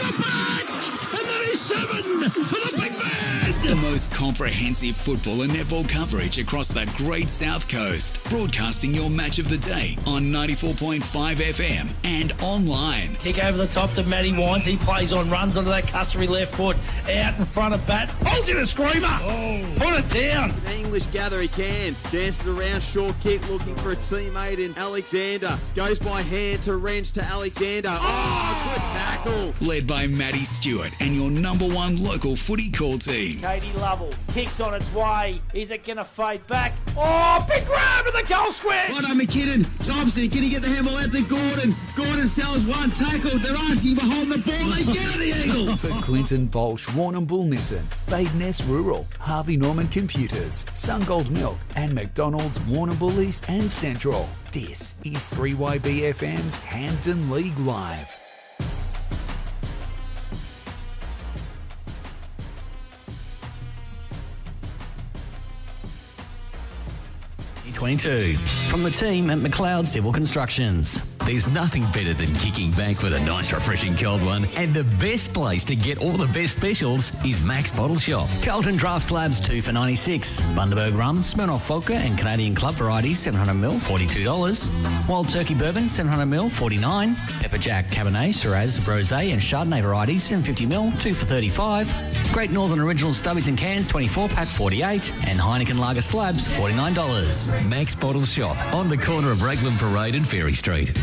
the back! And then he's 7 for the big man! The most comprehensive football and netball coverage across the great South Coast. Broadcasting your match of the day on 94.5 FM and online. Kick over the top to Matty Wines. He plays on, runs onto that customary left foot, out in front of bat. Pulls in a screamer. Oh. Put it down. An English gather he can. Dances around, short kick, looking for a teammate in Alexander. Goes by hand to Wrench to Alexander. Oh, good tackle. Led by Matty Stewart and your number one local footy call team. Katie Lovell kicks on its way. Is it going to fade back? Oh, big grab in the goal square. Right on McKinnon. Thompson, can he get the handball out to Gordon? Gordon sells one, tackled. They're asking for holding the ball. They get it, the Eagles. For Clinton Bolsch, Warrnambool Nissan, Badeness Rural, Harvey Norman Computers, Sungold Milk, and McDonald's Warrnambool East and Central. This is 3YBFM's Hampden League Live. From the team at McLeod Civil Constructions. There's nothing better than kicking back with a nice refreshing cold one, and the best place to get all the best specials is Mac's Bottle Shop. Carlton Draft Slabs 2 for $96, Bundaberg Rum, Smirnoff Vodka and Canadian Club varieties 700ml $42, Wild Turkey Bourbon 700ml $49, Pepper Jack Cabernet, Shiraz, Rosé and Chardonnay varieties 750ml 2 for $35, Great Northern Original Stubbies and Cans 24-pack $48, and Heineken Lager Slabs $49. Mac's Bottle Shop on the corner of Raglan Parade and Ferry Street.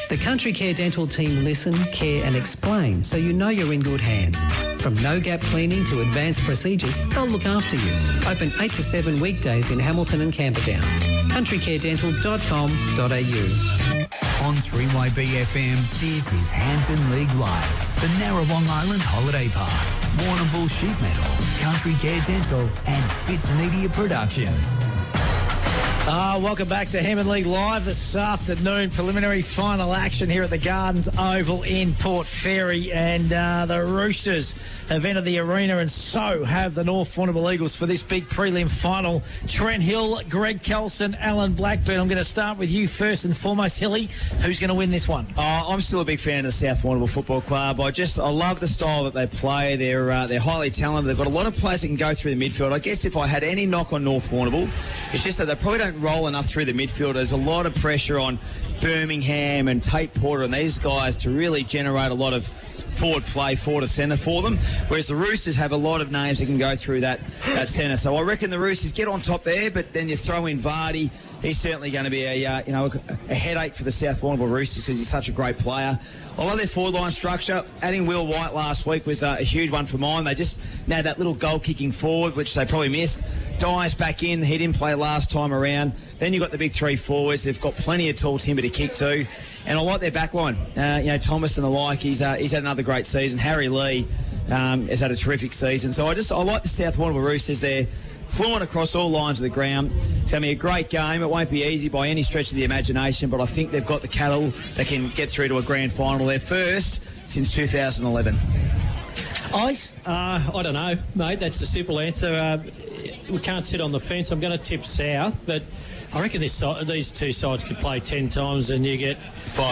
The Country Care Dental team listen, care and explain so you know you're in good hands. From no-gap cleaning to advanced procedures, they'll look after you. Open 8 to 7 weekdays in Hamilton and Camperdown. countrycaredental.com.au. On 3YBFM, this is Hampden League Live, the Narrabong Island Holiday Park, Warrnambool Sheet Metal, Country Care Dental and Fitz Media Productions. Welcome back to Hampden League Live this afternoon. Preliminary final action here at the Gardens Oval in Port Fairy, and the Roosters have entered the arena, and so have the North Warrnambool Eagles for this big prelim final. Trent Hill, Greg Kelson, Alan Blackburn. I'm going to start with you first and foremost. Hilly, who's going to win this one? I'm still a big fan of the South Warrnambool Football Club. I love the style that they play. They're highly talented. They've got a lot of players that can go through the midfield. I guess if I had any knock on North Warrnambool, it's just that they probably don't roll enough through the midfield. There's a lot of pressure on Birmingham and Tate Porter and these guys to really generate a lot of forward play, forward to centre for them, whereas the Roosters have a lot of names that can go through that centre. So I reckon the Roosters get on top there, but then you throw in Vardy. He's certainly going to be a headache for the South Warrnambool Roosters because he's such a great player. I love their forward line structure. Adding Will White last week was a huge one for mine. They just now that little goal kicking forward, which they probably missed. Dyer's back in. He didn't play last time around. Then you've got the big three forwards. They've got plenty of tall timber to kick to. And I like their back line. Thomas and the like, he's had another great season. Harry Lee has had a terrific season. So I like the South Warrnambool Roosters. They're fluent across all lines of the ground. It's going to be a great game. It won't be easy by any stretch of the imagination, but I think they've got the cattle that can get through to a grand final. They're first since 2011. Ice? I don't know, mate. That's the simple answer. We can't sit on the fence. I'm going to tip South, but I reckon these two sides could play 10 times and you get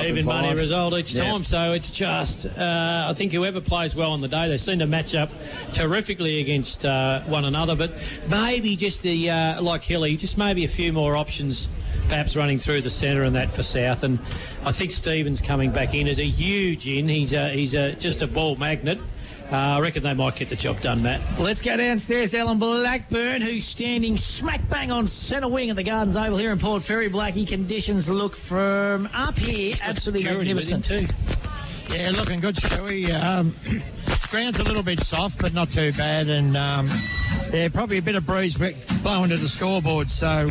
even money result each time. So it's just, I think whoever plays well on the day, they seem to match up terrifically against one another. But maybe just like Hilly, just maybe a few more options perhaps running through the centre and that for South. And I think Stevens coming back in is a huge in. He's just a ball magnet. I reckon they might get the job done, Matt. Let's go downstairs to Alan Blackburn, who's standing smack bang on centre wing at the Gardens Oval here in Port Fairy. Blackie, conditions look from up here absolutely magnificent too. Yeah, looking good, Stewie. Ground's a little bit soft, but not too bad, and probably a bit of breeze blowing to the scoreboard, so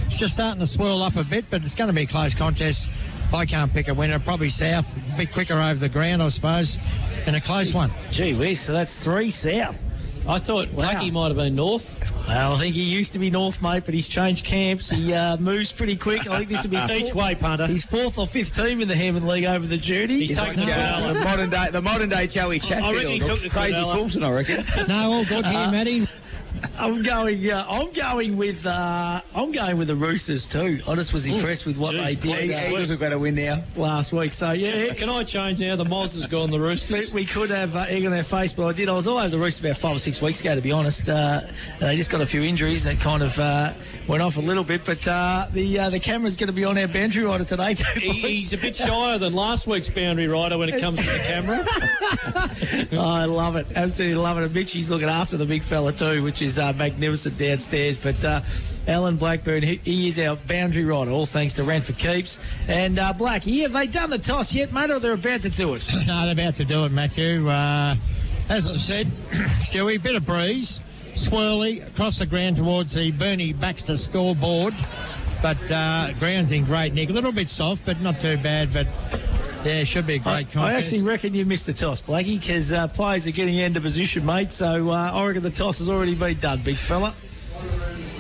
it's just starting to swirl up a bit, but it's going to be a close contest. I can't pick a winner. Probably South, a bit quicker over the ground, I suppose, and a close one. Gee whiz, so that's 3 South. I thought Blackie might have been North. Well, I think he used to be North, mate, but he's changed camps. He moves pretty quick. I think this will be each way punter. He's 4th or 5th team in the Hampden League over the journey. He's taken the modern day Joey Chatfield. I reckon he took the Crazy Fulton, I reckon. No, all good here, Matty. I'm going with the Roosters too. I just was impressed with what they did. Eagles have got to win now Last week, so yeah. Can I change now? The Moz has gone the Roosters. We could have egg on our face, but I did. I was all over the Roosters about 5 or 6 weeks ago, to be honest. They just got a few injuries that kind of went off a little bit, but the camera's going to be on our boundary rider today too. He's a bit shyer than last week's boundary rider when it comes to the camera. I love it. Absolutely love it. And Mitchie's looking after the big fella too, which is magnificent downstairs. But Alan Blackburn, he is our boundary rider, all thanks to Rent for Keeps. And Blackie, have they done the toss yet, mate, or they're about to do it? No, they're about to do it, Matthew. As I said, Stewie, bit of breeze, swirly across the ground towards the Bernie Baxter scoreboard. But ground's in great nick. A little bit soft, but not too bad. But yeah, it should be a great contest. I actually reckon you missed the toss, Blackie, because players are getting into position, mate. So I reckon the toss has already been done, big fella.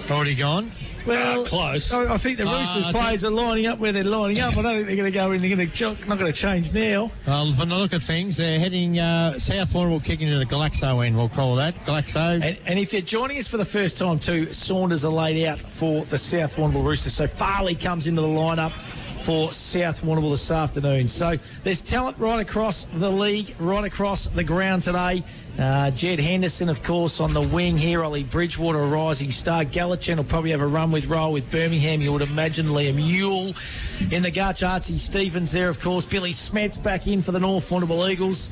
Already gone? Well, close. I think the Roosters players are lining up where they're lining up. I don't think they're going to go in. They're not going to change now. Well, from the look of things, they're heading South Warrnambool, kicking into the Galaxo end, we'll call that. Galaxo. And if you're joining us for the first time too, Saunders are laid out for the South Warrnambool Roosters. So Farley comes into the lineup for South Warrnambool this afternoon. So there's talent right across the league, right across the ground today. Jed Henderson, of course, on the wing here. Ollie Bridgewater, a rising star. Gallachen will probably have a run with roll with Birmingham. You would imagine Liam Ewell in the Gutch. Archie Stevens there, of course. Billy Smets back in for the North Warrnambool Eagles.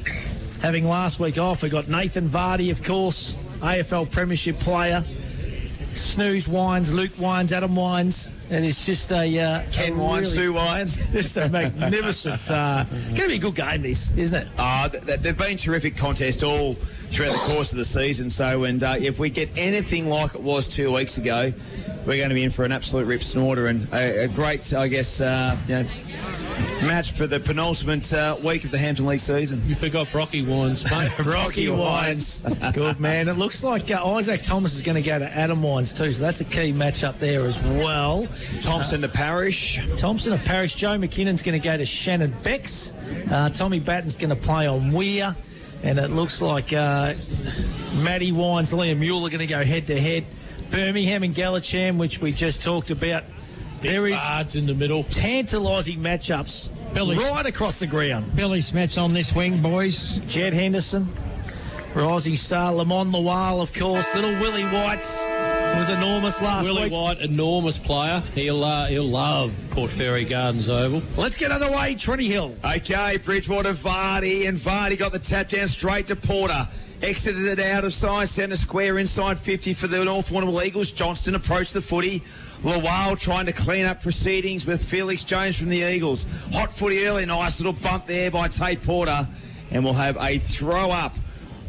Having last week off, we got Nathan Vardy, of course, AFL Premiership player. Snooze Wines, Luke Wines, Adam Wines. And it's just a... Ken Wines, Sue Wines. Just a magnificent... going to be a good game, this, isn't it? They've been terrific contests all throughout the course of the season. So, and if we get anything like it was 2 weeks ago, we're going to be in for an absolute rip snorter and a great, I guess, match for the penultimate week of the Hampden League season. You forgot Brocky Wines, mate. Brocky Wines. Good, man. It looks like Isaac Thomas is going to go to Adam Wines too, so that's a key match up there as well. Thompson to Parrish. Thompson to Parrish. Joe McKinnon's going to go to Shannon Becks. Tommy Batten's going to play on Weir. And it looks like Matty Wines, Liam Mueller are going to go head-to-head. Birmingham and Gallachen, which we just talked about. There is cards in the middle. Tantalising matchups right across the ground. Billy Smets on this wing, boys. Jed Henderson, rising star. Lamont Lawal, of course. Little Willie White was enormous last week. Willie White, enormous player. He'll love Port Fairy Gardens Oval. Let's get underway, Trinity Hill. Okay, Bridgewater, Vardy, and Vardy got the tap down straight to Porter. Exited it out of size, centre square, inside 50 for the North Warrnambool Eagles. Johnston approached the footy. Lawal trying to clean up proceedings with Felix Jones from the Eagles. Hot footy early, nice little bump there by Tate Porter. And we'll have a throw up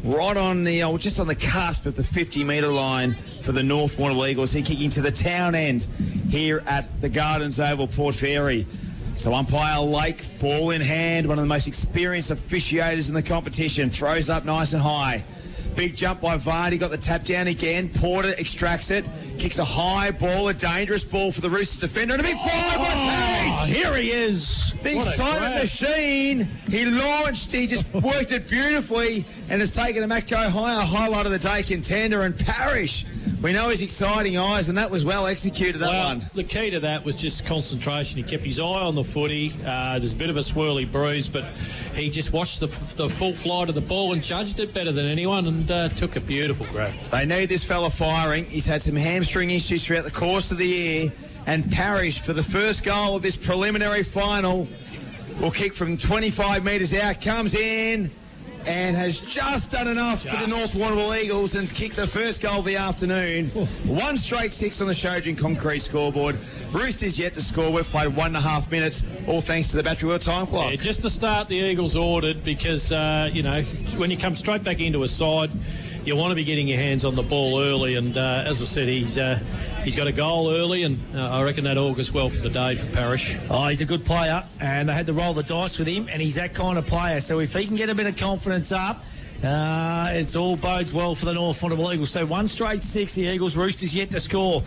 right on the, just on the cusp of the 50-metre line for the North Warrnambool Eagles. He kicking to the town end here at the Gardens Oval, Port Fairy. So umpire Lake, ball in hand, one of the most experienced officiators in the competition, throws up nice and high. Big jump by Vardy, got the tap down again. Porter extracts it, kicks a high ball, a dangerous ball for the Roosters defender, and a big fly by Parrish. Here he is. The silent machine. He launched, he just worked it beautifully, and has taken a Matco higher highlight of the day contender, and Parrish. We know his exciting eyes, and that was well executed, that one. The key to that was just concentration. He kept his eye on the footy. There's a bit of a swirly bruise, but he just watched the full flight of the ball and judged it better than anyone, and took a beautiful grab. They need this fella firing. He's had some hamstring issues throughout the course of the year, and Parrish, for the first goal of this preliminary final, will kick from 25 metres out, comes in, and has just done enough for the North Warrnambool Eagles and kicked the first goal of the afternoon. One straight 6 on the Shojin concrete scoreboard. Roosters yet to score. We've played 1.5 minutes, all thanks to the battery wheel time clock. Yeah, just to start, the Eagles ordered because, when you come straight back into a side, you want to be getting your hands on the ball early, and as I said, he's got a goal early, and I reckon that augurs well for the day for Parrish. Oh, he's a good player, and they had to roll the dice with him, and he's that kind of player. So if he can get a bit of confidence up, it's all bodes well for the North Warrnambool Eagles. So one straight 6, the Eagles. Roosters yet to score.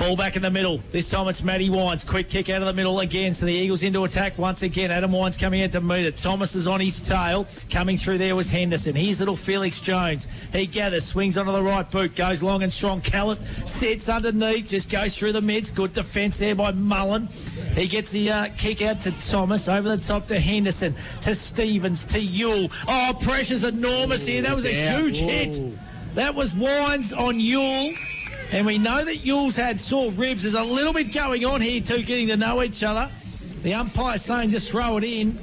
Ball back in the middle. This time it's Matty Wines. Quick kick out of the middle again. So the Eagles into attack once again. Adam Wines coming out to meet it. Thomas is on his tail. Coming through there was Henderson. Here's little Felix Jones. He gathers, swings onto the right boot, goes long and strong. Callett sits underneath, just goes through the mids. Good defence there by Mullen. He gets the kick out to Thomas. Over the top to Henderson, to Stevens, to Yule. Oh, pressure's enormous here. That was a huge hit. That was Wines on Yule. And we know that Yule's had sore ribs. There's a little bit going on here too, getting to know each other. The umpire saying just throw it in.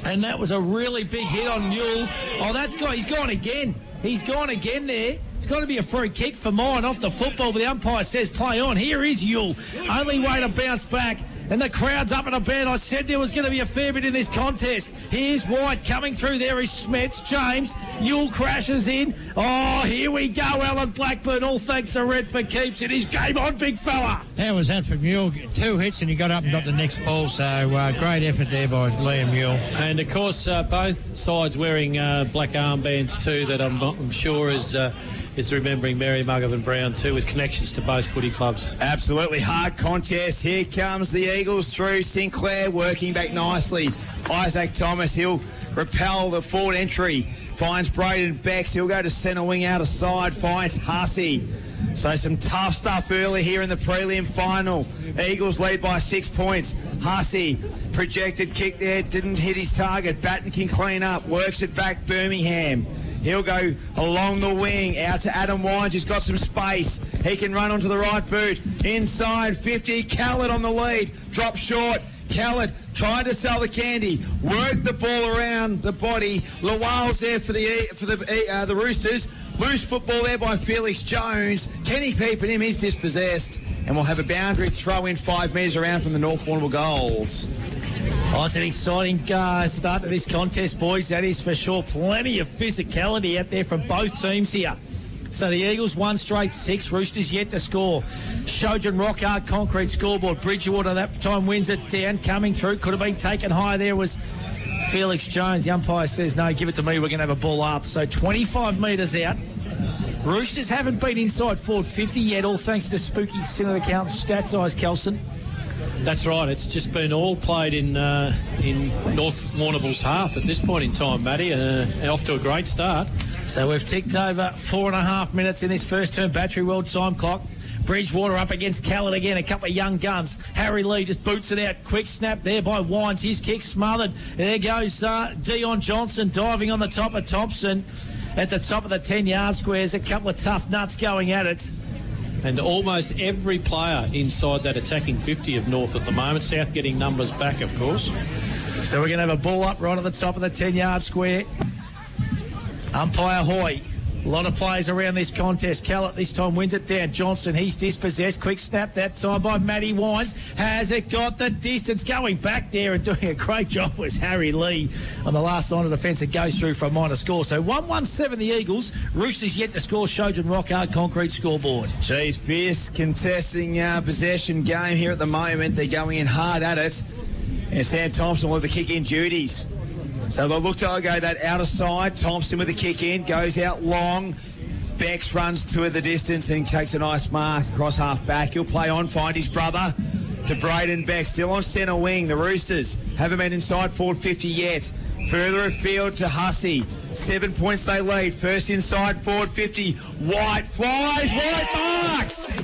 And that was a really big hit on Yule. Oh, he's gone again. He's gone again there. It's got to be a free kick for mine off the football, but the umpire says play on. Here is Yule. Only way to bounce back. And the crowd's up and about. I said there was going to be a fair bit in this contest. Here's White coming through. There is Smets. James. Yule crashes in. Oh, here we go, Alan Blackburn. All thanks to Red for keeps. It is game on, big fella. How was that for Mule? 2 hits and he got up and got the next ball. So great effort there by Liam Mule. And, of course, both sides wearing black armbands too that I'm sure is remembering Mary Muggervan Brown too, with connections to both footy clubs. Absolutely hard contest. Here comes the Eagles through. Sinclair working back nicely. Isaac Thomas, he'll repel the forward entry. Finds Braden Becks. He'll go to centre wing out of side. Finds Hussey. So some tough stuff early here in the prelim final. Eagles lead by 6 points. Hussey, projected kick there, didn't hit his target. Batten can clean up. Works it back Birmingham. He'll go along the wing, out to Adam Wines, who's got some space. He can run onto the right boot. Inside 50, Callett on the lead. Drop short. Callett tried to sell the candy. Worked the ball around the body. Lawal's there for the Roosters. Loose football there by Felix Jones. Kenny keeping him, he's dispossessed. And we'll have a boundary throw in 5 metres around from the North Warrnambool goals. Oh, it's an exciting start to this contest, boys. That is for sure. Plenty of physicality out there from both teams here. So the Eagles won straight 6. Roosters yet to score. Shojan Rock Hard Concrete scoreboard. Bridgewater that time wins it down. Coming through. Could have been taken high there was Felix Jones. The umpire says, no, give it to me. We're going to have a ball up. So 25 metres out. Roosters haven't been inside forward 50 yet, all thanks to spooky Senate account stats eyes, Kelson. That's right. It's just been all played in North Warrnambool's half at this point in time, Matty, and off to a great start. So we've ticked over 4.5 minutes in this first term Battery World time clock. Bridgewater up against Callett again, a couple of young guns. Harry Lee just boots it out. Quick snap there by Wines. His kick smothered. There goes Dion Johnson diving on the top of Thompson. At the top of the 10-yard squares, a couple of tough nuts going at it. And almost every player inside that attacking 50 of North at the moment. South getting numbers back, of course. So we're going to have a ball up right at the top of the 10-yard square. Umpire Hoy. A lot of players around this contest. Callett this time wins it down. Johnson, he's dispossessed. Quick snap that time by Matty Wines. Has it got the distance? Going back there and doing a great job was Harry Lee on the last line of defence. It goes through for a minor score. So 1-1-7 the Eagles. Roosters yet to score. Shojan Rock Hard Concrete scoreboard. Geez, fierce contesting possession game here at the moment. They're going in hard at it. And Sam Thompson with the kick-in duties. So they'll look to go that outer side. Thompson with the kick in, goes out long. Becks runs to the distance and takes a nice mark across half back. He'll play on, find his brother to Braden Becks. Still on centre wing. The Roosters haven't been inside forward 50 yet. Further afield to Hussey. 7 points they lead. First inside forward 50. White flies. White marks.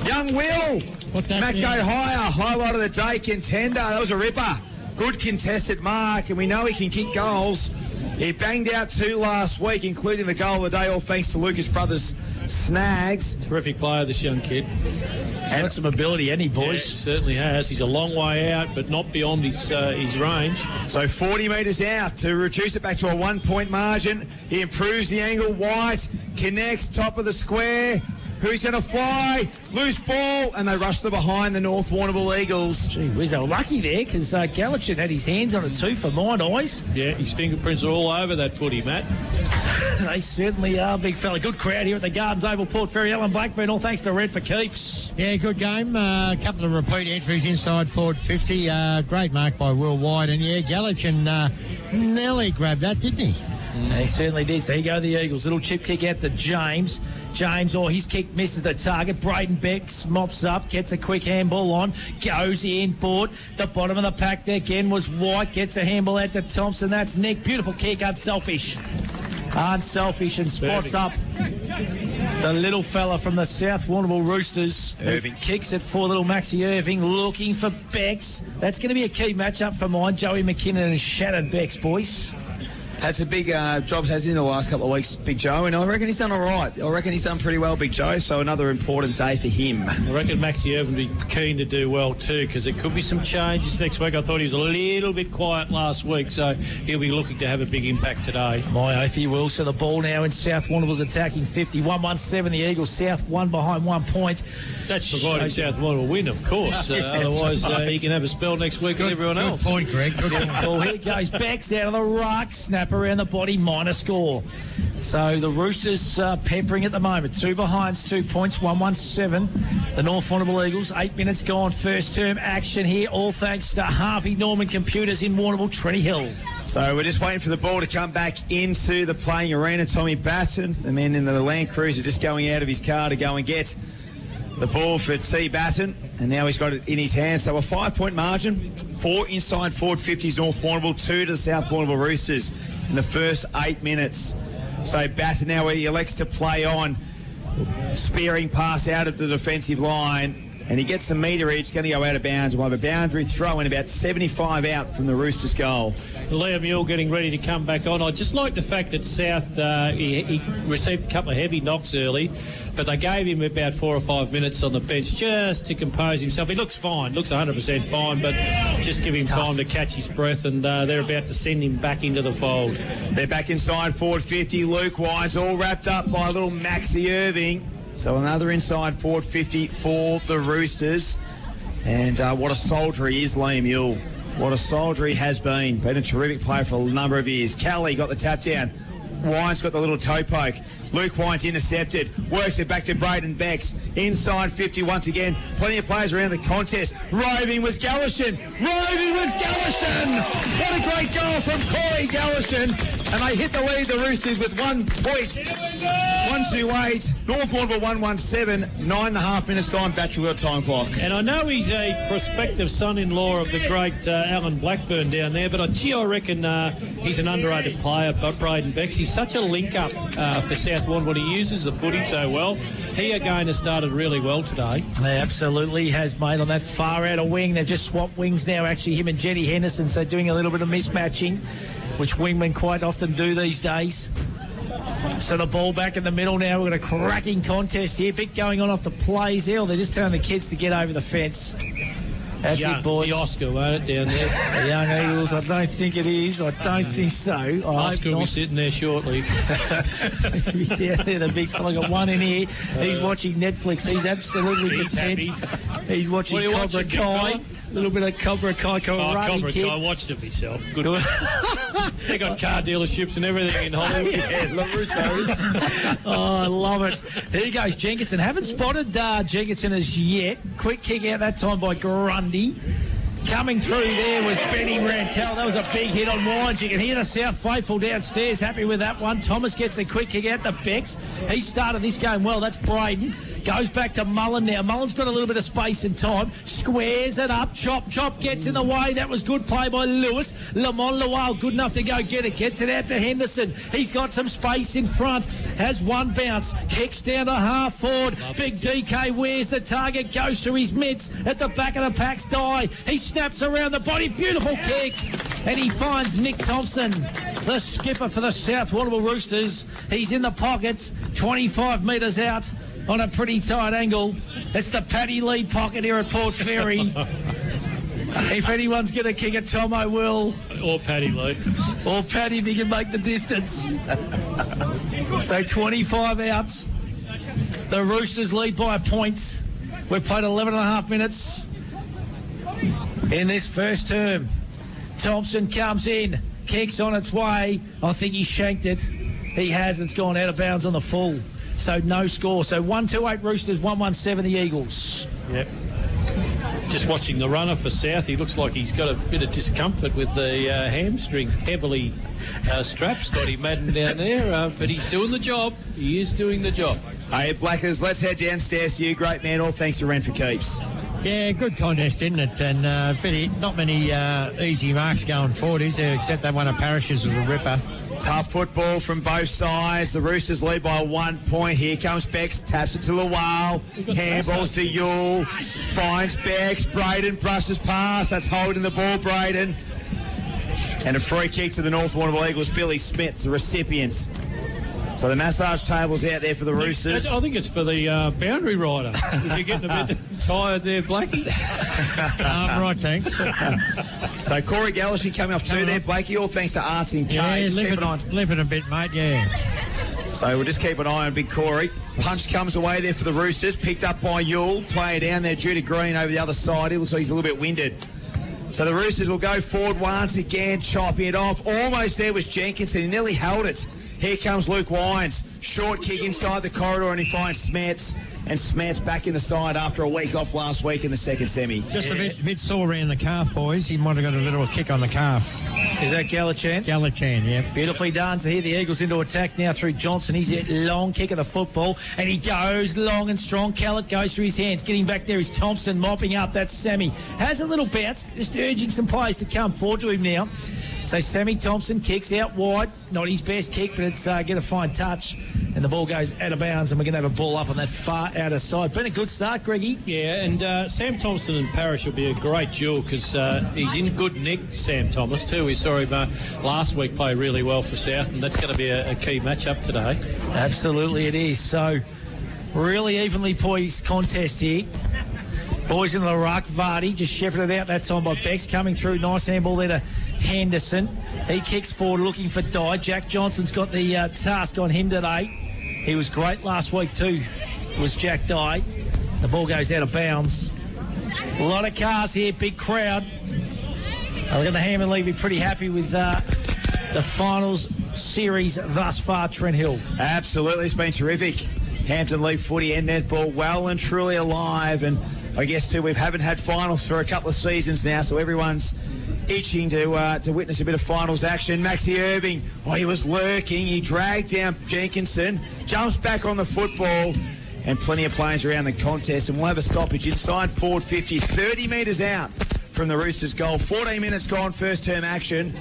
Young Will. Macco higher. Highlight of the day contender. That was a ripper. Good contested mark, and we know he can kick goals. He banged out 2 last week, including the goal of the day, all thanks to Lucas Brothers Snags. Terrific player, this young kid. He's got some ability, any boys. Yeah, certainly has. He's a long way out, but not beyond his range. So 40 metres out to reduce it back to a 1-point margin. He improves the angle. White connects, top of the square. Who's going to fly? Loose ball, and they rush the behind the North Warrnambool Eagles. Gee whiz, they were lucky there because Gallacher had his hands on it too for mine eyes. Yeah, his fingerprints are all over that footy, Matt. They certainly are, big fella. Good crowd here at the Gardens Oval, Port Fairy. Alan Blackburn, all thanks to Red for keeps. Yeah, good game. A couple of repeat entries inside forward 50. Great mark by Will White. And, yeah, Gallacher nearly grabbed that, didn't he? He certainly did. So here go the Eagles. Little chip kick out to James. His kick misses the target. Braden Becks mops up, gets a quick handball on, goes inboard. The bottom of the pack there again was White, gets a handball out to Thompson. That's Nick. Beautiful kick, unselfish, and spots up the little fella from the South Warrnambool Roosters. Irving kicks it for little Maxie Irving, looking for Becks. That's going to be a key matchup for mine. Joey McKinnon and Shannon Becks, boys. Had some big jobs, has he, in the last couple of weeks, Big Joe, and I reckon he's done all right. I reckon he's done pretty well, Big Joe, so another important day for him. I reckon Maxie Irvin will be keen to do well too, because there could be some changes next week. I thought he was a little bit quiet last week, so he'll be looking to have a big impact today. My oath he will. So the ball now in South Warrnambool's attacking 50. 1-1-7 the Eagles. South one behind 1 point. That's providing South Warrnambool win, of course. Otherwise, he can have a spell next week with everyone else. Good point, Greg. Good point. Well, here goes Becks out of the ruck. Snap around the body. Minor score. So the Roosters peppering at the moment. 2 behinds, 2 points, 1-1-7. The North Warrnambool Eagles, 8 minutes gone. First term action here, all thanks to Harvey Norman Computers in Warrnambool, Trenny Hill. So we're just waiting for the ball to come back into the playing arena. Tommy Batten, the man in the Land Cruiser, just going out of his car to go and get the ball for T. Batten, and now he's got it in his hand. So a 5-point margin, 4 inside forward 50s North Warrnambool, 2 to the South Warrnambool Roosters in the first 8 minutes. So Batten now he elects to play on, spearing pass out of the defensive line, and he gets the meterage. It's going to go out of bounds. We'll have a boundary throw in about 75 out from the Roosters' goal. Liam Mule getting ready to come back on. I just like the fact that South, he received a couple of heavy knocks early, but they gave him about 4 or 5 minutes on the bench just to compose himself. He looks fine, looks 100% fine, but just give him time to catch his breath, and they're about to send him back into the fold. They're back inside forward 50. Luke White's all wrapped up by little Maxie Irving. So another inside forward 50 for the Roosters. And what a soldier he is, Liam Mule. What a soldier he has been. Been a terrific player for a number of years. Kelly got the tap down. Wine's got the little toe poke. Luke Wine's intercepted. Works it back to Braden Becks. Inside 50 once again. Plenty of players around the contest. Roving was Gallishan. What a great goal from Corey Gallishan. And they hit the lead, the Roosters, with 1 point. 1-2-8. North Warrnambool 1-1-7. 9.5 minutes gone. Battery-World time clock. And I know he's a prospective son-in-law of the great Alan Blackburn down there, but I reckon he's an underrated player, but Braden Becks. He's such a link-up for South Warrnambool. He uses the footy so well. He again has started really well today. He absolutely has, mate, on that far outer wing. They've just swapped wings now, actually, him and Jenny Henderson, so doing a little bit of mismatching, which wingmen quite often do these days. So the ball back in the middle now. We've got a cracking contest here. Bit going on off the plays here. They're just telling the kids to get over the fence. That's it, boys. The Oscar, won't it, down there? The young Eagles, I don't think it is. I don't think so. Oscar will be sitting there shortly. He's down there, the big fella. Got one in here. He's watching Netflix. He's absolutely content. He's watching Cobra Kai. A little bit of Cobra Kai. Cobra Kai. I watched it myself. Good. They got car dealerships and everything in Hollywood. Yeah, La Russo's. Oh, I love it. Here goes Jenkinson. Haven't spotted Jenkinson as yet. Quick kick out that time by Grundy. Coming through there was Benny Rantel. That was a big hit on Wines. You can hear the South faithful downstairs happy with that one. Thomas gets the quick kick out to Becks. He started this game well. That's Braden. Goes back to Mullen now. Mullen's got a little bit of space and time. Squares it up. Chop gets in the way. That was good play by Lewis. Lamont Lowell good enough to go get it. Gets it out to Henderson. He's got some space in front. Has one bounce. Kicks down to half forward. Big DK wears the target. Goes through his mitts. At the back of the pack's die. He snaps around the body. Beautiful kick. And he finds Nick Thompson, the skipper for the South Warrnambool Roosters. He's in the pocket. 25 metres out. On a pretty tight angle. It's the Paddy Lee pocket here at Port Fairy. If anyone's going to kick it, Tomo will. Or Paddy Lee. Or Paddy if he can make the distance. So 25 out. The Roosters lead by a point. We've played 11 and a half minutes in this first term. Thompson comes in. Kicks on its way. I think he shanked it. He has. It's gone out of bounds on the full. So no score. So 1-2-8 Roosters, 1-1-7 the Eagles. Yep. Just watching the runner for South, he looks like he's got a bit of discomfort with the hamstring, heavily strap, Scotty Madden down there, but he's doing the job. He is doing the job. Hey, Blackers, let's head downstairs to you. Great man, all thanks to Ren for Keeps. Yeah, good contest, isn't it? And not many easy marks going forward, is there, except that one of Parish's was a ripper. Tough football from both sides. The Roosters lead by 1 point. Here comes Bex, taps it to Lawal. Handballs to Yule. Finds Bex. Braden brushes past. That's holding the ball, Braden. And a free kick to the North Warrnambool Eagles. Billy Smith, the recipients. So the massage table's out there for the Roosters. I think it's for the boundary rider. If you're getting a bit tired there, Blakey. Right, thanks. So Corey Gallashi coming off too there, Blakey. All thanks to Arts and K. Yeah, just keep an eye. Limping a bit, mate, yeah. So we'll just keep an eye on Big Corey. Punch comes away there for the Roosters. Picked up by Yule. Player down there, Judah Green over the other side. He looks like he's a little bit winded. So the Roosters will go forward once again, chopping it off. Almost there was Jenkinson. He nearly held it. Here comes Luke Wines. Short kick inside the corridor, and he finds Smets. And Smets back in the side after a week off last week in the second semi. Just a bit sore around the calf, boys. He might have got a little kick on the calf. Is that Gallichan? Gallichan, yeah. Beautifully done. So here the Eagles into attack now through Johnson. He's a long kick of the football, and he goes long and strong. Callett goes through his hands. Getting back there is Thompson mopping up. That's Sammy. Has a little bounce, just urging some players to come forward to him now. So Sammy Thompson kicks out wide. Not his best kick, but it's get a fine touch. And the ball goes out of bounds, and we're going to have a ball up on that far outer side. Been a good start, Greggy. Yeah, and Sam Thompson and Parrish will be a great duel because he's in good nick, Sam Thomas, too. We saw him last week play really well for South, and that's going to be a key match-up today. Absolutely it is. So really evenly poised contest here. Boys in the ruck. Vardy just shepherded out that time by Bex. Coming through. Nice handball there to Henderson. He kicks forward looking for Dye. Jack Johnson's got the task on him today. He was great last week too, was Jack Dye. The ball goes out of bounds. A lot of cars here, big crowd. I reckon the Hampden League will be pretty happy with the finals series thus far, Trent Hill. Absolutely, it's been terrific. Hampden League footy and netball well and truly alive, and I guess too we haven't had finals for a couple of seasons now, so everyone's itching to witness a bit of finals action. Maxie Irving, he was lurking. He dragged down Jenkinson, jumps back on the football, and plenty of players around the contest, and we'll have a stoppage inside forward 50, 30 metres out from the Roosters' goal. 14 minutes gone, first term action.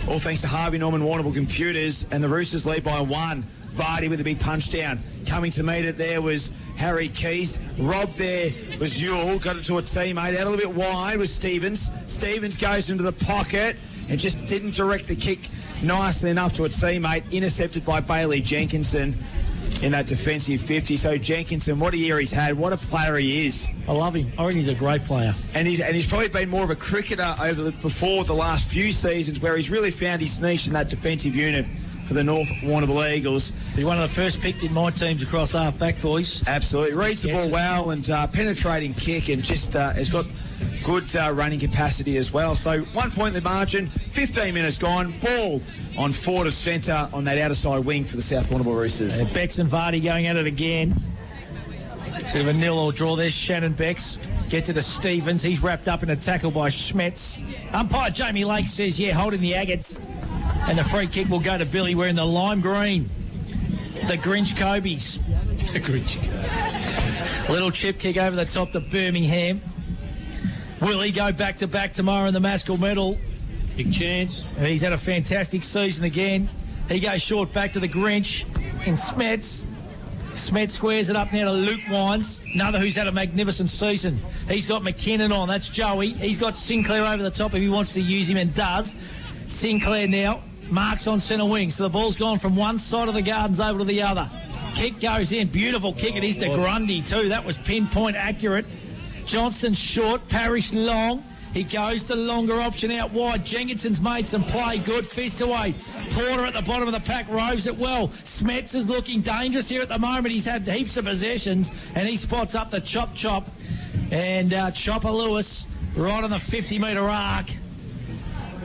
All thanks to Harvey Norman Warrnambool Computers, and the Roosters lead by 1. Vardy with a big punch down. Coming to meet it there was Harry Keys. Rob there was Yule. Got it to a teammate. Out a little bit wide was Stevens. Stevens goes into the pocket and just didn't direct the kick nicely enough to a teammate. Intercepted by Bailey Jenkinson in that defensive 50. So Jenkinson, what a year he's had. What a player he is. I love him. I reckon he's a great player. And he's probably been more of a cricketer before the last few seasons, where he's really found his niche in that defensive unit for the North Warrnambool Eagles. Be one of the first picked in my teams across half-back, boys. Absolutely. Reads the ball well and penetrating kick, and just has got good running capacity as well. So 1 point in the margin, 15 minutes gone. Ball on forward of centre on that outer side wing for the South Warrnambool Roosters. And Bex and Vardy going at it again. Sort of a 0-0 draw. There's Shannon Bex. Gets it to Stevens. He's wrapped up in a tackle by Schmetz. Umpire Jamie Lake says, holding the agates. And the free kick will go to Billy. We're in the lime green. The Grinch Cobies. The Grinch Cobies. Little chip kick over the top to Birmingham. Will he go back-to-back tomorrow in the Maskell medal? Big chance. He's had a fantastic season again. He goes short back to the Grinch in Smets. Smets squares it up now to Luke Wines, another who's had a magnificent season. He's got McKinnon on. That's Joey. He's got Sinclair over the top if he wants to use him, and does. Sinclair now marks on centre wing. So the ball's gone from one side of the Gardens over to the other. Kick goes in. Beautiful kick. It is to Grundy too. That was pinpoint accurate. Johnston short. Parrish long. He goes to longer option out wide. Jenkinson's made some play. Good fist away. Porter at the bottom of the pack rows it well. Smets is looking dangerous here at the moment. He's had heaps of possessions, and he spots up the chop. And Chopper Lewis right on the 50-metre arc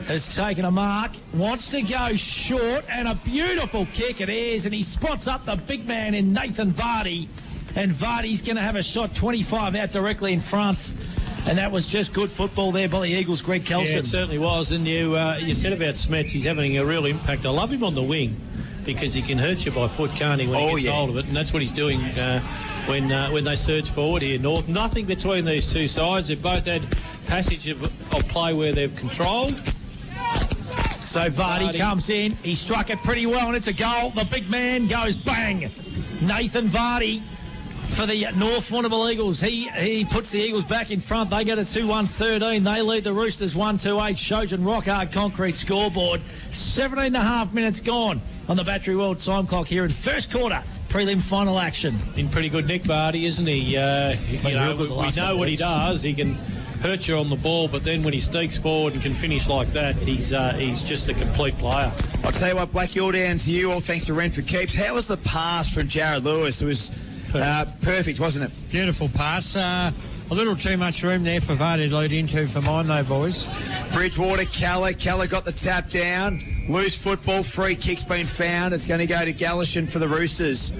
has taken a mark. Wants to go short, and a beautiful kick it is. And he spots up the big man in Nathan Vardy. And Vardy's going to have a shot 25 out directly in front. And that was just good football there by the Eagles, Greg Kelson. Yeah, it certainly was. And you said about Smets, he's having a real impact. I love him on the wing because he can hurt you by foot, can't he, when he gets hold of it. And that's what he's doing when they surge forward here. North, nothing between these two sides. They've both had passage of play where they've controlled. So Vardy comes in. He struck it pretty well, and it's a goal. The big man goes bang. Nathan Vardy for the North Warrnambool Eagles. He puts the Eagles back in front. They go to 2-1-13. They lead the Roosters 1-2-8. Shojan rock hard concrete scoreboard. 17.5 minutes gone on the Battery World time clock here in first quarter. Prelim final action. In pretty good nick, Vardy, isn't he? We know what he does. He can hurt you on the ball, but then when he sneaks forward and can finish like that, he's just a complete player. I'll tell you what, Black, you're down to you, all thanks to Rent for Keeps. How was the pass from Jared Lewis? It was perfect, wasn't it? Beautiful pass. A little too much room there for Vardy to lead into for mine, though, boys. Bridgewater, Keller got the tap down. Loose football, free kick's been found. It's going to go to Gallishan for the Roosters.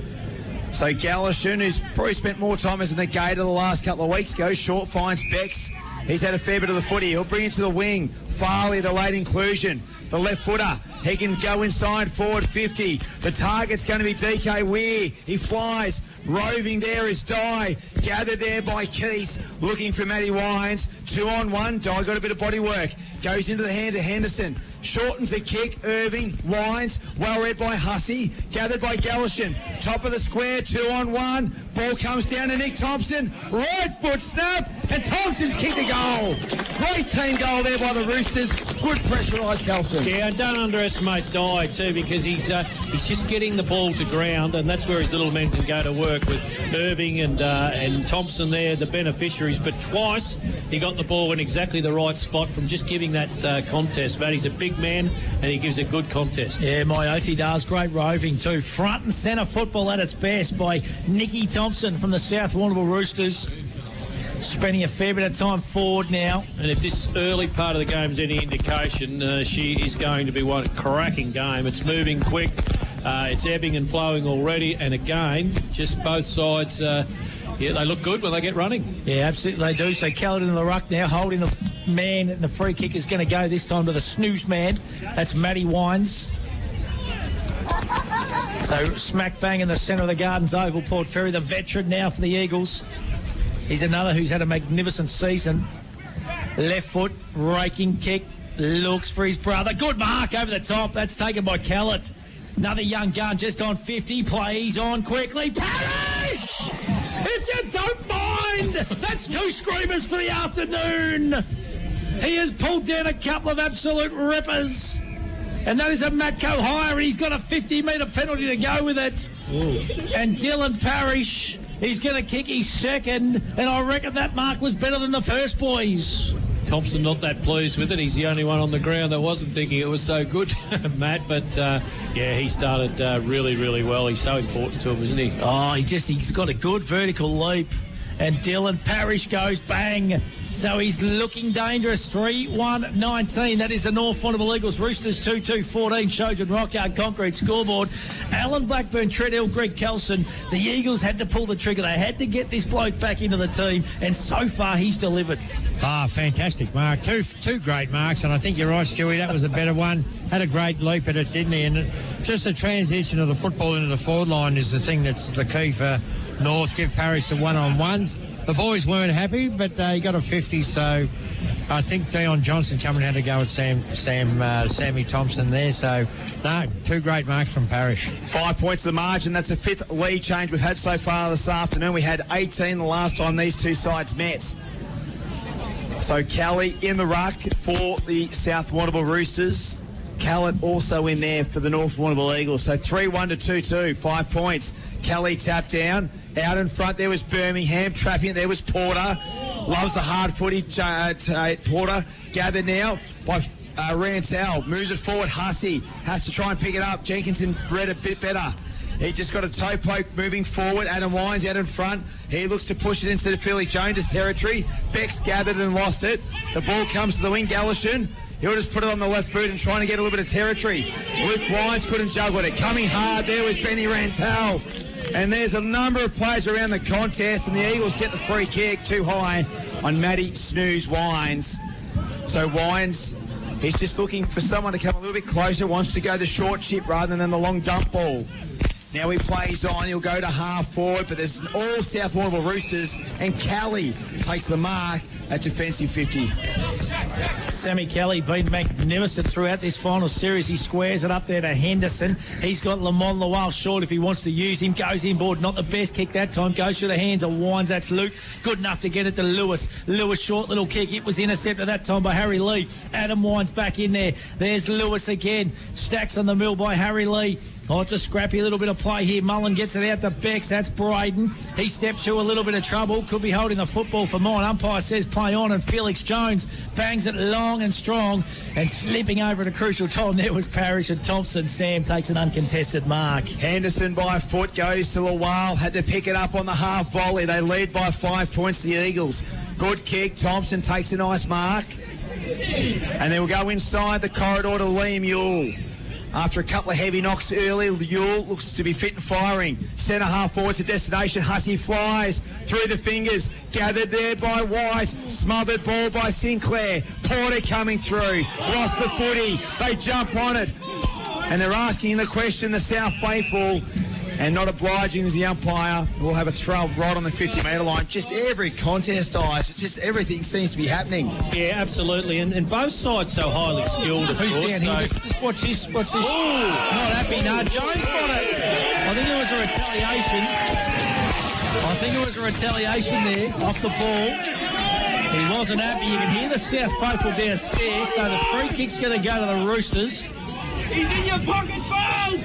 So Gallishan, who's probably spent more time as a negator the last couple of weeks, goes short, finds Bex. He's had a fair bit of the footy. He'll bring it to the wing. Farley, the late inclusion. The left footer. He can go inside, forward 50. The target's going to be DK Weir. He flies. Roving there is Dye. Gathered there by Keese. Looking for Matty Wines. 2-on-1. Dye got a bit of body work. Goes into the hands of Henderson. Shortens the kick. Irving. Wines. Well read by Hussey. Gathered by Gallishan. Top of the square. 2-on-1. Ball comes down to Nick Thompson. Right foot snap. And Thompson's kicked a goal. Great team goal there by the Roosters. Good pressurised Kelson. Yeah, and don't underestimate Dye too, because he's just getting the ball to ground, and that's where his little men can go to work with Irving and Thompson there, the beneficiaries. But twice he got the ball in exactly the right spot from just giving that contest. But he's a big man and he gives a good contest. Yeah, my oath he does. Great roving too. Front and centre football at its best by Nicky Thompson from the South Warrnambool Roosters. Spending a fair bit of time forward now. And if this early part of the game's any indication, she is going to be one cracking game. It's moving quick. It's ebbing and flowing already. And again, just both sides, they look good when they get running. Yeah, absolutely they do. So Caledon in the ruck now, holding the man, and the free kick is going to go this time to the snooze man. That's Matty Wines. So smack bang in the centre of the Gardens Oval, Port Fairy, the veteran now for the Eagles. He's another who's had a magnificent season. Left foot, raking kick, looks for his brother. Good mark over the top. That's taken by Callett. Another young gun just on 50. Plays on quickly. Parrish! If you don't mind, that's two screamers for the afternoon. He has pulled down a couple of absolute rippers. And that is a Matco hire. He's got a 50-metre penalty to go with it. Ooh. And Dylan Parrish, he's going to kick his second, and I reckon that mark was better than the first, boys. Thompson not that pleased with it. He's the only one on the ground that wasn't thinking it was so good, Matt. But, he started really, really well. He's so important to him, isn't he? Oh, he's got a good vertical leap. And Dylan Parrish goes bang. So he's looking dangerous. 3-1-19. That is the North Warrnambool Eagles. Roosters 2-2-14. Shojan Rockyard concrete scoreboard. Alan Blackburn, Treadell, Greg Kelson. The Eagles had to pull the trigger. They had to get this bloke back into the team. And so far, he's delivered. Fantastic mark. Two great marks. And I think you're right, Stewie. That was a better one. Had a great leap at it, didn't he? And just the transition of the football into the forward line is the thing that's the key for North. Give Parrish the one-on-ones. The boys weren't happy, but he got a 50, so I think Dion Johnson coming had to go with Sammy Thompson there. So, two great marks from Parrish. 5 points the margin. That's the fifth lead change we've had so far this afternoon. We had 18 the last time these two sides met. So, Kelly in the ruck for the South Warrnambool Roosters. Callett also in there for the North Warrnambool Eagles. So 3-1 to 2-2, 5 points. Kelly tapped down. Out in front there was Birmingham. Trapping there was Porter. Loves the hard footy. Porter gathered now by Rantel. Moves it forward. Hussey has to try and pick it up. Jenkinson read a bit better. He just got a toe poke moving forward. Adam Wines out in front. He looks to push it into the Philly Jones' territory. Beck's gathered and lost it. The ball comes to the wing. Gallishan. He'll just put it on the left boot and trying to get a little bit of territory. Luke Wines couldn't juggle it. Coming hard there was Benny Rantel. And there's a number of players around the contest, and the Eagles get the free kick too high. on Matty Snooze Wines. So Wines, he's just looking for someone to come a little bit closer, wants to go the short chip rather than the long dump ball. Now he plays on, he'll go to half forward, but there's all South Warrnambool Roosters, and Kelly takes the mark at defensive 50. Sammy Kelly been magnificent throughout this final series. He squares it up there to Henderson. He's got Lamont Lawal short if he wants to use him. Goes inboard, not the best kick that time. Goes through the hands of Wines. That's Luke. Good enough to get it to Lewis. Lewis, short little kick. It was intercepted that time by Harry Lee. Adam Wines back in there. There's Lewis again. Stacks on the mill by Harry Lee. Oh, it's a scrappy little bit of play here. Mullen gets it out to Bex. That's Braden. He steps through a little bit of trouble. Could be holding the football for mine. Umpire says play on, and Felix Jones bangs it long and strong, and slipping over at a crucial time. There was Parrish and Thompson. Sam takes an uncontested mark. Henderson by foot goes to Lawal. Had to pick it up on the half volley. They lead by 5 points, the Eagles. Good kick. Thompson takes a nice mark. And they will go inside the corridor to Liam Yule. After a couple of heavy knocks early, Yule looks to be fit and firing. Centre half forward to destination. Hussey flies through the fingers. Gathered there by White. Smothered ball by Sinclair. Porter coming through. Lost the footy. They jump on it. And they're asking the question, the South Faithful, and not obliging as the umpire will have a throw right on the 50-metre line. Just every contest, just everything seems to be happening. Yeah, absolutely. And both sides so highly skilled, of Who's course. down here? Just watch this. Watch this. Ooh, not happy. No, Jones got it. I think it was a retaliation there off the ball. He wasn't happy. You can hear the South Faithful downstairs. So the free kick's going to go to the Roosters. He's in your pocket, Bowles!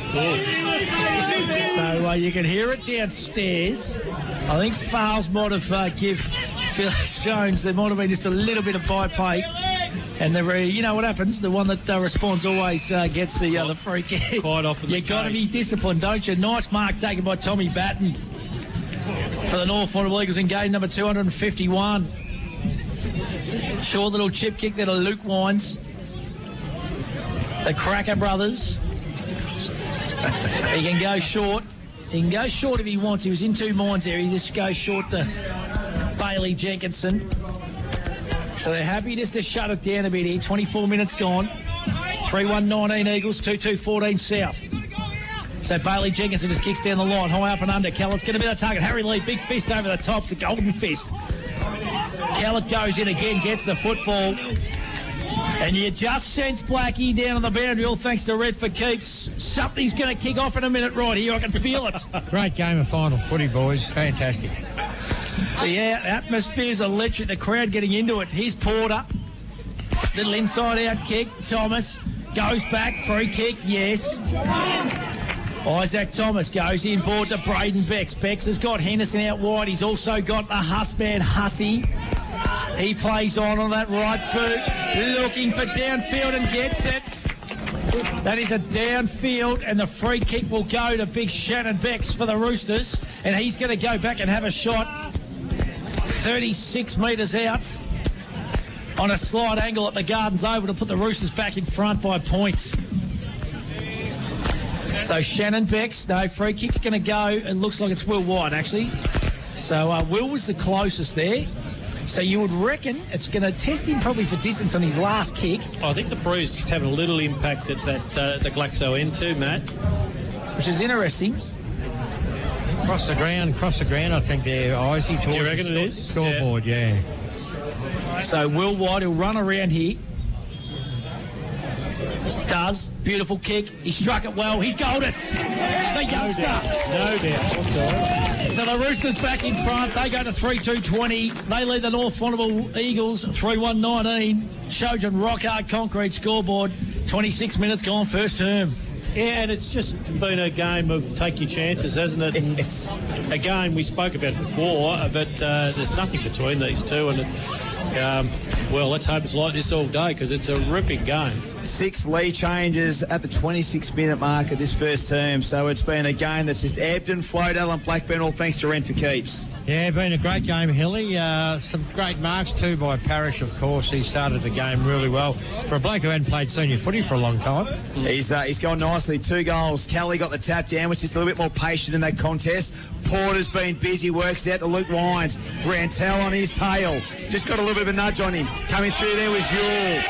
So you can hear it downstairs. I think Fowles might have give Felix Jones, there might have been just a little bit of by-play. And you know what happens? The one that responds always gets the free kick. Quite often. You've got to be disciplined, don't you? Nice mark taken by Tommy Batten for the North Warrnambool Eagles in game number 251. Short little chip kick there to Luke Wines. The Cracker brothers. He can go short. He can go short if he wants. He was in two minds there. He just goes short to Bailey Jenkinson. So they're happy just to shut it down a bit here. 24 minutes gone. 3-1-19 Eagles, 2-2-14 South. So Bailey Jenkinson just kicks down the line. High up and under. Kellett's going to be the target. Harry Lee, big fist over the top. It's a golden fist. Kellett goes in again, gets the football. And you just sense Blackie down on the boundary, all thanks to Red for keeps. Something's going to kick off in a minute right here. I can feel it. Great game of final footy, boys. Fantastic. Yeah, atmosphere's electric. The crowd getting into it. Here's Porter. Little inside-out kick. Thomas goes back. Free kick, yes. Isaac Thomas goes inboard to Braden Bex. Bex has got Henderson out wide. He's also got the Hussman Hussey. He plays on that right boot, looking for downfield and gets it. That is a downfield, and the free kick will go to big Shannon Bex for the Roosters, and he's going to go back and have a shot 36 metres out on a slight angle at the Gardens Oval to put the Roosters back in front by points. So Shannon Bex, no, free kick's going to go. It looks like it's Will White, actually. So Will was the closest there. So you would reckon it's going to test him probably for distance on his last kick. I think the bruise is just having a little impact at the Glaxo end too, Matt. Which is interesting. Cross the ground, I think they're icy towards Do you reckon the it is? scoreboard, yeah. So Will White, he'll run around here. Does. Beautiful kick. He struck it well. He's goaled it. The youngster. No doubt whatsoever. So the Roosters back in front. They go to 3-2-20. They lead the North Warrnambool Eagles 3-1-19. Shojan rock hard concrete scoreboard. 26 minutes gone first term. Yeah, and it's just been a game of take your chances, hasn't it? And again, we spoke about it before, but there's nothing between these two. And well, let's hope it's like this all day because it's a ripping game. 6 lead changes at the 26-minute mark of this first term. So it's been a game that's just ebbed and flowed out on Blackburn, all thanks to Rent for Keeps. Yeah, been a great game, Hilly. Some great marks too by Parrish, of course. He started the game really well for a bloke who hadn't played senior footy for a long time. He's gone nicely. 2 goals. Kelly got the tap down, which is a little bit more patient in that contest. Porter's been busy, works out to Luke Wines. Rantel on his tail. Just got a little bit of a nudge on him. Coming through there was Yule.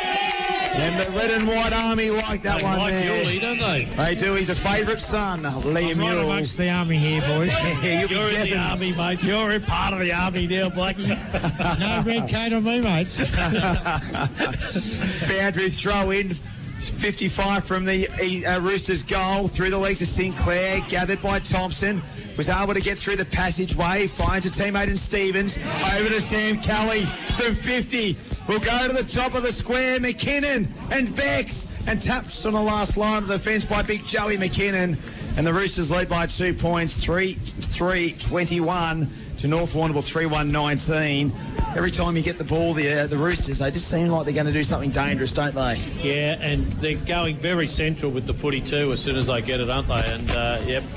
And the red and white army like that one like there. Yule, don't they? They do. He's a favourite son, Liam Right Yule. amongst the army here, boys. Yeah, You're in the army, mate. You're in part of the army now, Blackie. No red coat on me, mate. Boundary throw in. 55 from the Roosters goal through the legs of Sinclair, gathered by Thompson, was able to get through the passageway, finds a teammate in Stevens, over to Sam Kelly from 50, will go to the top of the square, McKinnon and Bex, and taps on the last line of the fence by big Joey McKinnon, and the Roosters lead by 2 points, 3-21 to North Warrnambool 3-1-19. Every time you get the ball, the Roosters, they just seem like they're going to do something dangerous, don't they? Yeah, and they're going very central with the footy too as soon as they get it, aren't they? And,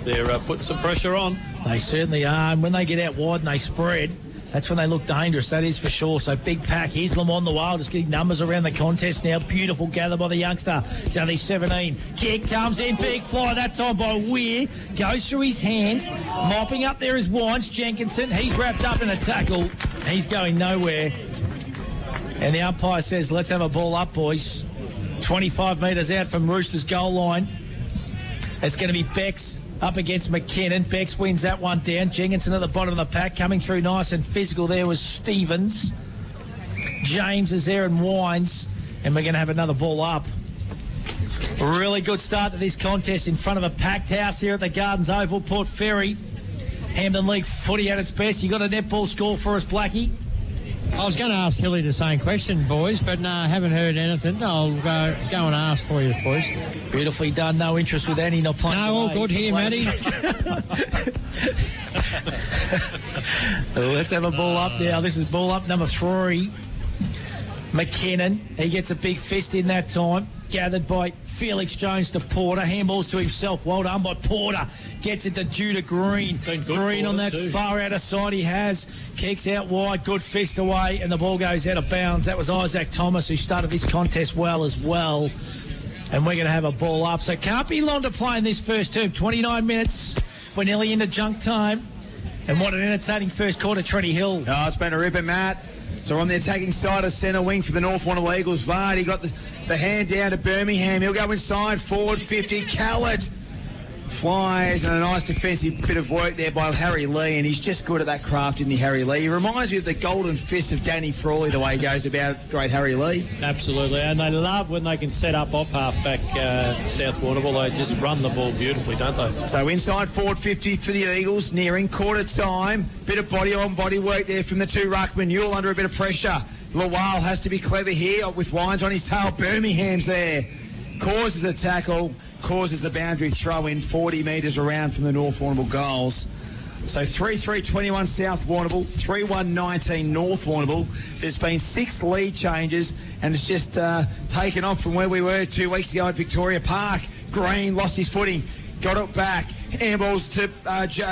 they're putting some pressure on. They certainly are. And when they get out wide and they spread, that's when they look dangerous, that is for sure. So big pack. Here's Lamont the Wild, just getting numbers around the contest now. Beautiful gather by the youngster. It's only 17. Kick comes in, big fly. That's on by Weir. Goes through his hands. Mopping up there is Wines. Jenkinson, he's wrapped up in a tackle. He's going nowhere. And the umpire says, let's have a ball up, boys. 25 metres out from Roosters' goal line. It's going to be Bex up against McKinnon. Bex wins that one down. Jenkinson at the bottom of the pack. Coming through nice and physical there was Stevens. James is there and Wines. And we're going to have another ball up. A really good start to this contest in front of a packed house here at the Gardens Oval, Port Fairy. Hampden League footy at its best. You got a netball score for us, Blackie? I was going to ask Hilly the same question, boys, but no, I haven't heard anything. I'll go and ask for you, boys. Beautifully done. No interest with Annie not playing. No, all good here, Matty. Let's have a ball up now. This is ball up number 3. McKinnon. He gets a big fist in that time. Gathered by Felix Jones to Porter. Handballs to himself. Well done by Porter. Gets it to Judah Green. Green on that far outer side he has. Kicks out wide. Good fist away. And the ball goes out of bounds. That was Isaac Thomas who started this contest well as well. And we're going to have a ball up. So can't be long to play in this first term. 29 minutes. We're nearly into junk time. And what an entertaining first quarter, Trenny Hill. Oh, it's been a ripper, Matt. So on the attacking side of centre wing for the North Warrnambool Eagles, Vardy got the hand down to Birmingham. He'll go inside, forward 50. Callett flies, and a nice defensive bit of work there by Harry Lee, and he's just good at that craft, isn't he, Harry Lee? He reminds me of the golden fist of Danny Frawley, the way he goes about. Great Harry Lee. Absolutely, and they love when they can set up off half-back South Warrnambool. They just run the ball beautifully, don't they? So inside forward 50 for the Eagles, nearing quarter time. Bit of body-on-body work there from the 2 ruckmen. Newell under a bit of pressure. Lawal has to be clever here with Wines on his tail. Birmingham's there. Causes a tackle, causes the boundary throw in 40 metres around from the North Warrnambool goals. So 3-3-21 South Warrnambool, 3-1-19 North Warrnambool. There's been 6 lead changes, and it's just taken off from where we were 2 weeks ago at Victoria Park. Green lost his footing, got it back. Handballs to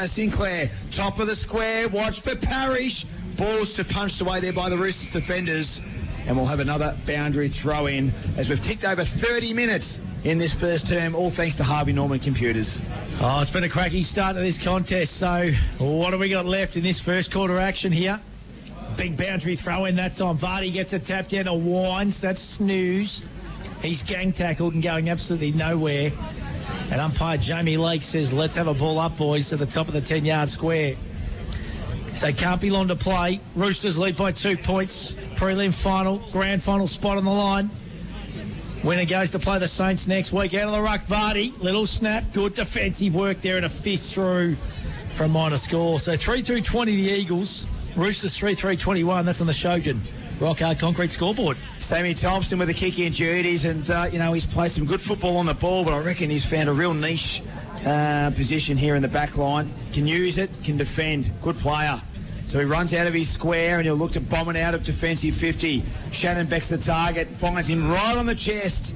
Sinclair. Top of the square, watch for Parrish. Balls to punched away there by the Roosters defenders. And we'll have another boundary throw in as we've ticked over 30 minutes in this first term, all thanks to Harvey Norman Computers. Oh, it's been a cracking start to this contest. So what have we got left in this first quarter action here? Big boundary throw in that time. Vardy gets a tap down to Wines. That's snooze. He's gang tackled and going absolutely nowhere. And umpire Jamie Lake says, let's have a ball up, boys, to the top of the 10-yard square. So can't be long to play. Roosters lead by 2 points. Prelim final, grand final spot on the line. Winner goes to play the Saints next week. Out of the ruck, Vardy. Little snap. Good defensive work there and a fist through for a minor score. So 3-2-20 the Eagles. Roosters 3-3-21. That's on the Shojin Rock Hard Concrete scoreboard. Sammy Thompson with the kick-in duties, and, he's played some good football on the ball, but I reckon he's found a real niche position here in the back line. Can use it, can defend. Good player. So he runs out of his square and he'll look to bomb it out of defensive 50. Shannon Beck's the target, finds him right on the chest.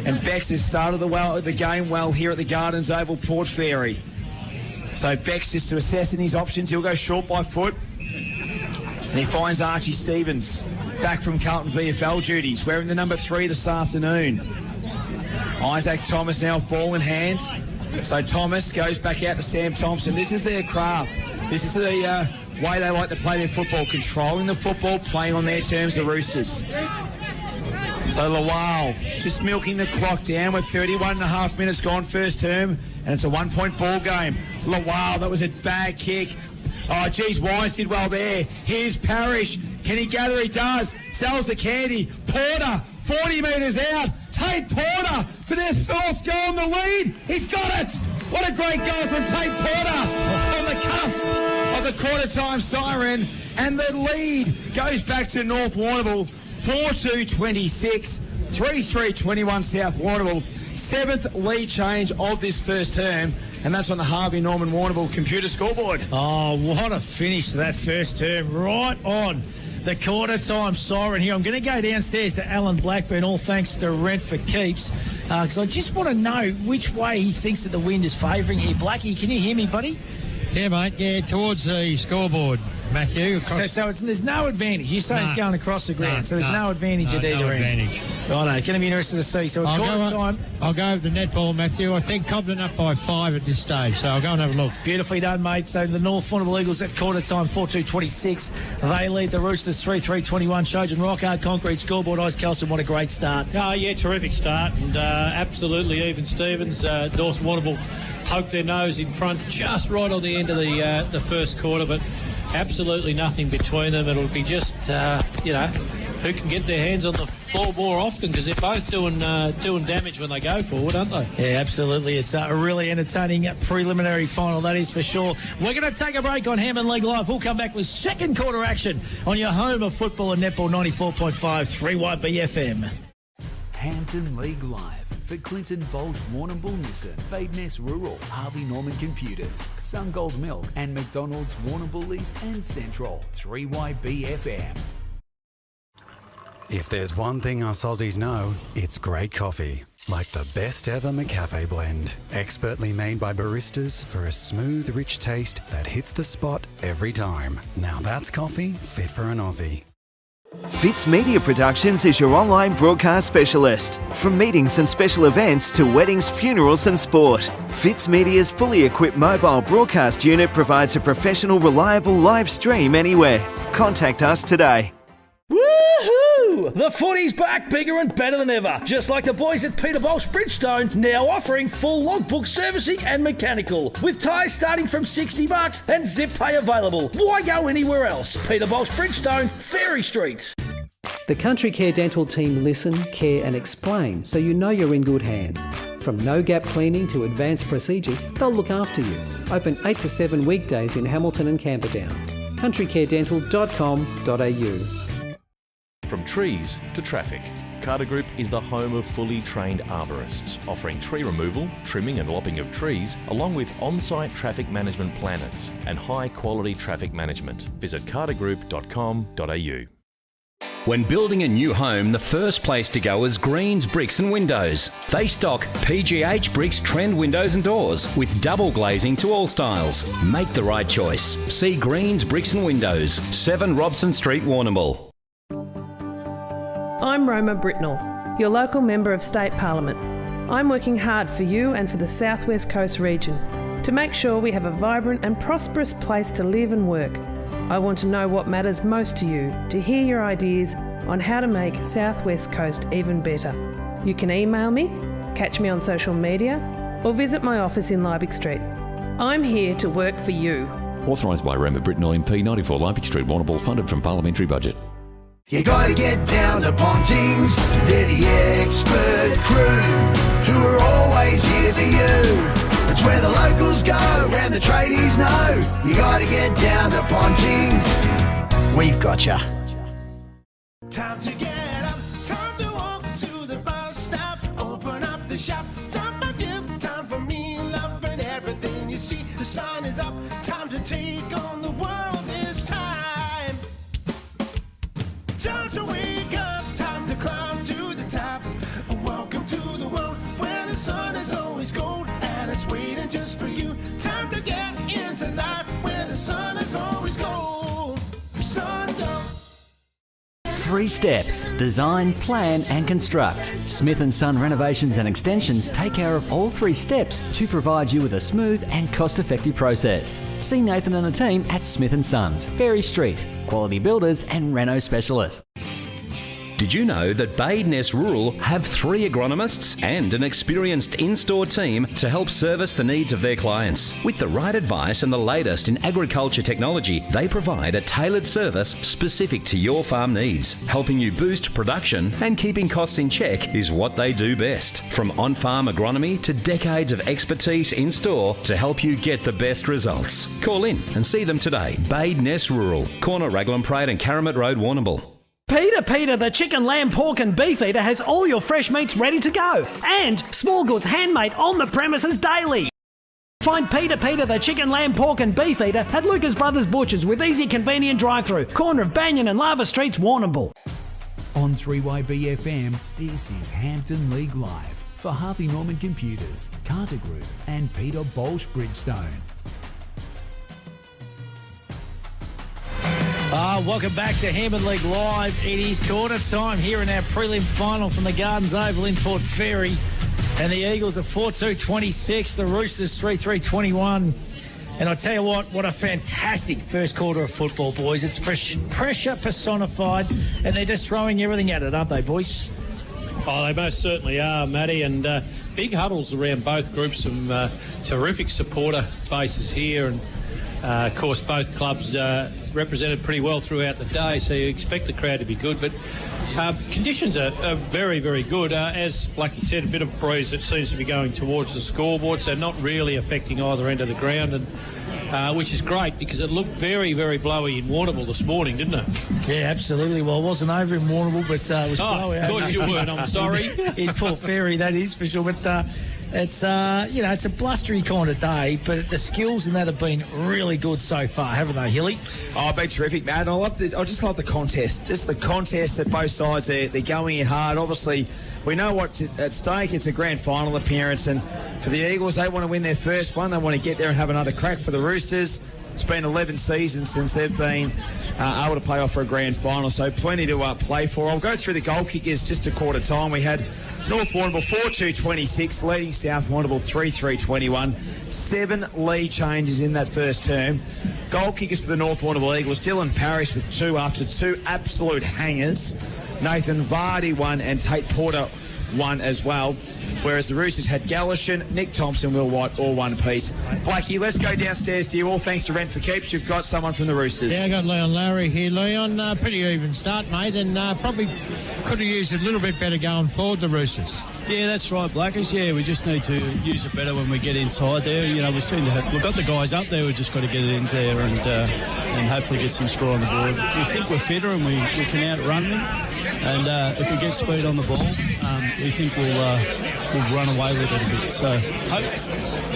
And Bex has started the game well here at the Gardens Oval, Port Fairy. So Bex just assessing his options. He'll go short by foot. And he finds Archie Stevens back from Carlton VFL duties, wearing the number 3 this afternoon. Isaac Thomas now with ball in hand. So Thomas goes back out to Sam Thompson. This is their craft. This is the way they like to play their football, controlling the football, playing on their terms, the Roosters. So Lawal just milking the clock down with 31 and a half minutes gone first term, and it's a 1-point ball game. Lawal, that was a bad kick. Oh, geez, Wines did well there. Here's Parrish. Can he gather? He does. Sells the candy. Porter, 40 metres out. Tate Porter for their 4th goal in the lead. He's got it. What a great goal from Tate Porter on the cusp of the quarter-time siren. And the lead goes back to North Warrnambool. 4-2-26, 3-3-21 South Warrnambool. 7th lead change of this first term, and that's on the Harvey Norman Warrnambool computer scoreboard. Oh, what a finish to that first term. Right on the quarter-time siren here. I'm going to go downstairs to Alan Blackburn, all thanks to Rent for Keeps, because I just want to know which way he thinks that the wind is favouring here. Blackie, can you hear me, buddy? Yeah, mate. Yeah, towards the scoreboard, Matthew. So there's no advantage. You say it's going across the ground, so there's no advantage at either end. Righto, going to be interested to see. So I'll go with the netball, Matthew. I think Cobden up by 5 at this stage, so I'll go and have a look. Beautifully done, mate. So the North Warrnambool Eagles at quarter time, 4-2-26. They lead the Roosters 3-3-21. Shojan Rockhard, Concrete scoreboard. Ice Kelson, what a great start. Oh, yeah, terrific start, and absolutely even Stevens. North Warrnambool poked their nose in front just right on the end of the first quarter, but absolutely nothing between them. It'll be just, who can get their hands on the ball more often, because they're both doing damage when they go forward, aren't they? Yeah, absolutely. It's a really entertaining preliminary final, that is for sure. We're going to take a break on Hampden League Live. We'll come back with second quarter action on your home of football and netball, 94.5 3YB FM. Hampden League Live for Clinton Bolsh Warrnambool Nissan, Badeness Rural, Harvey Norman Computers, Sungold Milk and McDonald's Warrnambool East and Central, 3YB FM. If there's one thing us Aussies know, it's great coffee. Like the best ever McCafe blend. Expertly made by baristas for a smooth, rich taste that hits the spot every time. Now that's coffee fit for an Aussie. Fitz Media Productions is your online broadcast specialist. From meetings and special events to weddings, funerals and sport. Fitz Media's fully equipped mobile broadcast unit provides a professional, reliable live stream anywhere. Contact us today. Woohoo! The footy's back, bigger and better than ever. Just like the boys at Peter Bolsh Bridgestone, now offering full logbook servicing and mechanical. With tyres starting from $60 and zip pay available. Why go anywhere else? Peter Bolsh Bridgestone, Ferry Street. The Country Care Dental team listen, care and explain so you know you're in good hands. From no-gap cleaning to advanced procedures, they'll look after you. Open 8 to 7 weekdays in Hamilton and Camperdown. countrycaredental.com.au. From trees to traffic, Carter Group is the home of fully trained arborists, offering tree removal, trimming and lopping of trees, along with on-site traffic management planners and high-quality traffic management. Visit cartergroup.com.au. When building a new home, the first place to go is Greens Bricks and Windows. They stock PGH Bricks trend windows and doors with double glazing to all styles. Make the right choice. See Greens Bricks and Windows, 7 Robson Street, Warrnambool. I'm Roma Britnell, your local Member of State Parliament. I'm working hard for you and for the South West Coast region to make sure we have a vibrant and prosperous place to live and work. I want to know what matters most to you, to hear your ideas on how to make South West Coast even better. You can email me, catch me on social media, or visit my office in Liebig Street. I'm here to work for you. Authorised by Roma Britnell MP, 94 Liebig Street, Warrnambool, funded from parliamentary budget. You gotta get down to Pontings, they're the expert crew, who are always here for you. It's where the locals go, and the tradies know. You gotta get down to Pontings, we've got ya. Time to get up, time to walk to the bus stop, open up the shop, time for you, time for me, love and everything you see. The sun is up, time to take on the world this time. Time to wake up, time to climb to the top. Welcome to the world. 3 steps: design, plan and construct. Smith & Son Renovations and Extensions take care of all 3 steps to provide you with a smooth and cost-effective process. See Nathan and the team at Smith & Sons, Ferry Street, quality builders and reno specialists. Did you know that Badeness Rural have 3 agronomists and an experienced in-store team to help service the needs of their clients? With the right advice and the latest in agriculture technology, they provide a tailored service specific to your farm needs. Helping you boost production and keeping costs in check is what they do best. From on-farm agronomy to decades of expertise in-store to help you get the best results. Call in and see them today. Badeness Rural, corner Raglan Parade and Caramit Road, Warrnambool. Peter, the chicken, lamb, pork and beef eater has all your fresh meats ready to go. And small goods handmade on the premises daily. Find Peter, the chicken, lamb, pork and beef eater at Lucas Brothers Butchers with easy, convenient drive-through. Corner of Banyan and Lava Streets, Warrnambool. On 3YB FM, this is Hampden League Live for Harvey Norman Computers, Carter Group and Peter Bolsh Bridgestone. Welcome back to Hampden League Live. It is quarter time here in our prelim final from the Gardens Oval in Port Fairy. And the Eagles are 4-2-26, the Roosters 3-3-21. And I tell you what a fantastic first quarter of football, boys. It's pressure personified, and they're just throwing everything at it, aren't they, boys? Oh, they most certainly are, Matty, and big huddles around both groups. Some terrific supporter bases here, and of course both clubs represented pretty well throughout the day, so you expect the crowd to be good, but conditions are very, very good. As Blackie said, a bit of breeze that seems to be going towards the scoreboard, so not really affecting either end of the ground, and which is great because it looked very, very blowy in Warrnambool this morning, didn't it? Yeah, absolutely. Well, I wasn't over in Warrnambool, but it was blowy. Of course you weren't, I'm sorry. In Port Fairy, that is for sure, but it's it's a blustery kind of day, but the skills in that have been really good so far, haven't they, Hilly? Oh, been terrific, Matt. And I just love the contest. Just the contest at both sides. They're going in hard. Obviously, we know what's at stake. It's a grand final appearance, and for the Eagles, they want to win their first one. They want to get there and have another crack. For the Roosters, it's been 11 seasons since they've been able to play off for a grand final, so plenty to play for. I'll go through the goal kickers just a quarter time. We had North Warrnambool 4-2-26, leading South Warrnambool 3-3-21. 7 lead changes in that first term. Goal kickers for the North Warrnambool Eagles, Dylan Parrish with 2 after 2 absolute hangers. Nathan Vardy 1 and Tate Porter 1 as well. Whereas the Roosters had Gallishan, Nick Thompson, Will White, all 1 piece. Blackie, let's go downstairs to you all. Thanks to Rent for Keeps. You've got someone from the Roosters. Yeah, I got Leon Lowry here. Leon, pretty even start, mate, and probably could have used a little bit better going forward, the Roosters. Yeah, that's right, Blackies. Yeah, we just need to use it better when we get inside there. You know, we've got the guys up there. We've just got to get it in there and hopefully get some score on the board. We think we're fitter and we can outrun them. And if we get speed on the ball, we think we'll run away with it a bit. So, hope.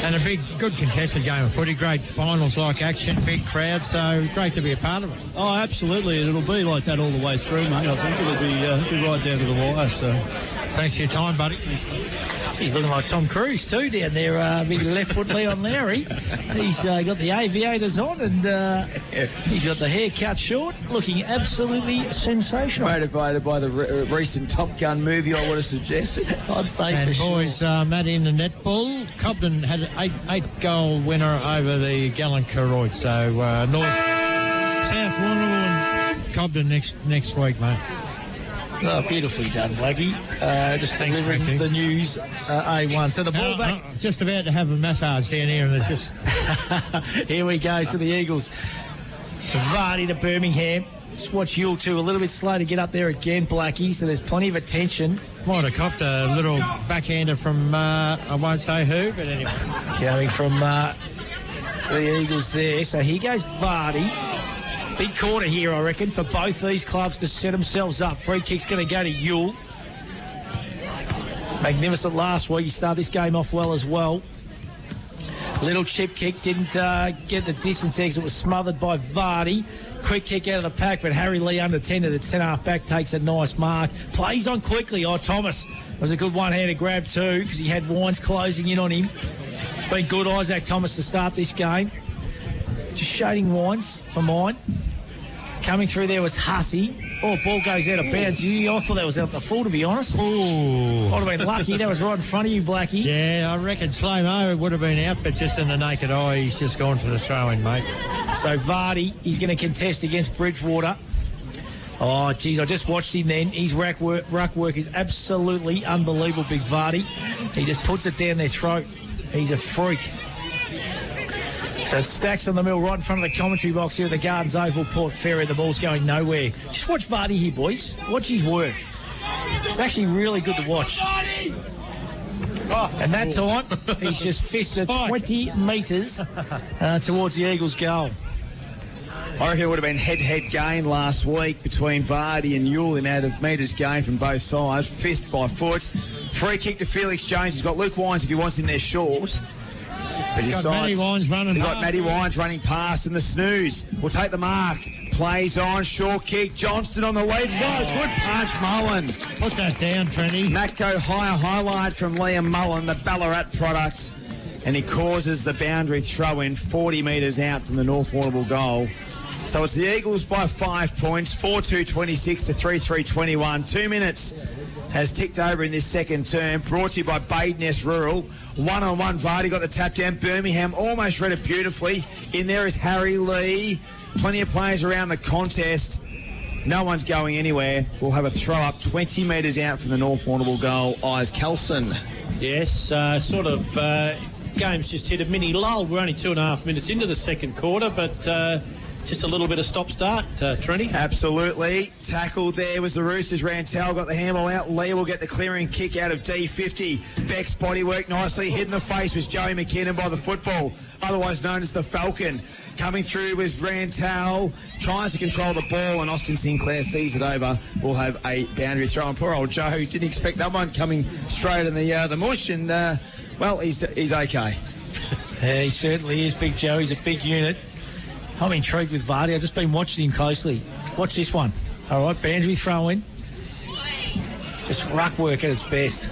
And a good contested game of footy, great finals-like action, big crowd, so great to be a part of it. Oh, absolutely. And it'll be like that all the way through, mate. I think it'll be right down to the wire. So, thanks for your time, buddy. He's looking like Tom Cruise too down there, big left foot Leon Lowry. He's got the aviators on and he's got the hair cut short, looking absolutely sensational. Motivated by the recent Top Gun movie, I would have suggested. I'd say and for boys, sure. Matt in the netball. Cobden had an 8-goal winner over the Gallant Koroit. So South Warrnambool and Cobden next week, mate. Oh, beautifully done, Blackie. Just delivering the news, A1. So the ball back. Just about to have a massage down here, and it's just... Here we go. So the Eagles. Vardy to Birmingham. Just watch you two a little bit slow to get up there again, Blackie. So there's plenty of attention. Might have copped a little backhander from, I won't say who, but anyway. Coming from the Eagles there. So here goes Vardy. Big quarter here, I reckon, for both these clubs to set themselves up. Free kick's going to go to Yule. Magnificent last week. He started this game off well as well. Little chip kick, didn't get the distance exit. It was smothered by Vardy. Quick kick out of the pack, but Harry Lee unattended at centre-half back takes a nice mark. Plays on quickly. Oh, Thomas. It was a good one-handed grab too because he had Wines closing in on him. Been good, Isaac Thomas, to start this game. Just shading Wines for mine. Coming through there was Hussey. Oh, ball goes out of bounds. I thought that was out the full, to be honest. Ooh. Might have been lucky. That was right in front of you, Blackie. Yeah, I reckon slow-mo it would have been out, but just in the naked eye, he's just gone for the throw-in, mate. So Vardy, he's going to contest against Bridgewater. Oh, geez, I just watched him then. His ruck work is absolutely unbelievable, Big Vardy. He just puts it down their throat. He's a freak. So it stacks on the mill right in front of the commentary box here at the Gardens Oval, Port Fairy. The ball's going nowhere. Just watch Vardy here, boys. Watch his work. It's actually really good to watch. And that time, he's just fisted 20 metres towards the Eagles' goal. I reckon it would have been head-to-head game last week between Vardy and Ewell, the amount of metres gained from both sides. Fist by foot. Free kick to Felix Jones. He's got Luke Wines if he wants him there short. But Got Matty Wines running Got Matty Wines running past, and the snooze will take the mark. Plays on, short kick. Johnston on the lead. Oh, good punch, Mullen. Put that down, Trenny. Matco higher highlight from Liam Mullen, the Ballarat product. And he causes the boundary throw-in 40 metres out from the North Warrnambool goal. So it's the Eagles by 5 points, 4-2-26 to 3-3-21. 2 minutes has ticked over in this second term. Brought to you by Badeness Rural. One-on-one, Vardy got the tap down. Birmingham almost read it beautifully. In there is Harry Lee. Plenty of players around the contest. No one's going anywhere. We'll have a throw-up 20 metres out from the North Warrnambool goal. Eyes Kelson. Yes, game's just hit a mini lull. We're only 2.5 minutes into the second quarter, but just a little bit of stop-start, Trenny. Absolutely. Tackled there was the Roosters. Rantel got the handball out. Lee will get the clearing kick out of D50. Beck's body worked nicely. Hit in the face was Joey McKinnon by the football, otherwise known as the Falcon. Coming through was Rantel. Tries to control the ball, and Austin Sinclair sees it over. We'll have a boundary throw. And poor old Joe didn't expect that one coming straight in the mush, and, well, he's okay. Yeah, he certainly is, Big Joe. He's a big unit. I'm intrigued with Vardy. I've just been watching him closely. Watch this one. All right, boundary throw in. Just ruck work at its best.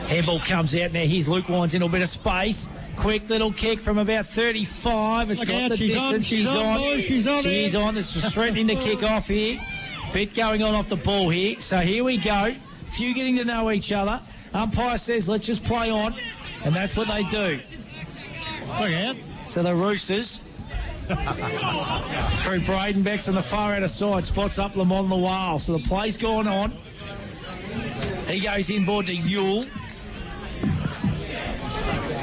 Handball comes out now. Here's Luke Wines in a bit of space. Quick little kick from about 35. It's got the distance. She's on. She's on. This was threatening to kick off here. Bit going on off the ball here. So here we go. Few getting to know each other. Umpire says, let's just play on. And that's what they do. Look out. So the Roosters... through Braden Becks on the far outer side, spots up Lamont Lawal. So the play's gone on. He goes inboard to Ewell.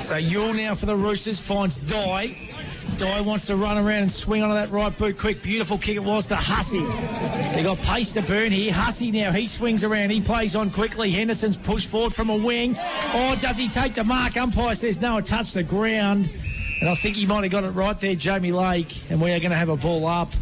So Ewell now for the Roosters finds Dye. Dye wants to run around and swing onto that right boot quick. Beautiful kick it was to Hussey. They got pace to burn here. Hussey now, he swings around. He plays on quickly. Henderson's pushed forward from a wing. Oh, does he take the mark? Umpire says no, it touched the ground. And I think he might have got it right there, Jamie Lake. And we are going to have a ball up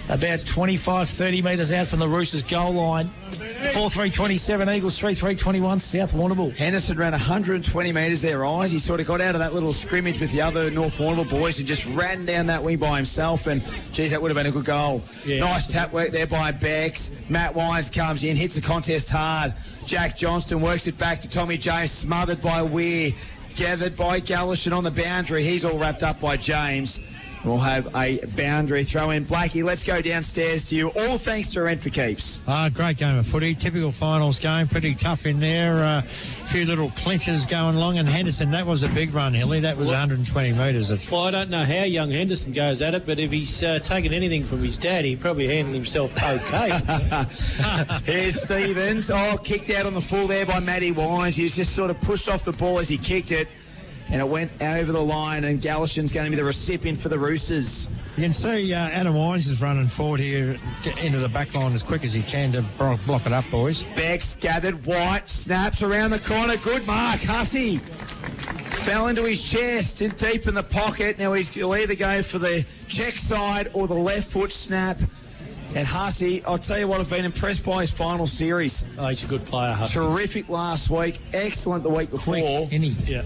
about 25, 30 metres out from the Roosters goal line. 4-3-27 Eagles, 3-3-21 South Warrnambool. Henderson ran 120 metres there, Eyes. He sort of got out of that little scrimmage with the other North Warrnambool boys and just ran down that wing by himself. And, geez, that would have been a good goal. Yeah. Nice tap work there by Becks. Matt Wines comes in, hits the contest hard. Jack Johnston works it back to Tommy James, smothered by Weir. Gathered by Gallishan on the boundary. He's all wrapped up by James. We'll have a boundary throw in. Blackie, let's go downstairs to you. All thanks to Rent for Keeps. Great game of footy. Typical finals game. Pretty tough in there. A few little clinches going along. And Henderson, that was a big run, Hilly. That was 120 metres. Well, I don't know how young Henderson goes at it, but if he's taken anything from his dad, he probably handled himself okay. Here's Stevens. Oh, kicked out on the full there by Matty Wines. He was just sort of pushed off the ball as he kicked it. And it went over the line, and Gallishan's going to be the recipient for the Roosters. You can see Adam Wines is running forward here into the back line as quick as he can to block it up, boys. Becks gathered. White snaps around the corner. Good mark. Hussey fell into his chest, deep in the pocket. Now he'll either go for the check side or the left foot snap. And Hussey, I'll tell you what, I've been impressed by his final series. Oh, he's a good player, Hussey. Terrific last week. Excellent the week before. Quick, isn't he? Yeah.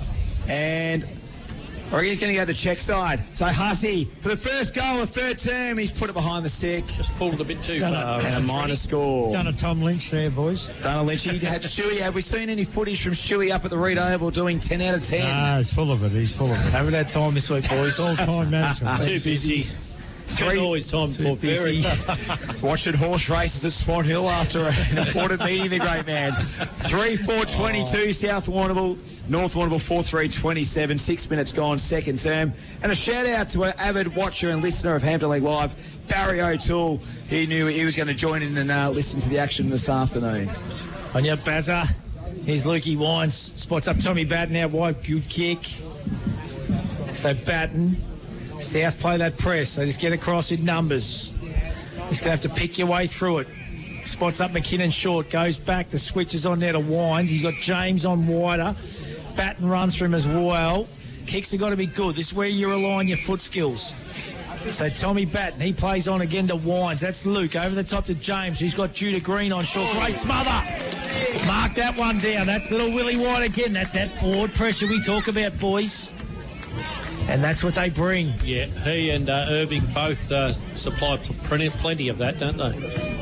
And I reckon he's going to go the check side. So Hussey, for the first goal of third term, he's put it behind the stick. Just pulled it a bit too far. And a minor score. Done a Tom Lynch there, boys. Done a Lynch. Had Stewie. Have we seen any footage from Stewie up at the Reed Oval doing 10 out of 10? He's full of it. He's full of it. Haven't had time this week, boys. All time management. Too busy. Spent all his time in Port Fairy. Watching horse races at Swan Hill after an important meeting, the great man. 3-4-22, South Warrnambool. North Warrnambool 4-3-27, 6 minutes gone, second term. And a shout out to an avid watcher and listener of Hampden League Live, Barry O'Toole. He knew he was going to join in and listen to the action this afternoon. On your buzzer, here's Lukey Wines. Spots up Tommy Batten out wide, good kick. So Batten, South play that press. So just get across in numbers. Just going to have to pick your way through it. Spots up McKinnon short, goes back, the switch is on there to Wines. He's got James on wider. Batten runs for him as well. Kicks have got to be good. This is where you rely on your foot skills. So Tommy Batten, he plays on again to Wines. That's Luke over the top to James, who's got Judah Green on short. Great smother. Mark that one down. That's little Willie White again. That's that forward pressure we talk about, boys. And that's what they bring. Yeah, he and Irving both supply plenty of that, don't they?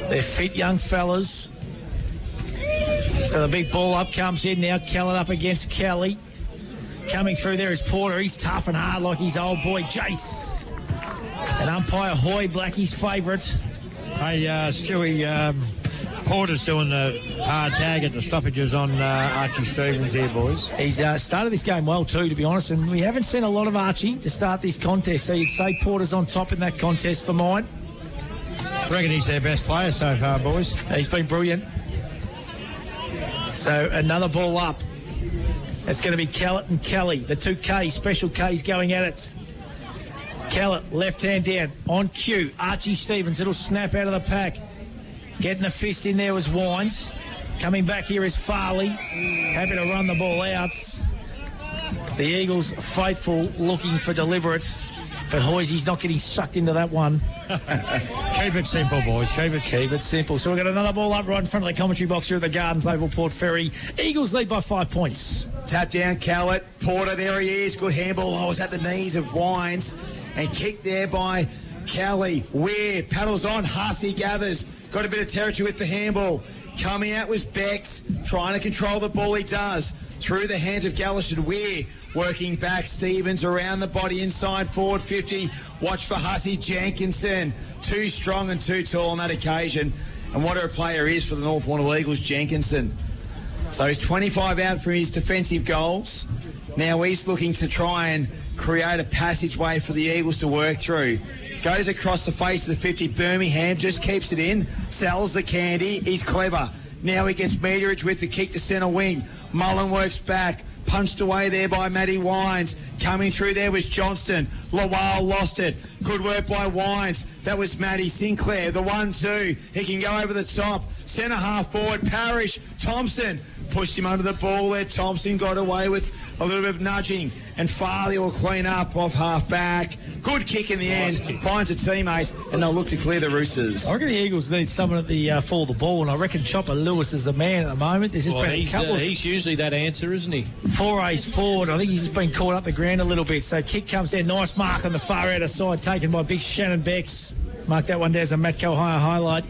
They're fit young fellas. So the big ball up comes in now. Kellen up against Kelly. Coming through there is Porter. He's tough and hard like his old boy Jace. And umpire Hoy, Blackie's favourite. Hey, Stewie, Porter's doing the hard tag at the stoppages on Archie Stevens here, boys. He's started this game well too, to be honest, and we haven't seen a lot of Archie to start this contest, so you'd say Porter's on top in that contest for mine. I reckon he's their best player so far, boys. He's been brilliant. So another ball up. It's going to be Kellett and Kelly, the two Ks, special Ks going at it. Kellett, left hand down, on cue. Archie Stevens, it'll snap out of the pack. Getting the fist in there was Wines. Coming back here is Farley. Happy to run the ball out. The Eagles faithful, looking for deliberate. But Hoysy's not getting sucked into that one. Keep it simple, boys. Keep it simple. So we've got another ball up right in front of the commentary box here at the Gardens Oval, Port Fairy. Eagles lead by 5 points. Tap down, Kellett. Porter, there he is. Good handball. Oh, was at the knees of Wines. And kicked there by Kelly. Weir paddles on. Hussey gathers. Got a bit of territory with the handball. Coming out was Becks. Trying to control the ball. He does. Through the hands of Gallish and Weir. Working back. Stevens around the body inside forward 50. Watch for Hussey Jenkinson. Too strong and too tall on that occasion. And what a player is for the North Warrnambool Eagles, Jenkinson. So he's 25 out for his defensive goals. Now he's looking to try and create a passageway for the Eagles to work through. Goes across the face of the 50. Birmingham just keeps it in. Sells the candy. He's clever. Now he gets Meteridge with the kick to centre wing. Mullen works back. Punched away there by Matty Wines. Coming through there was Johnston. Lawal lost it. Good work by Wines. That was Matty Sinclair. The 1-2. He can go over the top. Centre half forward. Parrish. Thompson. Pushed him under the ball there. Thompson got away with a little bit of nudging. And Farley will clean up off half back. Good kick in the end. Finds a teammate, and they'll look to clear the Roosters. I reckon the Eagles need someone at the fall of the ball, and I reckon Chopper Lewis is the man at the moment. There's just been a couple he's usually that answer, isn't he? Forays forward. I think he's just been caught up the ground a little bit. So kick comes there. Nice mark on the far outer side, taken by big Shannon Becks. Mark that one down as a Matco Hire highlight.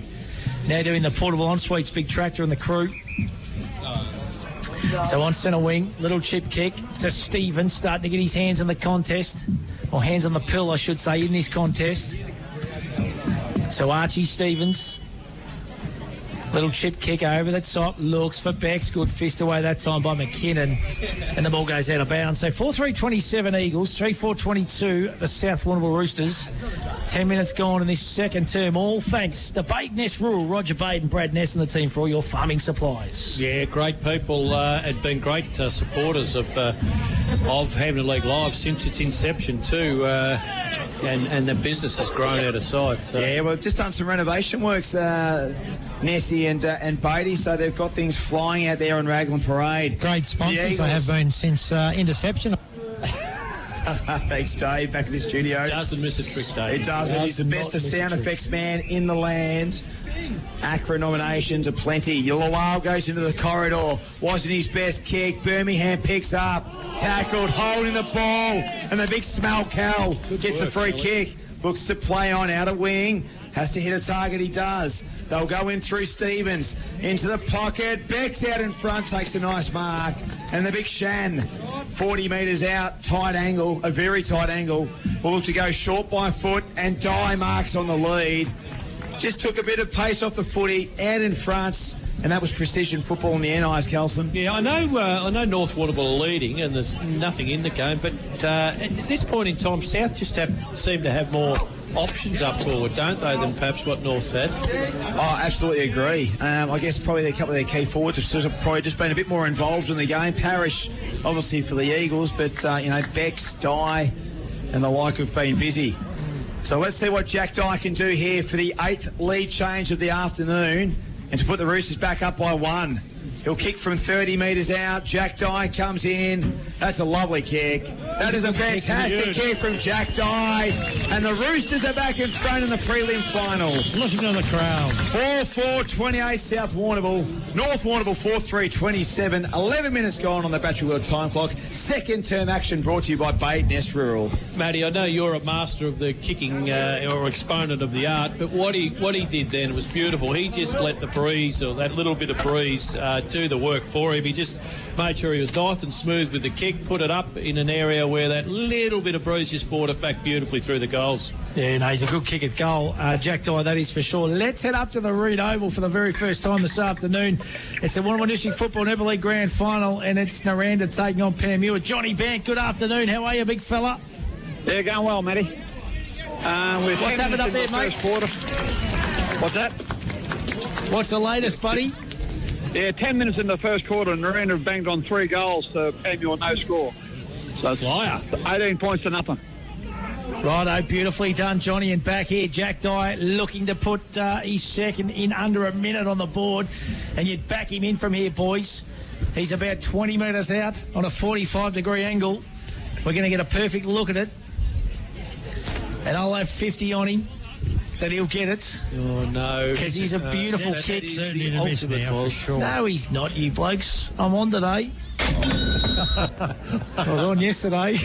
Now doing the portable en-suites, big tractor and the crew. So on centre wing, little chip kick to Stevens, starting to get his hands in the contest, or hands on the pill, I should say, in this contest. So Archie Stevens, little chip kick over the top, looks for Becks, good fist away that time by McKinnon, and the ball goes out of bounds. So 4-3-27 Eagles, 3-4-22 the South Warrnambool Roosters. 10 minutes gone in this second term, all thanks to Bade Ness Rural, Roger Bade and Brad Ness and the team for all your farming supplies. Yeah, great people and been great supporters of Hampden League Live since its inception too, and the business has grown out of sight. So. Yeah, well, we've just done some renovation works, Nessie and Beatty, so they've got things flying out there on Raglan Parade. Great sponsors they have been since interception. Thanks, Dave, back in the studio. Doesn't miss a trick, Dave. It doesn't. He's the best of sound effects man in the land. ACRA nominations are plenty. Lawal goes into the corridor. Wasn't his best kick. Birmingham picks up. Tackled, holding the ball. And the big Smell Cal gets a free kick. Looks to play on outer wing. Has to hit a target. He does. They'll go in through Stevens. Into the pocket. Beck's out in front. Takes a nice mark. And the big Shan 40 metres out, tight angle, a very tight angle. Will look to go short by foot, and Dye marks on the lead. Just took a bit of pace off the footy, out in front, and that was precision football in the NIs, Kelson. Yeah, I know North Warrnambool are leading, and there's nothing in the game, but at this point in time, South just seem to have more options up forward, don't they, than perhaps what North's had? Oh, absolutely agree. I guess probably a couple of their key forwards have sort of probably just been a bit more involved in the game. Parrish, obviously, for the Eagles, but, Bex, Dye, and the like have been busy. So let's see what Jack Dye can do here for the 8th lead change of the afternoon, and to put the Roosters back up by 1. He'll kick from 30 metres out. Jack Dye comes in. That's a lovely kick. That is a fantastic kick from Jack Dye. And the Roosters are back in front in the prelim final. Listen to the crowd. 4-4-28 South Warrnambool. North Warrnambool 4-3-27. 11 minutes gone on the Battery World time clock. Second term action brought to you by Badeness Rural. Matty, I know you're a master of the kicking or exponent of the art, but what he did then was beautiful. He just let the breeze, or that little bit of breeze, do the work for him. He just made sure he was nice and smooth with the kick, put it up in an area where that little bit of breeze just brought it back beautifully through the goals. Yeah, no, he's a good kick at goal. Jack Dye, that is for sure. Let's head up to the Reed Oval for the very first time this afternoon. It's the Warrnambool District Football Netball League Grand Final, and it's Naranda taking on Panmure. Johnny Bank, good afternoon. How are you, big fella? Yeah, going well, Matty. What's happened up there, mate? What's that? What's the latest, buddy? Yeah, 10 minutes in the first quarter, and Naranda have banged on 3 goals to Panmure no score. So it's 18 points to nothing. Righto, beautifully done, Johnny. And back here, Jack Dye looking to put his second in under a minute on the board. And you'd back him in from here, boys. He's about 20 metres out on a 45-degree angle. We're going to get a perfect look at it. And I'll have 50 on him that he'll get it. Oh, no. Because he's a beautiful kick. Certainly the miss now, for sure. No, he's not, you blokes. I'm on today. I was on yesterday.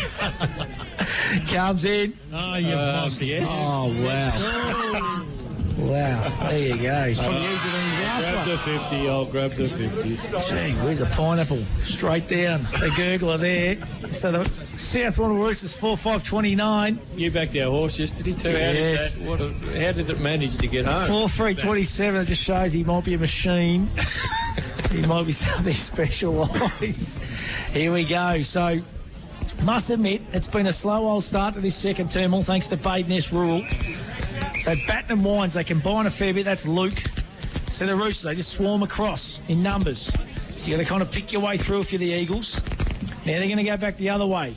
Comes in. Oh, you've lost it. Yes. Oh, wow. Wow. There you go. He's probably easier than his last one. Grab the 50. I'll grab the 50. Gee, where's the pineapple? Straight down. The gurgler there. So the South Warrnambool Roosters 4-5-29. You backed our horse yesterday too. Yes. How did it manage to get home? 4-3-27. It just shows he might be a machine. He might be something specialised. Here we go. So, must admit, it's been a slow old start to this second term, all thanks to Badeness Rural. So, Batten and Wines, they combine a fair bit. That's Luke. So, the Roosters, they just swarm across in numbers. So, you got to kind of pick your way through if you're the Eagles. Now, they're going to go back the other way.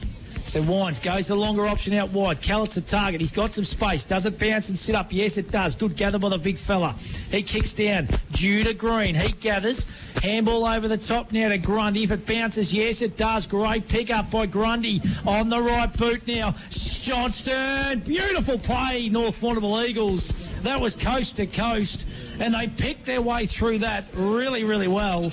So Wines goes the longer option out wide. Callett's the target. He's got some space. Does it bounce and sit up? Yes, it does. Good gather by the big fella. He kicks down. Judah Green. He gathers. Handball over the top now to Grundy. If it bounces, yes, it does. Great pick up by Grundy on the right boot now. Johnston. Beautiful play, North Warrnambool Eagles. That was coast to coast, and they picked their way through that really, really well.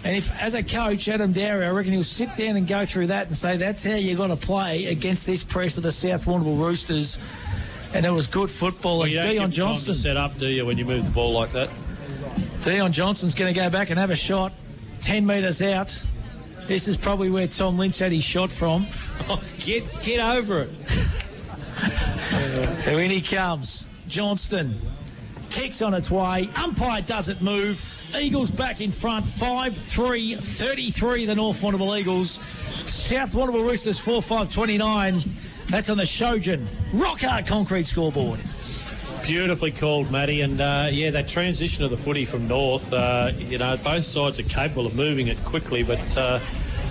And if, as a coach, Adam Dowry, I reckon he'll sit down and go through that and say, that's how you're going to play against this press of the South Warrnambool Roosters. And it was good football. Well, and you don't Dion give time Johnston to set up, do you, when you move the ball like that? Dion Johnston's going to go back and have a shot 10 metres out. This is probably where Tom Lynch had his shot from. Oh, get over it. So in he comes. Johnston kicks on its way. Umpire doesn't move. Eagles back in front. 5-3-33, the North Warrnambool Eagles. South Warrnambool Roosters 4-5-29. That's on the Shojin Rock Hard Concrete scoreboard. Beautifully called, Matty. And, that transition of the footy from North, both sides are capable of moving it quickly, but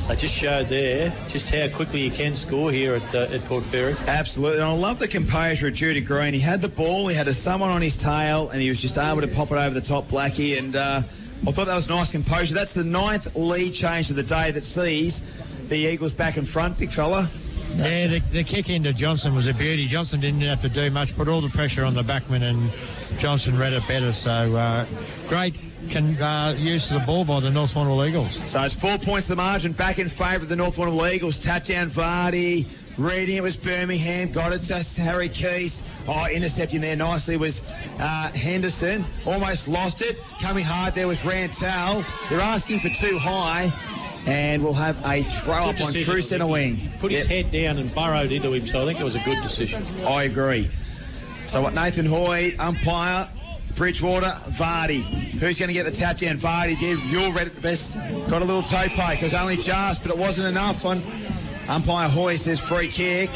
they just showed there just how quickly you can score here at Port Fairy. Absolutely. And I love the composure of Judah Green. He had the ball, he had someone on his tail, and he was just able to pop it over the top, Blackie. And I thought that was nice composure. That's the 9th lead change of the day that sees the Eagles back in front, big fella. Yeah, the kick into Johnson was a beauty. Johnson didn't have to do much, put all the pressure on the backman, and Johnson read it better. So great use of the ball by the North Warrnambool Eagles. So it's 4 points the margin, back in favour of the North Warrnambool Eagles. Tap down Vardy, reading it was Birmingham, got it to Harry Keys. Intercepting there nicely was Henderson, almost lost it. Coming hard there was Rantel. They're asking for too high. And we'll have a throw up on true centre wing. Put his head down and burrowed into him, so I think it was a good decision. I agree. So what Nathan Hoy, umpire, Bridgewater, Vardy. Who's going to get the tap down? Vardy did. You'll read it the best. Got a little toe poke. It was only just, but it wasn't enough. On umpire Hoy says free kick.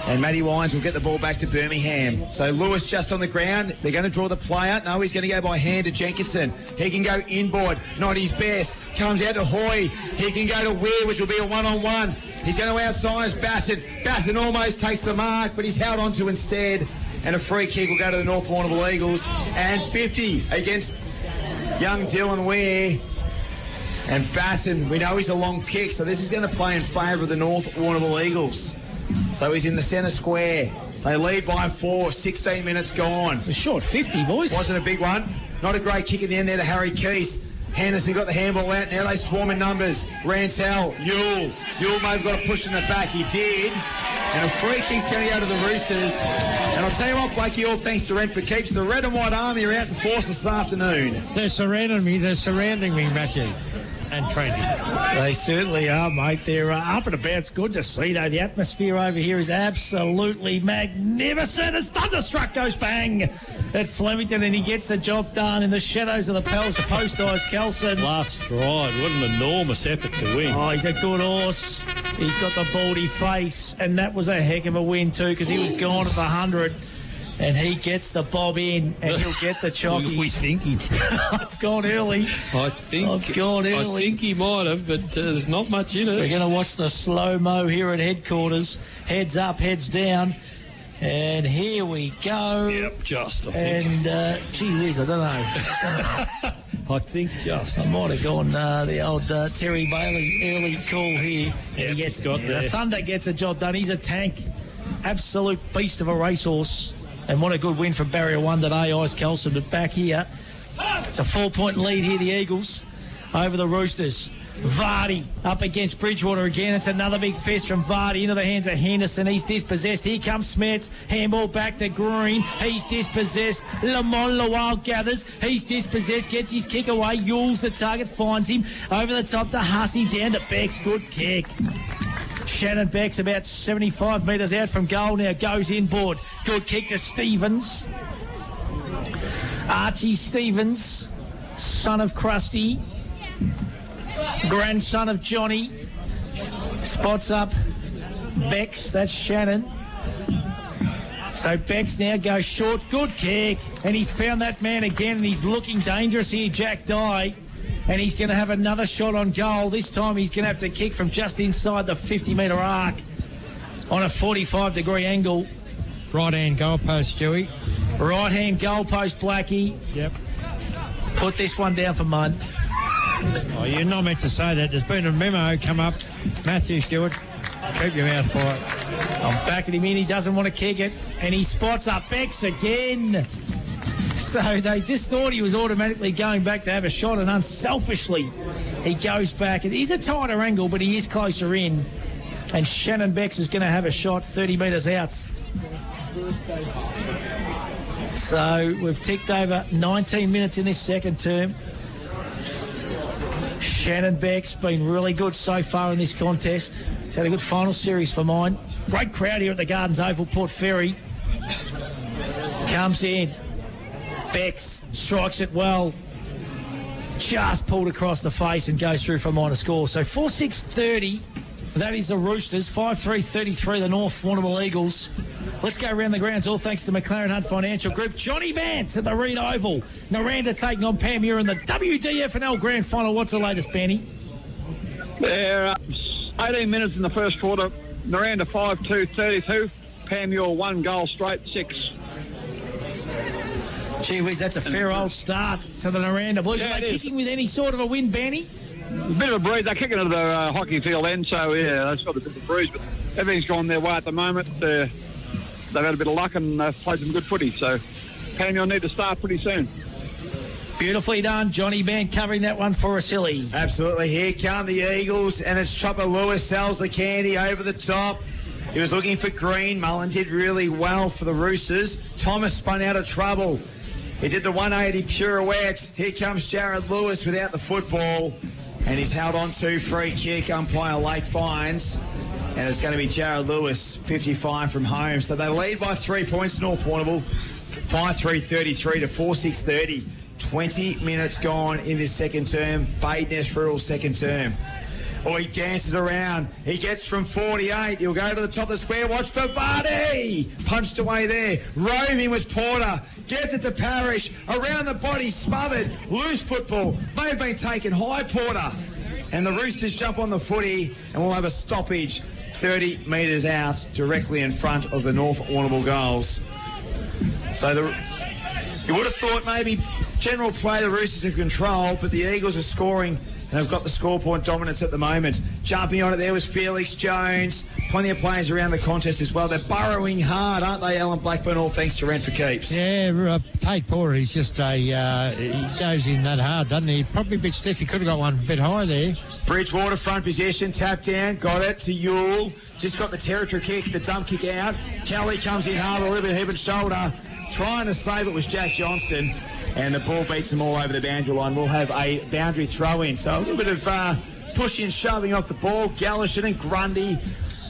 And Matty Wines will get the ball back to Birmingham. So Lewis just on the ground. They're going to draw the player. No, he's going to go by hand to Jenkinson. He can go inboard. Not his best. Comes out to Hoy. He can go to Weir, which will be a one-on-one. He's going to outsize Batten. Batten almost takes the mark, but he's held on to instead. And a free kick will go to the North Warrnambool Eagles. And 50 against young Dylan Weir. And Batten, we know he's a long kick, so this is going to play in favour of the North Warrnambool Eagles. So he's in the centre square. They lead by 4, 16 minutes gone. It's a short 50, boys. Wasn't a big one. Not a great kick at the end there to Harry Keese. Henderson got the handball out. Now they swarm in numbers. Rantel, Yule may have got a push in the back. He did. And a free kick's going to go to the Roosters. And I'll tell you what, Blakey, all thanks to Renfrew keeps the red and white army are out in force this afternoon. They're surrounding me, Matthew. And training. They certainly are, mate. They're up and about. It's good to see, though. The atmosphere over here is absolutely magnificent as Thunderstruck goes bang at Flemington, and he gets the job done in the shadows of the post ice. Kelson. Last stride. What an enormous effort to win. Oh, he's a good horse. He's got the baldy face, and that was a heck of a win, too, because he was gone at the 100. And he gets the bob in, and he'll get the chockies. We think he did. I've gone early. I think he might have, but there's not much in it. We're going to watch the slow-mo here at headquarters. Heads up, heads down. And here we go. Yep, just, I think. And, gee whiz, I don't know. I think just. I might have gone the old Terry Bailey early call here. Yeah, he gets got there. The Thunder gets the job done. He's a tank. Absolute beast of a racehorse. And what a good win from Barrier 1 today, Ice Kelson. But back here, it's a 4-point lead here, the Eagles, over the Roosters. Vardy up against Bridgewater again. It's another big fist from Vardy into the hands of Henderson. He's dispossessed. Here comes Smets. Handball back to Green. He's dispossessed. Lamont Lowell gathers. He's dispossessed. Gets his kick away. Yules the target. Finds him. Over the top to Hussey. Down to Becks. Good kick. Shannon Beck's about 75 metres out from goal now. Goes inboard. Good kick to Stevens. Archie Stevens, son of Krusty, grandson of Johnny. Spots up Beck's. That's Shannon. So Beck's now goes short. Good kick. And he's found that man again, and he's looking dangerous here, Jack Dye. And he's going to have another shot on goal. This time he's going to have to kick from just inside the 50-metre arc on a 45-degree angle. Right-hand goalpost, Stewie. Right-hand goalpost, Blackie. Yep. Put this one down for Mudd. Oh, you're not meant to say that. There's been a memo come up. Matthew Stewart, keep your mouth quiet. I'm backing him in. He doesn't want to kick it. And he spots up Becks again. So they just thought he was automatically going back to have a shot, and unselfishly he goes back. It is a tighter angle, but he is closer in. And Shannon Becks is going to have a shot 30 metres out. So we've ticked over 19 minutes in this second term. Shannon Beck's been really good so far in this contest. He's had a good final series for mine. Great crowd here at the Gardens Oval, Port Fairy. Comes in. Becks strikes it well. Just pulled across the face and goes through for a minor score. So 4-6-30. That is the Roosters. 5-3-33, the North Warrnambool Eagles. Let's go around the grounds, all thanks to McLaren Hunt Financial Group. Johnny Vance at the Reed Oval. Naranda taking on Panmure in the WDFNL Grand Final. What's the latest, Benny? There, 18 minutes in the first quarter. Naranda 5-2-32. Panmure 1 goal straight, 6. Gee whiz, that's a fair old start to the Naranda Blues. Are they kicking with any sort of a win, Benny? A bit of a breeze. They're kicking into the hockey field end, so yeah, they've got a bit of a breeze, but everything's gone their way at the moment. They've had a bit of luck and they've played some good footy, so Panmure need to start pretty soon. Beautifully done. Johnny Band covering that one for us, silly. Absolutely. Here come the Eagles, and it's Chopper Lewis sells the candy over the top. He was looking for Green. Mullen did really well for the Roosters. Thomas spun out of trouble. He did the 180 pirouette. Here comes Jared Lewis without the football. And he's held on to free kick. Umpire Lake finds. And it's going to be Jared Lewis, 55 from home. So they lead by 3 points, North Warrnambool. 5-3-33 to 4-6-30. 20 minutes gone in this second term. Badeness Rural second term. Oh, he dances around. He gets from 48. He'll go to the top of the square. Watch for Vardy. Punched away there. Roving was Porter. Gets it to Parrish. Around the body, smothered. Loose football. May have been taken high, Porter. And the Roosters jump on the footy and we'll have a stoppage 30 metres out directly in front of the North Warrnambool goals. So you would have thought maybe general play the Roosters have control, but the Eagles are scoring and have got the score point dominance at the moment. Jumping on it there was Felix Jones. Plenty of players around the contest as well. They're burrowing hard, aren't they, Alan Blackburn, all thanks to Rent for Keeps? Yeah, Tate Porter, he's just he goes in that hard, doesn't he? Probably a bit stiff. He could have got one a bit higher there. Bridgewater front possession, tap down, got it to Yule. Just got the territory kick, the dump kick out. Kelly comes in hard, a little bit head and shoulder. Trying to save it was Jack Johnston. And the ball beats them all over the boundary line. We'll have a boundary throw-in. So a little bit of pushing and shoving off the ball. Gallishan and Grundy.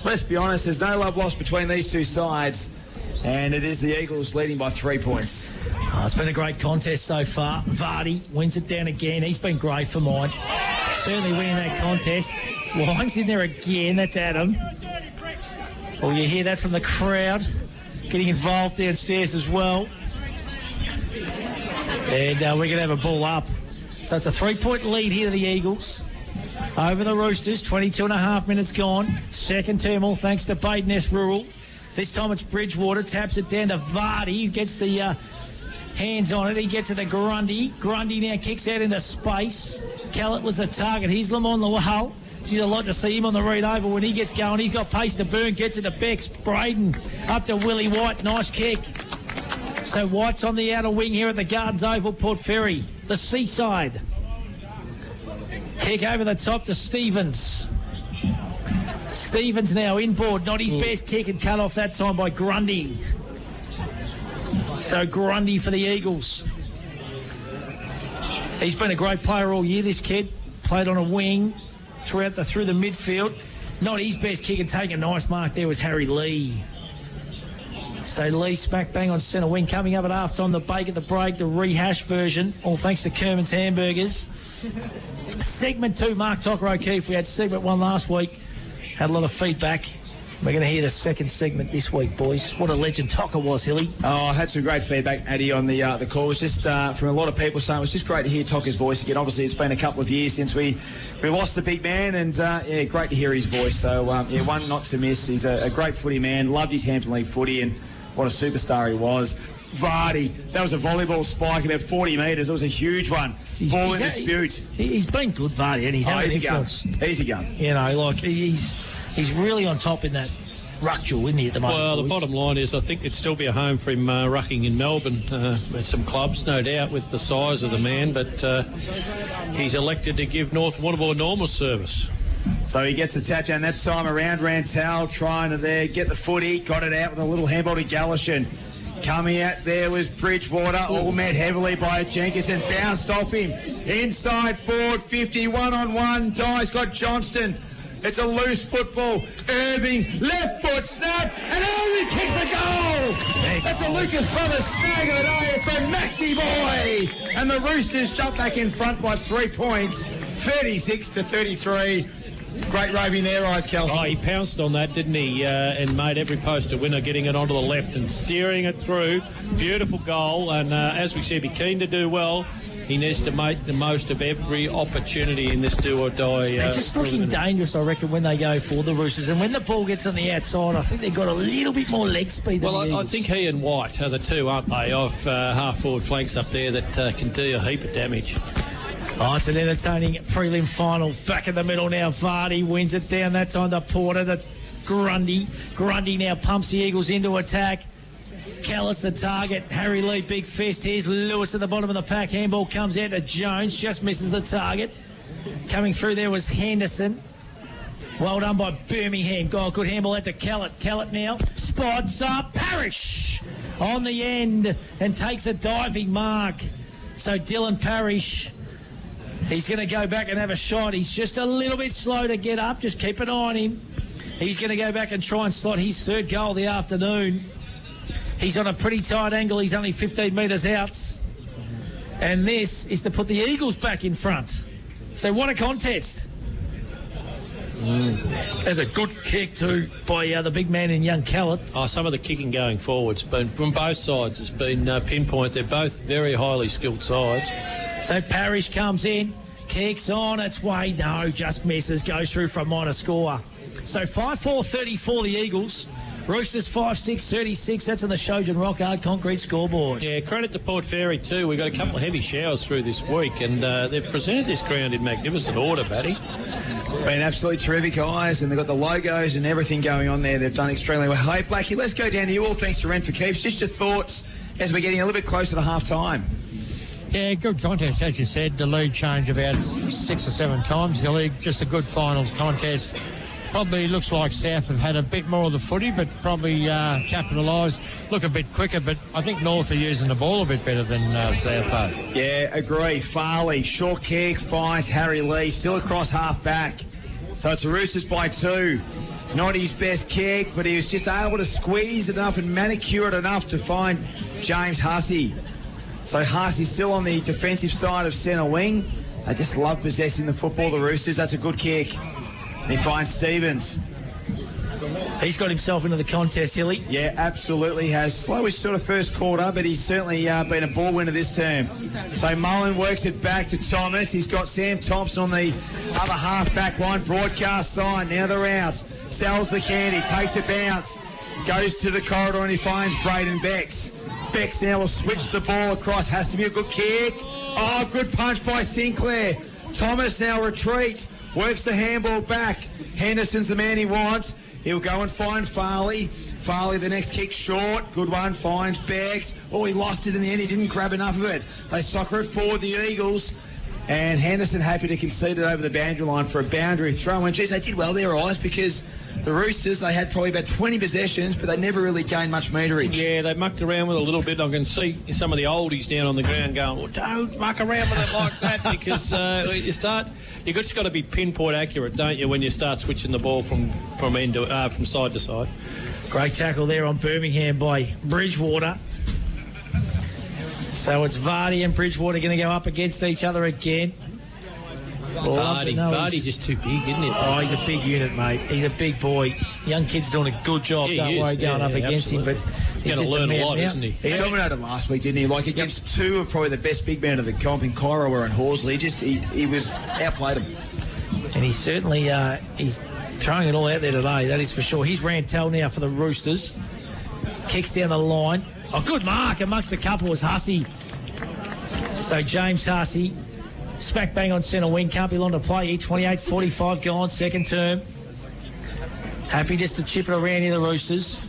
Let's be honest, there's no love lost between these two sides. And it is the Eagles leading by 3 points. Oh, it's been a great contest so far. Vardy wins it down again. He's been great for mine. Certainly winning that contest. Line's in there again. That's Adam. Oh, you hear that from the crowd. Getting involved downstairs as well. And we're going to have a ball up. So it's a 3-point lead here to the Eagles. Over the Roosters, 22 and a half minutes gone. Second term, all thanks to Badeness Rural. This time it's Bridgewater, taps it down to Vardy, who gets the hands on it. He gets it to Grundy. Grundy now kicks out into space. Callett was the target. He's Lamont Lawal. She's a lot to see him on the read over when he gets going. He's got pace to burn, gets it to Bex. Braden up to Willie White. Nice kick. So White's on the outer wing here at the Gardens Oval, Port Fairy. The Seaside. Kick over the top to Stevens. Stevens now inboard. Not his best kick and cut off that time by Grundy. So Grundy for the Eagles. He's been a great player all year, this kid. Played on a wing through the midfield. Not his best kick and taking a nice mark there was Harry Lee. So Lee smack bang on centre wing. Coming up at half time, the bake at the break, the rehash version, all thanks to Kerman's Hamburgers. Segment 2, Mark Tucker O'Keefe. We had segment 1 last week. Had a lot of feedback. We're going to hear the second segment this week, boys. What a legend Tucker was, Hilly. Oh, I had some great feedback, Addy, on the call. It was just from a lot of people saying it was just great to hear Tucker's voice again. Obviously, it's been a couple of years since we lost the big man, and yeah, great to hear his voice. So, yeah, one not to miss. He's a great footy man. Loved his Hampden League footy, and what a superstar he was. Vardy, that was a volleyball spike about 40 metres. It was a huge one. Ball in dispute. He's been good, Vardy, and he's He's a gun. You know, like he's really on top in that ruck duel, isn't he, at the moment? Well, boys? the bottom line is I think it'd still be a home for him rucking in Melbourne at some clubs, no doubt, with the size of the man, but he's elected to give North Warrnambool a normal service. So he gets the tap down that time around Rantel, trying to get the footy, got it out with a little handball to Gallishan. Coming out there was Bridgewater, all met heavily by Jenkins and bounced off him. Inside forward, 50, one-on-one. Dye's got Johnston. It's a loose football. Irving, left foot snap, and Irving kicks a goal. That's a Lucas Brothers snag of the day from Maxi Boy. And the Roosters jump back in front by 3 points, 36-33. Great roving there, Eyes Kelson. Oh, he pounced on that, didn't he? And made every post a winner, getting it onto the left and steering it through. Beautiful goal. And as we said, be keen to do well. He needs to make the most of every opportunity in this do-or-die. They're just looking dangerous, I reckon, when they go for the Roosters. And when the ball gets on the outside, I think they've got a little bit more leg speed than the Eagles. I think he and White are the two, aren't they, off half-forward flanks up there that can do a heap of damage. Oh, it's an entertaining prelim final. Back in the middle now. Vardy wins it down. That time to Porter to Grundy. Grundy now pumps the Eagles into attack. Callett's the target. Harry Lee, big fist. Here's Lewis at the bottom of the pack. Handball comes out to Jones. Just misses the target. Coming through there was Henderson. Well done by Birmingham. Good handball out to Callett. Callett now spots up. Parrish on the end and takes a diving mark. So Dylan Parrish He's going to go back and have a shot. He's just a little bit slow to get up. Just keep an eye on him. He's going to go back and try and slot his third goal of the afternoon. He's on a pretty tight angle. He's only 15 metres out. And this is to put the Eagles back in front. So what a contest. There's a good kick too by the big man in young Callett. Oh, some of the kicking going forwards, but from both sides, has been pinpoint. They're both very highly skilled sides. So Parrish comes in, kicks on its way. No, just misses. Goes through for a minor score. So 5-4-34 the Eagles. Roosters 5-6-36. That's on the Shojan Rockard concrete scoreboard. Yeah, credit to Port Fairy too. We've got a couple of heavy showers through this week, and they've presented this ground in magnificent order, Batty. Been absolutely terrific, guys, and they've got the logos and everything going on there. They've done extremely well. Hey, Blackie, let's go down to you. All thanks to Ren for Keeps. Just your thoughts as we're getting a little bit closer to half-time. Yeah, good contest, as you said. The lead changed about 6 or 7 times. The league, just a good finals contest. Probably looks like South have had a bit more of the footy, but probably capitalised. Look a bit quicker, but I think North are using the ball a bit better than South though. Yeah, agree. Farley, short kick, finds Harry Lee, still across half-back. So it's the Roosters by 2. Not his best kick, but he was just able to squeeze it enough and manicure it enough to find James Hussey. So Hussey's still on the defensive side of centre wing. They just love possessing the football, the Roosters. That's a good kick. And he finds Stevens. He's got himself into the contest, Hilly. Yeah, absolutely has. Slowish sort of first quarter, but he's certainly been a ball winner this term. So Mullen works it back to Thomas. He's got Sam Thompson on the other half-back line. Broadcast sign. Now they're out. Sells the candy. Takes a bounce. Goes to the corridor and he finds Braden Becks. Becks now will switch the ball across. Has to be a good kick. Oh, good punch by Sinclair. Thomas now retreats. Works the handball back. Henderson's the man he wants. He'll go and find Farley. Farley, the next kick short. Good one. Finds Becks. Oh, he lost it in the end. He didn't grab enough of it. They soccer it forward, the Eagles. And Henderson happy to concede it over the boundary line for a boundary throw. And geez, they did well there, Eyes, because the Roosters, they had probably about 20 possessions, but they never really gained much meterage. Yeah, they mucked around with it a little bit. I can see some of the oldies down on the ground going, well, don't muck around with it like that, because you've just got to be pinpoint accurate, don't you, when you start switching the ball from side to side. Great tackle there on Birmingham by Bridgewater. So it's Vardy and Bridgewater going to go up against each other again. Vardy just too big, isn't he? Oh, he's a big unit, mate. He's a big boy. Young kid's doing a good job. Yeah, don't worry going up against him, but he's going to learn a lot, isn't he? He dominated last week, didn't he? Like against two of probably the best big men of the comp in Corowa and Horsley. He was outplayed him. And he's certainly he's throwing it all out there today, that is for sure. He's Rantel now for the Roosters. Kicks down the line. Oh, good mark amongst the couple was Hussey. So James Hussey, smack bang on centre wing, can't be long to play. 28-45 gone, second term. Happy just to chip it around here, the Roosters.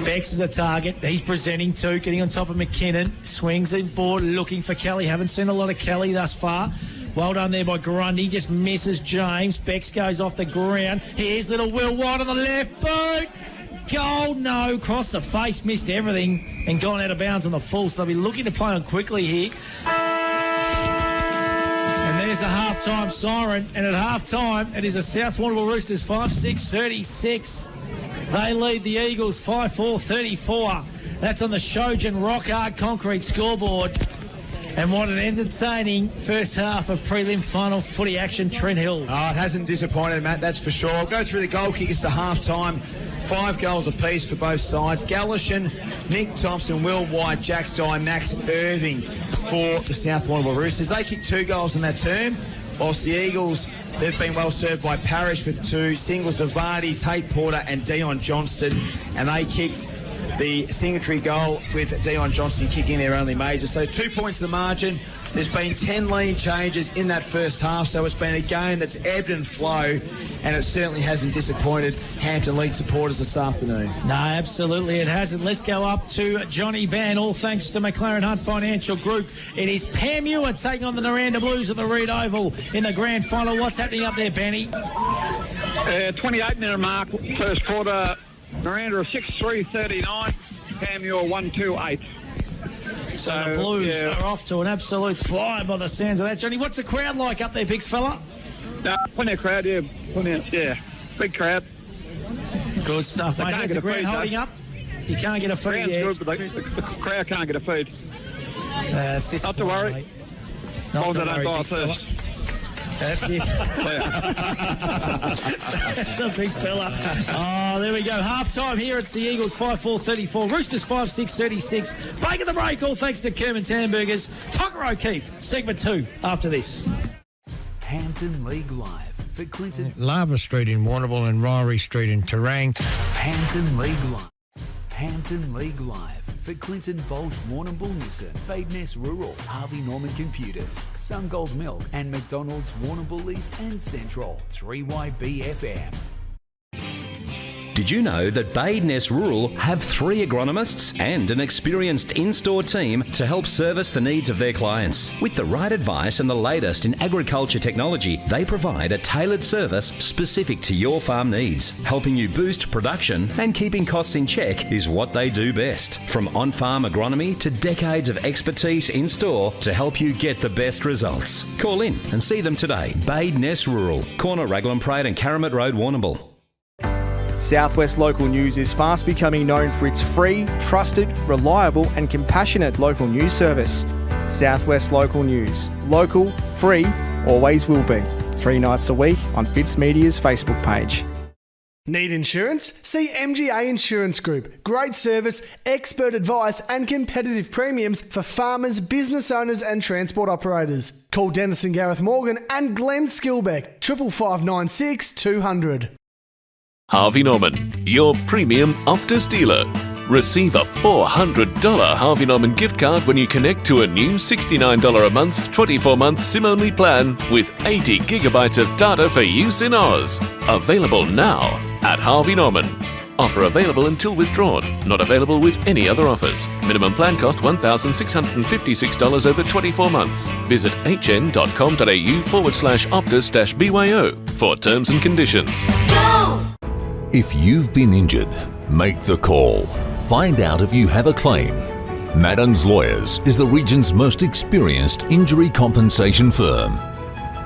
Becks is the target. He's presenting too, getting on top of McKinnon. Swings in board, looking for Kelly. Haven't seen a lot of Kelly thus far. Well done there by Grundy. Just misses James. Becks goes off the ground. Here's little Will White on the left boot. Goal, no. Crossed the face, missed everything, and gone out of bounds on the full. So they'll be looking to play on quickly here. And there's a half-time siren. And at half-time, it is a South Warrnambool Roosters 5-6-36. They lead the Eagles 5-4-34. That's on the Shojan Rockard concrete scoreboard. And what an entertaining first half of prelim final footy action, Trent Hill. Oh, it hasn't disappointed, Matt, that's for sure. I'll go through the goal kickers to half-time. 5 goals apiece for both sides. Gallishan, Nick Thompson, Will White, Jack Dye, Max Irving for the South Warrnambool Roosters. They kicked 2 goals in that term, whilst the Eagles, they've been well served by Parrish with 2, singles to Vardy, Tate Porter and Dion Johnston, and they kicked the signatory goal with Dion Johnston kicking their only major. So 2 points the margin. There's been 10 lead changes in that first half, so it's been a game that's ebbed and flowed, and it certainly hasn't disappointed Hampden League supporters this afternoon. No, absolutely it hasn't. Let's go up to Johnny Bann, all thanks to McLaren Hunt Financial Group. It is Pam Ewan taking on the Naranda Blues at the Reed Oval in the grand final. What's happening up there, Benny? 28-minute mark, first quarter. Miranda 6-3-39, Pam Ewan 1-2-8. So the Blues are off to an absolute flyer by the sounds of that. Johnny, what's the crowd like up there, big fella? Plenty of crowd, big crowd. Good stuff, mate. How's the ground holding up? You can't get a feed yet. Good, but the crowd can't get a feed. Not to worry. Mate. Not to worry, big fella. That's it. The big fella. Oh, there we go. Half time here. It's the Eagles 5-4-34. Roosters 5-6-36. Break of the break. All thanks to Kerman's Hamburgers. Tucker O'Keefe, segment 2 after this. Hampden League Live for Clinton. Lava Street in Warrnambool and Ryrie Street in Terang. Hampden League Live. Hampden League Live for Clinton Bolsh Warrnambool Nissan, Badeness Rural, Harvey Norman Computers, Sungold Milk and McDonald's Warrnambool East and Central, 3YB FM. Did you know that Badeness Rural have 3 agronomists and an experienced in-store team to help service the needs of their clients? With the right advice and the latest in agriculture technology, they provide a tailored service specific to your farm needs. Helping you boost production and keeping costs in check is what they do best. From on-farm agronomy to decades of expertise in-store to help you get the best results. Call in and see them today. Badeness Rural, corner Raglan Parade and Karamat Road, Warrnambool. Southwest Local News is fast becoming known for its free, trusted, reliable and compassionate local news service. Southwest Local News. Local, free, always will be. 3 nights a week on Fitzmedia's Facebook page. Need insurance? See MGA Insurance Group. Great service, expert advice and competitive premiums for farmers, business owners and transport operators. Call Dennis and Gareth Morgan and Glenn Skilbeck, 55596 200. Harvey Norman, your premium Optus dealer. Receive a $400 Harvey Norman gift card when you connect to a new $69 a month, 24-month SIM-only plan with 80 gigabytes of data for use in Oz. Available now at Harvey Norman. Offer available until withdrawn. Not available with any other offers. Minimum plan cost $1,656 over 24 months. Visit hn.com.au/Optus-BYO for terms and conditions. Go! If you've been injured, make the call. Find out if you have a claim. Madden's Lawyers is the region's most experienced injury compensation firm.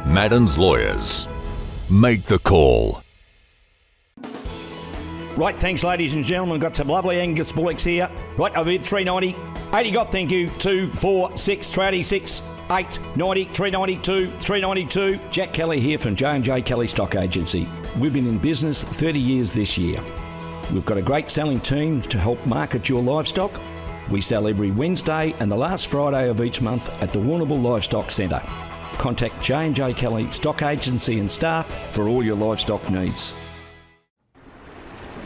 Madden's Lawyers. Make the call. Right, thanks ladies and gentlemen. Got some lovely Angus bullocks here. Right, I've hit 390. 80 got, thank you. 2, 4, 6, 386, 8, 90, 392, 392. Jack Kelly here from J&J Kelly Stock Agency. We've been in business 30 years this year. We've got a great selling team to help market your livestock. We sell every Wednesday and the last Friday of each month at the Warrnambool Livestock Centre. Contact J&J Kelly Stock Agency and staff for all your livestock needs.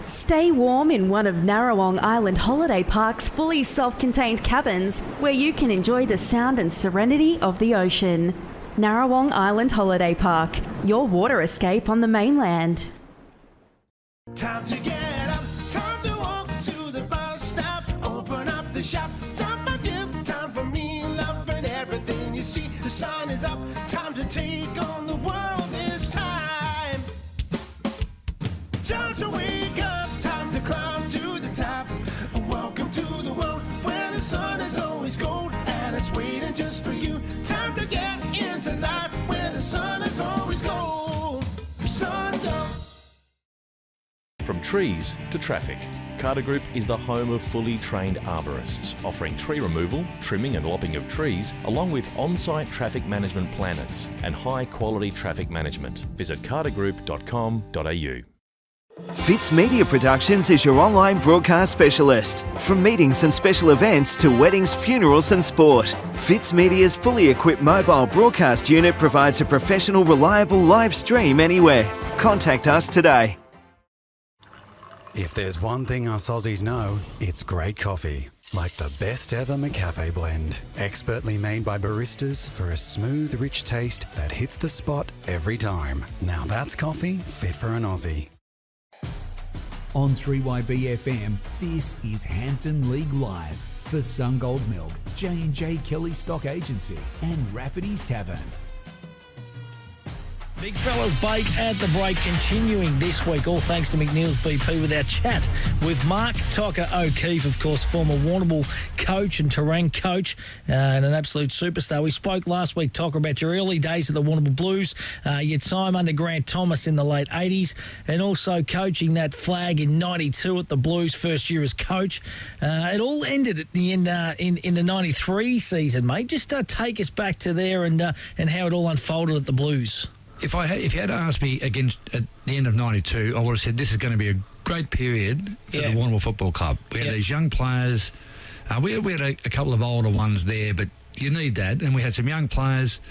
Stay warm in one of Narrawong Island Holiday Park's fully self-contained cabins where you can enjoy the sound and serenity of the ocean. Narrawong Island Holiday Park, your water escape on the mainland. Time to get up, time to walk to the bus stop, open up the shop, time for you, time for me, loving everything you see. The sun is up, time to take on the world this time. Time to wake up, time to climb to the top. Welcome to the world where the sun is always gold and it's waiting just for you. Time to get into life where the sun is always gold. Sun gold. From trees to traffic, Carter Group is the home of fully trained arborists, offering tree removal, trimming and lopping of trees, along with on-site traffic management planners and high-quality traffic management. Visit cartergroup.com.au. Fitz Media Productions is your online broadcast specialist. From meetings and special events to weddings, funerals and sport, Fitz Media's fully equipped mobile broadcast unit provides a professional, reliable live stream anywhere. Contact us today. If there's one thing us Aussies know, it's great coffee. Like the best ever McCafe blend. Expertly made by baristas for a smooth, rich taste that hits the spot every time. Now that's coffee fit for an Aussie. On 3YB FM, this is Hampden League Live for Sungold Milk, J&J Kelly Stock Agency and Rafferty's Tavern. Big Fellas Bake at the Break continuing this week, all thanks to McNeil's BP with our chat with Mark Tocker O'Keefe, of course, former Warrnambool coach and Terang coach and an absolute superstar. We spoke last week, Tocker, about your early days at the Warrnambool Blues, your time under Grant Thomas in the late 80s, and also coaching that flag in 92 at the Blues, first year as coach. It all ended at the end in the 93 season, mate. Just take us back to there and how it all unfolded at the Blues. If you had asked me at the end of 92, I would have said this is going to be a great period for the Warrnambool Football Club. We had these young players. We had a couple of older ones there, but you need that. And we had some young players.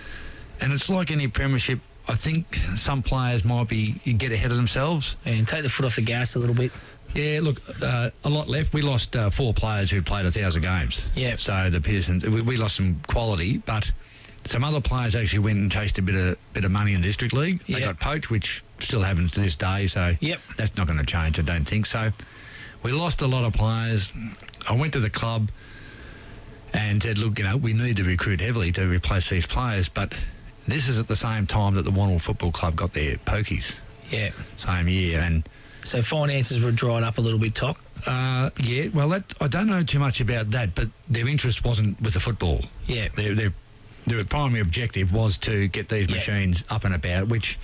And it's like any premiership. I think some players might get ahead of themselves. And take the foot off the gas a little bit. Yeah, look, a lot left. We lost 4 players who played 1,000 games. Yeah. So the Pearsons, we lost some quality, but some other players actually went and chased a bit of money in the District League. They got poached, which still happens to this day, so that's not going to change, I don't think. So we lost a lot of players. I went to the club and said, look, we need to recruit heavily to replace these players, but this is at the same time that the Warrnambool Football Club got their pokies. Yeah. Same year. And so finances were dried up a little bit, Toc? Yeah, well, I don't know too much about that, but their interest wasn't with the football. Yeah. Their primary objective was to get these machines up and about, which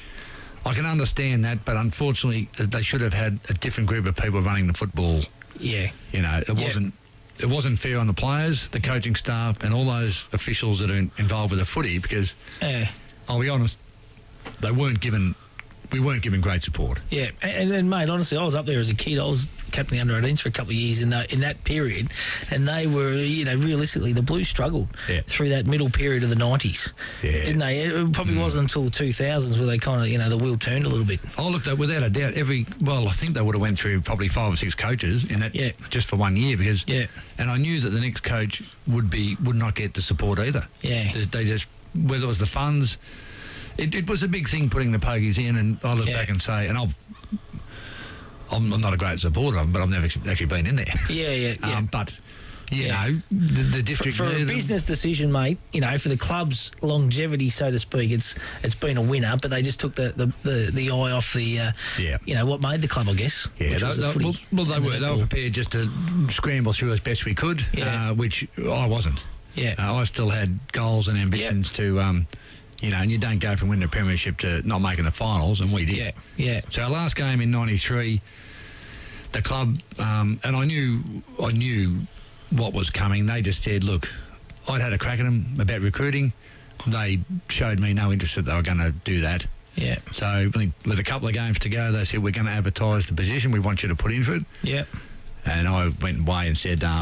I can understand that, but unfortunately they should have had a different group of people running the football. Yeah. It wasn't fair on the players, the coaching staff, and all those officials that are involved with the footy because, I'll be honest, we weren't given great support. Yeah, and mate, honestly, I was up there as a kid. I was captain of the under-18s for a couple of years in that period, and they were, realistically, the Blues struggled through that middle period of the 90s, didn't they? It probably wasn't until the 2000s where they kind of, the wheel turned a little bit. Oh, look, without a doubt, I think they would have went through probably 5 or 6 coaches in that just for 1 year because, and I knew that the next coach would not get the support either. Yeah, they just, whether it was the funds. It was a big thing putting the pokies in, and I look back and say, and I'm not a great supporter of them, but I've never actually been in there. Yeah. But the district for a business decision, mate. For the club's longevity, so to speak, it's been a winner. But they just took the eye off the what made the club, I guess. Yeah, they were prepared just to scramble through as best we could, which I wasn't. Yeah, I still had goals and ambitions to. And you don't go from winning a premiership to not making the finals, and we did. Yeah. So our last game in 93, the club, and I knew what was coming. They just said, look, I'd had a crack at them about recruiting. They showed me no interest that they were going to do that. Yeah. So with a couple of games to go, they said, we're going to advertise the position. We want you to put in for it. Yeah. And I went away and said, look,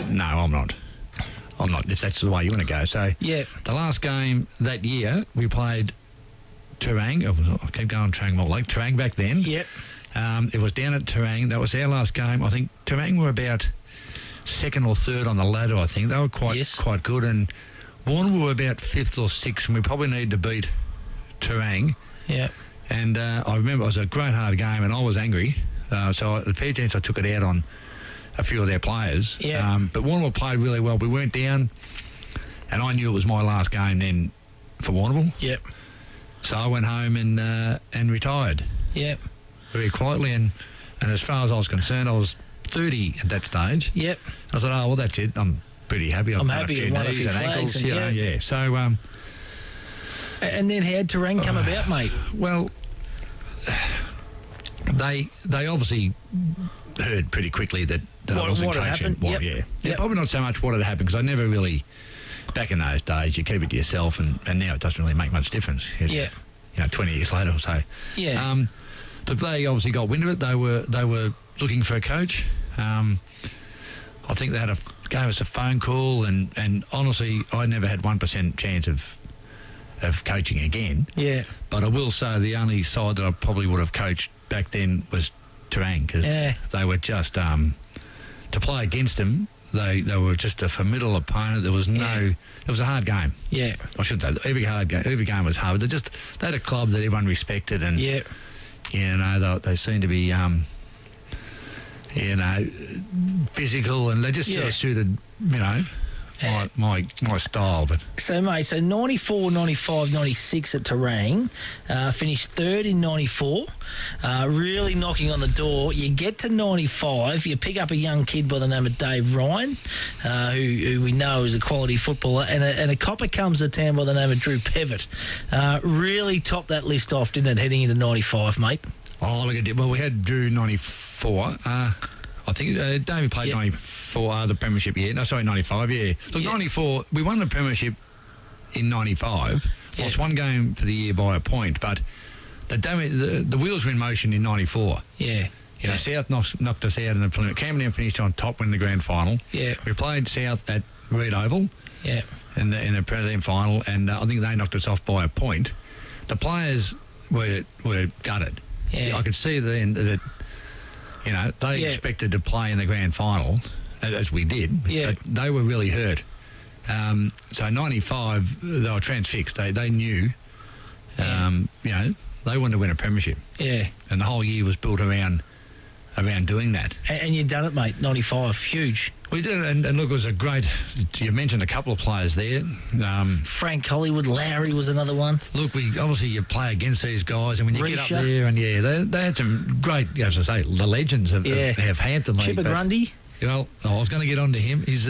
no, I'm not, if that's the way you want to go. So the last game that year, we played Terang. I keep going Terang Lake. Terang back then. Yep. It was down at Terang. That was our last game. I think Terang were about 2nd or 3rd on the ladder, I think. They were quite good. And Warrnambool were about 5th or 6th, and we probably needed to beat Terang. Yeah. And I remember it was a great hard game, and I was angry. So the fair chance I took it out on a few of their players. Yeah. But Warrnambool played really well. We weren't down, and I knew it was my last game then for Warrnambool. Yep. So I went home and retired. Yep. Very quietly, and as far as I was concerned, I was 30 at that stage. Yep. I said, oh, well, that's it. I'm pretty happy. I'm happy a few knees and ankles. And So... and then how'd Terang come about, mate? Well, they obviously heard pretty quickly that I wasn't coaching. Probably not so much what had happened, because I never really, back in those days, you keep it to yourself, and now it doesn't really make much difference. 20 years later or so. Yeah. But they obviously got wind of it. They were looking for a coach. I think they gave us a phone call, and honestly, I never had 1% chance of coaching again. Yeah. But I will say the only side that I probably would have coached back then was Terang, because they were just to play against them. They were just a formidable opponent. There was no. It was a hard game. Yeah. I shouldn't say every game was hard. They had a club that everyone respected, and they seemed to be physical, and they just sort of suited my style. But So, mate, 94, 95, 96 at Terang, finished third in 94, really knocking on the door. You get to 95, you pick up a young kid by the name of Dave Ryan, who we know is a quality footballer, and a copper comes to town by the name of Drew Pevitt. Really topped that list off, didn't it, heading into 95, mate? Oh, look, it did. Well, we had Drew 94. I think Davey played 94, the premiership year. No, sorry, 95, yeah. Look, 94, we won the premiership in 95. Lost one game for the year by a point, but the wheels were in motion in 94. Yeah. You know, South knocked us out in the preliminary. Camden finished on top, winning the grand final. Yeah. We played South at Reed Oval. Yeah. In the prelim final, and I think they knocked us off by a point. The players were gutted. Yeah. I could see then that, you know, they expected to play in the grand final, as we did, but they were really hurt. So 95, they were transfixed. They knew, you know, they wanted to win a premiership. Yeah. And the whole year was built around doing that. And you done it, mate, 95, huge. We did it, and look, it was a great... You mentioned a couple of players there. Frank Hollywood, Lowry was another one. Look, obviously you play against these guys, and when you get up there, and they had some great, as I say, the legends of Hampden League. Chipper Grundy. Well, I was going to get on to him. He's...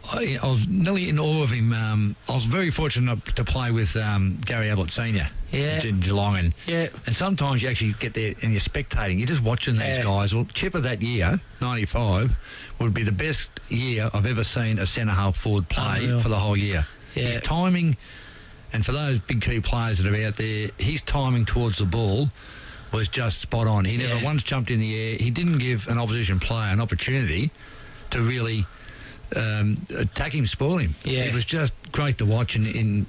I was nearly in awe of him. I was very fortunate to play with Gary Ablett Sr. In Geelong. And sometimes you actually get there and you're spectating. You're just watching these guys. Well, Chipper that year, 95, would be the best year I've ever seen a centre-half forward play for the whole year. Yeah. His timing, and for those big key players that are out there, his timing towards the ball was just spot on. He never once jumped in the air. He didn't give an opposition player an opportunity to really... attack him, spoil him. Yeah. It was just great to watch, and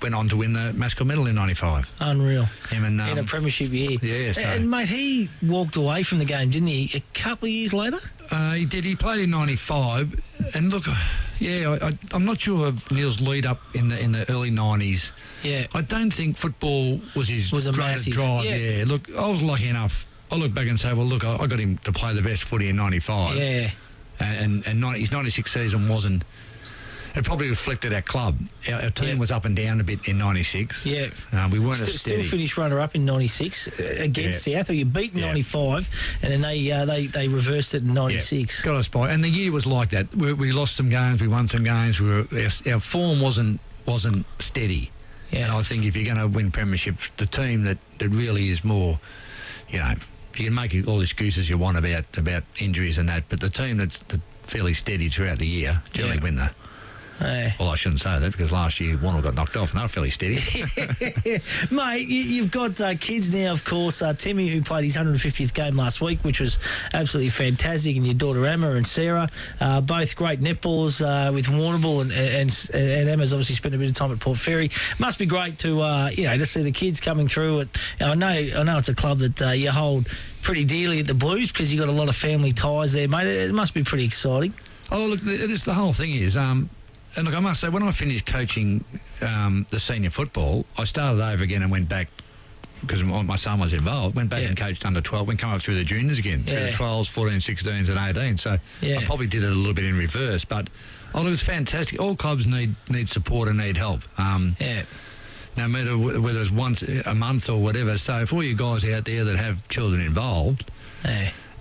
went on to win the Mascot medal in 95. Unreal. Him and in a premiership year. Yeah, so. And mate, he walked away from the game, didn't he? A couple of years later. He did. He played in 95, and look, I'm not sure of Neil's lead up in the early 90s. Yeah. I don't think football was his greatest massive drive. Yeah. Look, I was lucky enough. I look back and say, well, look, I got him to play the best footy in 95. Yeah. And his 96 season wasn't... It probably reflected our club. Our team was up and down a bit in 96. Yeah. We weren't as Still steady. finished runner-up in 96 against South. Or you beat in 95, and then they reversed it in 96. Got us by. And the year was like that. We lost some games, we won some games. Our form wasn't steady. Yeah. And I think if you're going to win premierships, the team that really is more, you know... You can make all the excuses you want about injuries and that, but the team that's fairly steady throughout the year generally win that. Well, I shouldn't say that because last year Warrnambool got knocked off and they were fairly steady. Mate, you've got kids now, of course. Timmy, who played his 150th game last week, which was absolutely fantastic, and your daughter Emma and Sarah, both great netballers with Warrnambool, and Emma's obviously spent a bit of time at Port Fairy. Must be great to to see the kids coming through. I know it's a club that you hold pretty dearly at the Blues because you've got a lot of family ties there, mate. It must be pretty exciting. Oh, look, the whole thing is... And look, I must say, when I finished coaching the senior football, I started over again and went back, because my son was involved, went back and coached under 12, went come up through the juniors again, through the 12s, 14s, 16s and 18s. So I probably did it a little bit in reverse. But, look, it's fantastic. All clubs need support and need help. No matter whether it's once a month or whatever. So for all you guys out there that have children involved,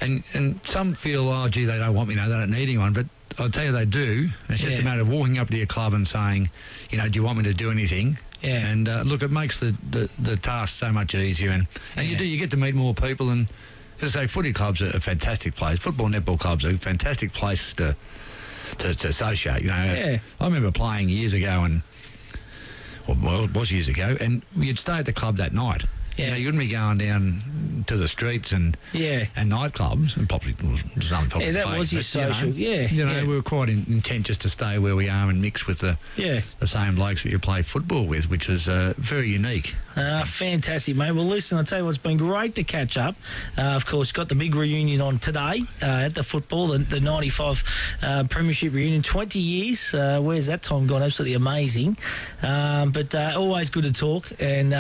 and some feel, oh, gee, they don't want me, they don't need anyone, but I'll tell you they do. It's just a matter of walking up to your club and saying, do you want me to do anything? Yeah. And look, it makes the task so much easier. And you get to meet more people. And as I say, footy clubs are a fantastic place. Football, netball clubs are fantastic places to associate. I remember playing years ago, well, it was years ago, and you'd stay at the club that night. Yeah. You wouldn't be going down to the streets and nightclubs, and probably some public that place, was your social. We were quite intent just to stay where we are and mix with the same blokes that you play football with, which is very unique. Fantastic, mate. Well, listen, I'll tell you what, it's been great to catch up. Of course, got the big reunion on today at the football, the 95 Premiership reunion. 20 years. Where's that time gone? Absolutely amazing. But always good to talk. And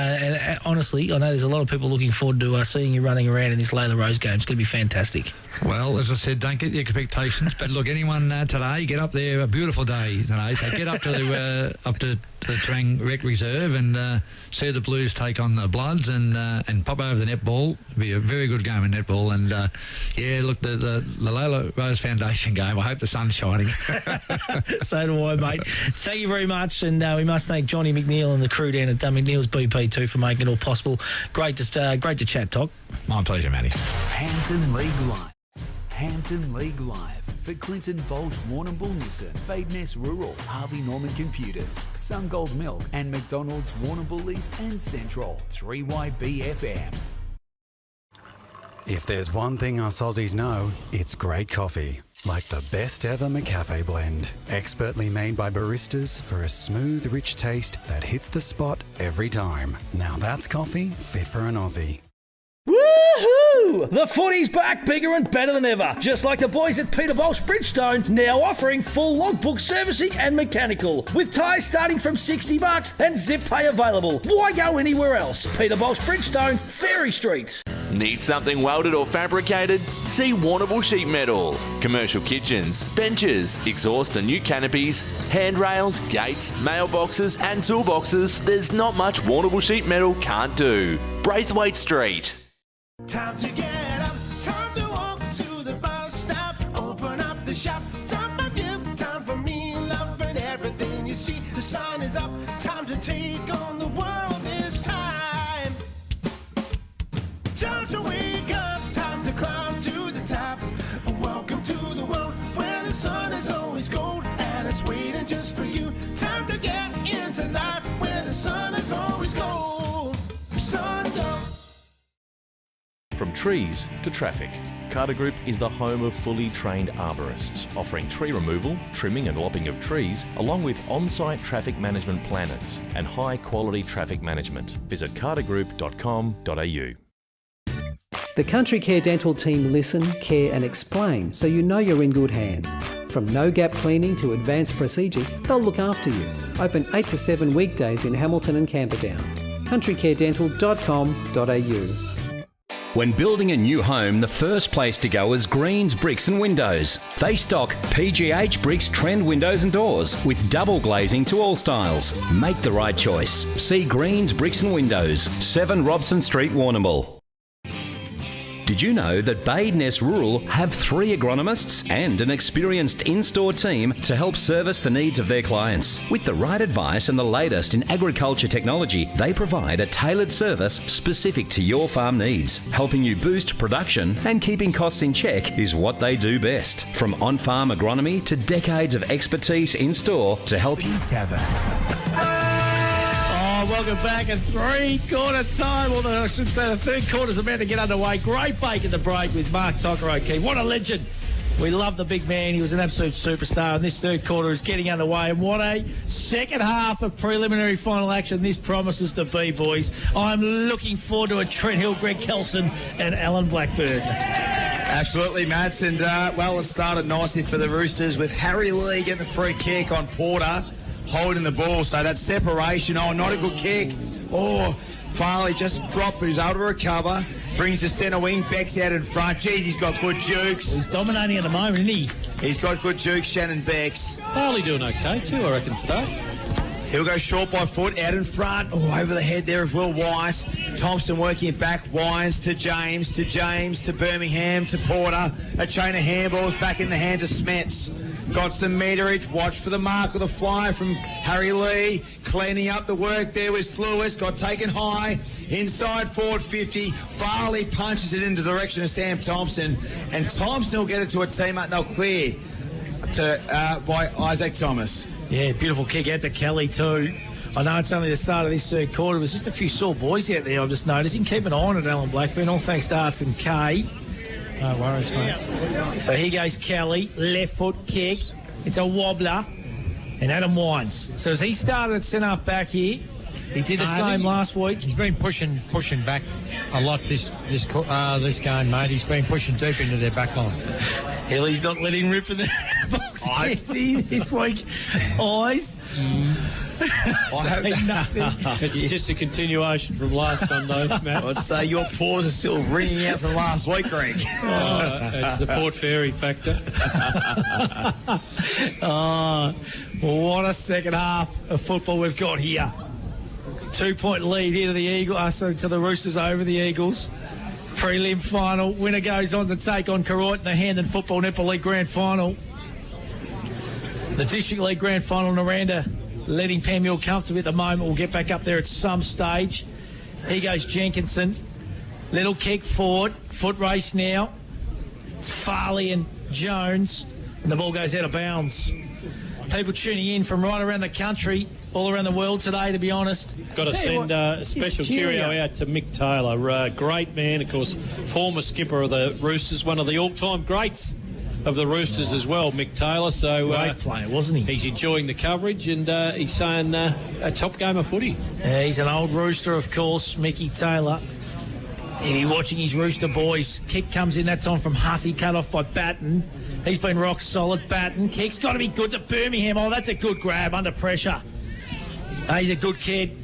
honestly, I know there's a lot of people looking forward to seeing you running around in this Layla Rose game. It's going to be fantastic. Well, as I said, don't get the expectations. But look, anyone today, get up there. A beautiful day today. So get up to the Trang Rec Reserve and see the Blues take on the Bloods and pop over the netball. It'll be a very good game of netball. And look, the Lola Rose Foundation game. I hope the sun's shining. So do I, mate. Thank you very much, and we must thank Johnny McNeil and the crew down at McNeil's BP too for making it all possible. Great to chat, Toc. My pleasure, Matty. Hampden League Live for Clinton Bolsh Warrnambool Nissan, Badeness Rural, Harvey Norman Computers, SunGold Milk and McDonald's Warrnambool East and Central, 3YBFM. If there's one thing us Aussies know, it's great coffee. Like the best ever McCafe blend. Expertly made by baristas for a smooth, rich taste that hits the spot every time. Now that's coffee fit for an Aussie. Woohoo! The footy's back, bigger and better than ever. Just like the boys at Peter Bolsh Bridgestone, now offering full logbook servicing and mechanical. With tyres starting from $60 and zip pay available. Why go anywhere else? Peter Bolsh Bridgestone, Ferry Street. Need something welded or fabricated? See Warrnambool Sheet Metal. Commercial kitchens, benches, exhaust and new canopies, handrails, gates, mailboxes and toolboxes. There's not much Warrnambool Sheet Metal can't do. Braithwaite Street. Time to get up, time to walk to the bus stop, open up the shop, time for you, time for me, love and everything you see, the sun is up, time to take on the world this time. Time to wake up, time to climb to the top, welcome to the world where the sun is always gold and it's waiting just for you, time to get into life where the sun is always gold, sun gold. From trees to traffic, Carter Group is the home of fully trained arborists, offering tree removal, trimming and lopping of trees, along with on-site traffic management planners and high-quality traffic management. Visit cartergroup.com.au. The Country Care Dental team listen, care and explain so you know you're in good hands. From no-gap cleaning to advanced procedures, they'll look after you. Open 8 to 7 weekdays in Hamilton and Camperdown. countrycaredental.com.au. When building a new home, the first place to go is Greens Bricks and Windows. They stock PGH Bricks trend windows and doors with double glazing to all styles. Make the right choice. See Greens Bricks and Windows, 7 Robson Street, Warrnambool. Did you know that Badeness Rural have 3 agronomists and an experienced in-store team to help service the needs of their clients? With the right advice and the latest in agriculture technology, they provide a tailored service specific to your farm needs. Helping you boost production and keeping costs in check is what they do best. From on-farm agronomy to decades of expertise in-store to help you... Welcome back at 3/4 time. Although I should say the third quarter's about to get underway. Great bake in the break with Mark Tucker O'Keefe. What a legend. We love the big man. He was an absolute superstar. And this third quarter is getting underway. And what a second half of preliminary final action this promises to be, boys. I'm looking forward to a Trent Hill, Greg Kelson and Alan Blackburn. Absolutely, Mats. And, it started nicely for the Roosters with Harry Lee getting the free kick on Porter, holding the ball. So that separation, not a good kick. Farley just dropped, but he's able to recover. Brings the centre wing, Beck's out in front. Jeez, he's got good jukes. He's dominating at the moment, isn't he? He's got good jukes, Shannon Becks. Farley doing okay too, I reckon, today. He'll go short by foot, out in front. Over the head there of Will White. Thompson working it back. Wines to James, to Birmingham, to Porter. A chain of handballs back in the hands of Smets. Got some meterage. Watch for the mark of the fly from Harry Lee. Cleaning up the work there was Lewis. Got taken high. Inside forward 50. Farley punches it in the direction of Sam Thompson. And Thompson will get it to a teammate and they'll clear by Isaac Thomas. Yeah, beautiful kick out to Kelly too. I know it's only the start of this third quarter. There's just a few sore boys out there, I'm just noticing. Keep an eye on it, Alan Blackburn. All thanks to Arts and K. No worries, mate. So here goes Kelly, left foot kick. It's a wobbler. And Adam Wines. So as he started at centre back here, he did the same last week. He's been pushing back a lot this game, mate. He's been pushing deep into their back line. Hilly's not letting rip in the box this week. Eyes. It's just a continuation from last Sunday, Matt. I'd say your paws are still ringing out from last week, Greg. It's the Port Fairy factor. What a second half of football we've got here. 2-point lead here to to the Roosters over the Eagles. Prelim final. Winner goes on to take on Koroit in the Hampden Football Netball League Grand Final. The District League Grand Final, Naranda letting Panmure comfortably at the moment. We'll get back up there at some stage. Here goes Jenkinson. Little kick forward. Foot race now. It's Farley and Jones. And the ball goes out of bounds. People tuning in from right around the country, all around the world today, to be honest. Got to send a special cheerio out to Mick Taylor. Great man, of course, former skipper of the Roosters, one of the all-time greats of the Roosters as well, Mick Taylor. So great player, wasn't he? He's enjoying the coverage, and he's saying a top game of footy. Yeah, he's an old Rooster, of course, Mickey Taylor. He'll be watching his Rooster boys. Kick comes in that time from Hussey, cut off by Batten. He's been rock solid. Batten. Kick's got to be good to Birmingham. Oh, that's a good grab under pressure. He's a good kid.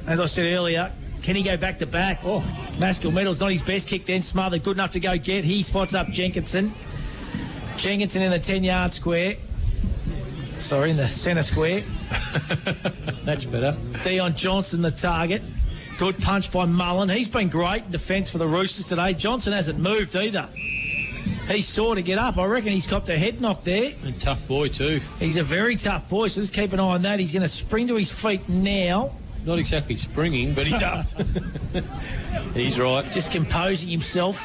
As I said earlier, can he go back to back? Oh, Maskell Medal's not his best kick then. Smothered, good enough to go get. He spots up Jenkinson. Jenkinson in the 10-yard square. Sorry, in the centre square. That's better. Dion Johnson, the target. Good punch by Mullen. He's been great in defence for the Roosters today. Johnson hasn't moved either. He saw to get up. I reckon he's copped a head knock there. And tough boy too. He's a very tough boy, so just keep an eye on that. He's going to spring to his feet now. Not exactly springing, but he's up. He's right. Just composing himself.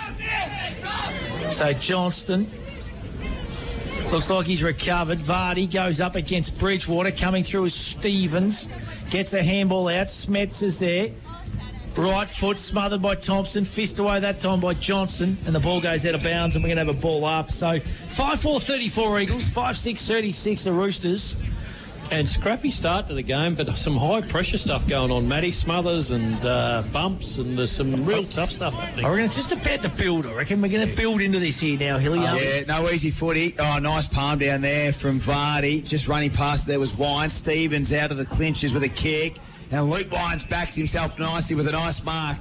So Johnston. Looks like he's recovered. Vardy goes up against Bridgewater. Coming through is Stevens. Gets a handball out. Smets is there. Right foot smothered by Thompson. Fist away that time by Johnson. And the ball goes out of bounds and we're going to have a ball up. So 5-4-34 Eagles. 5-6-36 the Roosters. And scrappy start to the game, but some high pressure stuff going on. Matty Smothers and bumps, and there's some real tough stuff happening. We're going to just about to build. I reckon we're going to build into this here now, Hilly. Yeah, no easy footy. Oh, nice palm down there from Vardy. Just running past there was Wine. Stevens out of the clinches with a kick. And Luke Wines backs himself nicely with a nice mark.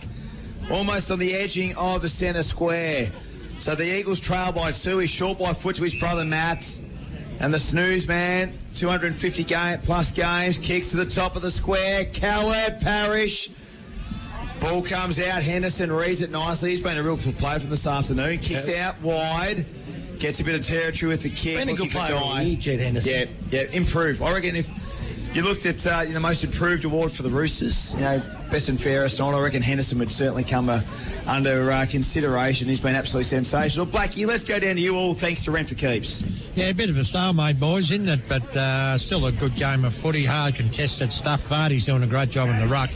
Almost on the edging of the centre square. So the Eagles trail by 2. He's short by foot to his brother Matt. And the snooze man, 250 plus games, kicks to the top of the square. Coward, Parrish. Ball comes out. Henderson reads it nicely. He's been a real player from this afternoon. Kicks out wide. Gets a bit of territory with the kick. Been a good player, Jed Henderson. Yeah, improved. I reckon if you looked at the most improved award for the Roosters, best and fairest on, I reckon Henderson would certainly come under consideration. He's been absolutely sensational. Blackie, let's go down to you all. Thanks to Rent for Keeps. Yeah, a bit of a stalemate, boys, isn't it? But still a good game of footy, hard contested stuff. Vardy's doing a great job in the ruck.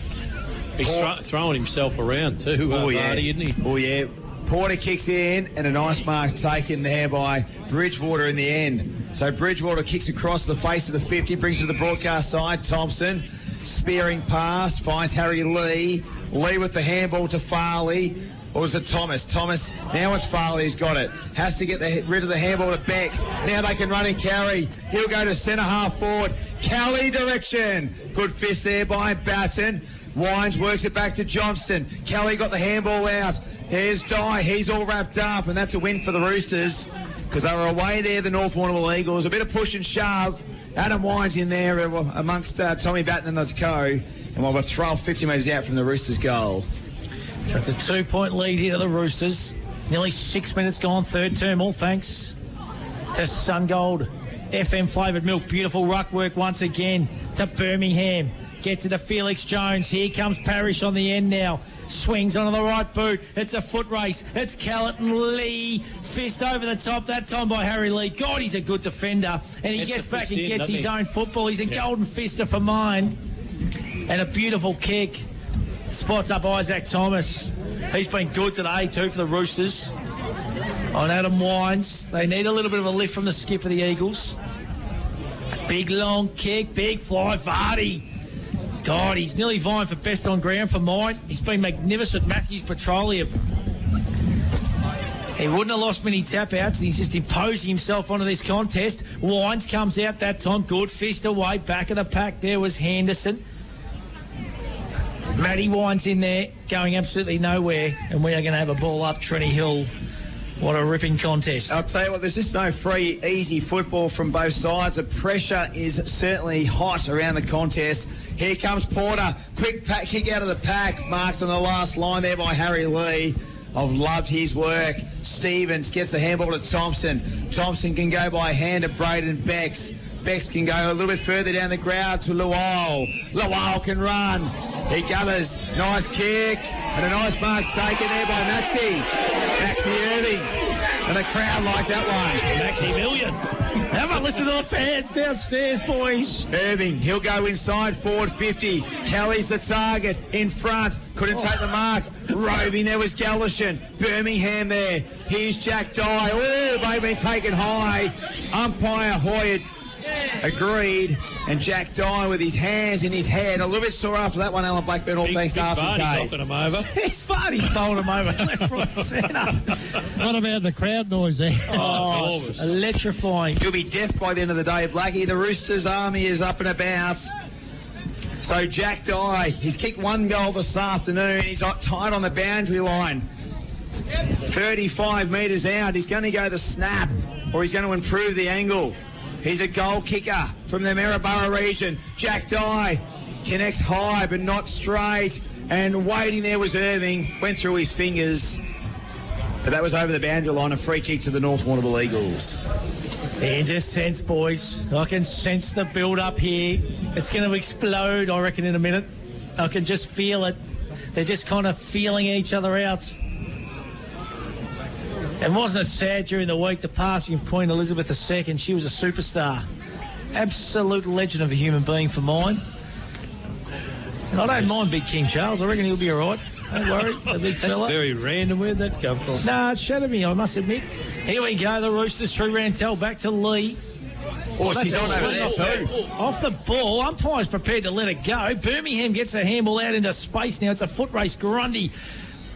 He's throwing himself around too, Vardy, isn't he? Oh, yeah. Porter kicks in and a nice mark taken there by Bridgewater in the end. So Bridgewater kicks across the face of the 50, brings to the broadcast side. Thompson spearing past, finds Harry Lee. Lee with the handball to Farley. Or was it Thomas? Thomas, now it's Farley who's got it. Has to get rid of the handball to Bex. Now they can run and carry. He'll go to centre half forward. Kelly direction. Good fist there by Batten. Wines works it back to Johnston. Kelly got the handball out. Here's Dye. He's all wrapped up, and that's a win for the Roosters because they were away there, the North Warrnambool Eagles. A bit of push and shove. Adam Wines in there amongst Tommy Batten and the co. And while we're throwing 50 metres out from the Roosters' goal. So it's a 2-point lead here to the Roosters. Nearly 6 minutes gone, third term. All thanks to SunGold FM flavoured milk. Beautiful ruck work once again to Birmingham. Gets it to Felix Jones. Here comes Parrish on the end now. Swings onto the right boot. It's a foot race. It's Callerton Lee. Fist over the top, that time by Harry Lee. God, he's a good defender. And he gets back and gets his own football. He's a golden fister for mine. And a beautiful kick. Spots up Isaac Thomas. He's been good today too for the Roosters. On Adam Wines. They need a little bit of a lift from the skip of the Eagles. Big long kick. Big fly. Vardy. God, he's nearly vying for best on ground for mine. He's been magnificent. Matthews Petroleum. He wouldn't have lost many tap-outs. He's just imposing himself onto this contest. Wines comes out that time. Good fist away. Back of the pack there was Henderson. Matty Wines in there, going absolutely nowhere. And we are going to have a ball up Trinity Hill. What a ripping contest. I'll tell you what, there's just no free, easy football from both sides. The pressure is certainly hot around the contest. Here comes Porter. Quick kick out of the pack. Marked on the last line there by Harry Lee. I've loved his work. Stevens gets the handball to Thompson. Thompson can go by hand to Braden Becks. Becks can go a little bit further down the ground to Lual. Lual can run. He gathers. Nice kick. And a nice mark taken there by Maxi. Maxi Irving. And the crowd like that one. Maximilian. How about listen to the fans downstairs, boys? Irving, he'll go inside, forward 50. Kelly's the target, in front, couldn't take the mark. Roving, there was Gallishan. Birmingham there. Here's Jack Dye. Oh, they've been taken high. Umpire Hoyt agreed, and Jack Dye with his hands in his head. A little bit sore after that one, Alan Blackburn, all thanks to RCK. Knocking him over. His Vardy's bowled him over left, right, centre. What about the crowd noise there? Oh, it's electrifying. He'll be deaf by the end of the day, Blackie. The Roosters army is up and about. So Jack Dye, he's kicked one goal this afternoon. He's tight on the boundary line. 35 metres out. He's going to go the snap, or he's going to improve the angle. He's a goal kicker from the Maryborough region. Jack Dye connects high but not straight. And waiting there was Irving. Went through his fingers. But that was over the boundary line. A free kick to the North Warrnambool Eagles. Yeah, just sense, boys. I can sense the build-up here. It's going to explode, I reckon, in a minute. I can just feel it. They're just kind of feeling each other out. And wasn't it sad during the week, the passing of Queen Elizabeth II? She was a superstar. Absolute legend of a human being for mine. And I don't mind Big King Charles. I reckon he'll be all right. Don't worry, the big fella. That's very random. Where'd that come from? No, it shattered me, I must admit. Here we go, the Roosters through Rantel, back to Lee. Oh, she's on over there too. Off the ball, umpire's prepared to let it go. Birmingham gets a handball out into space now. It's a foot race. Grundy.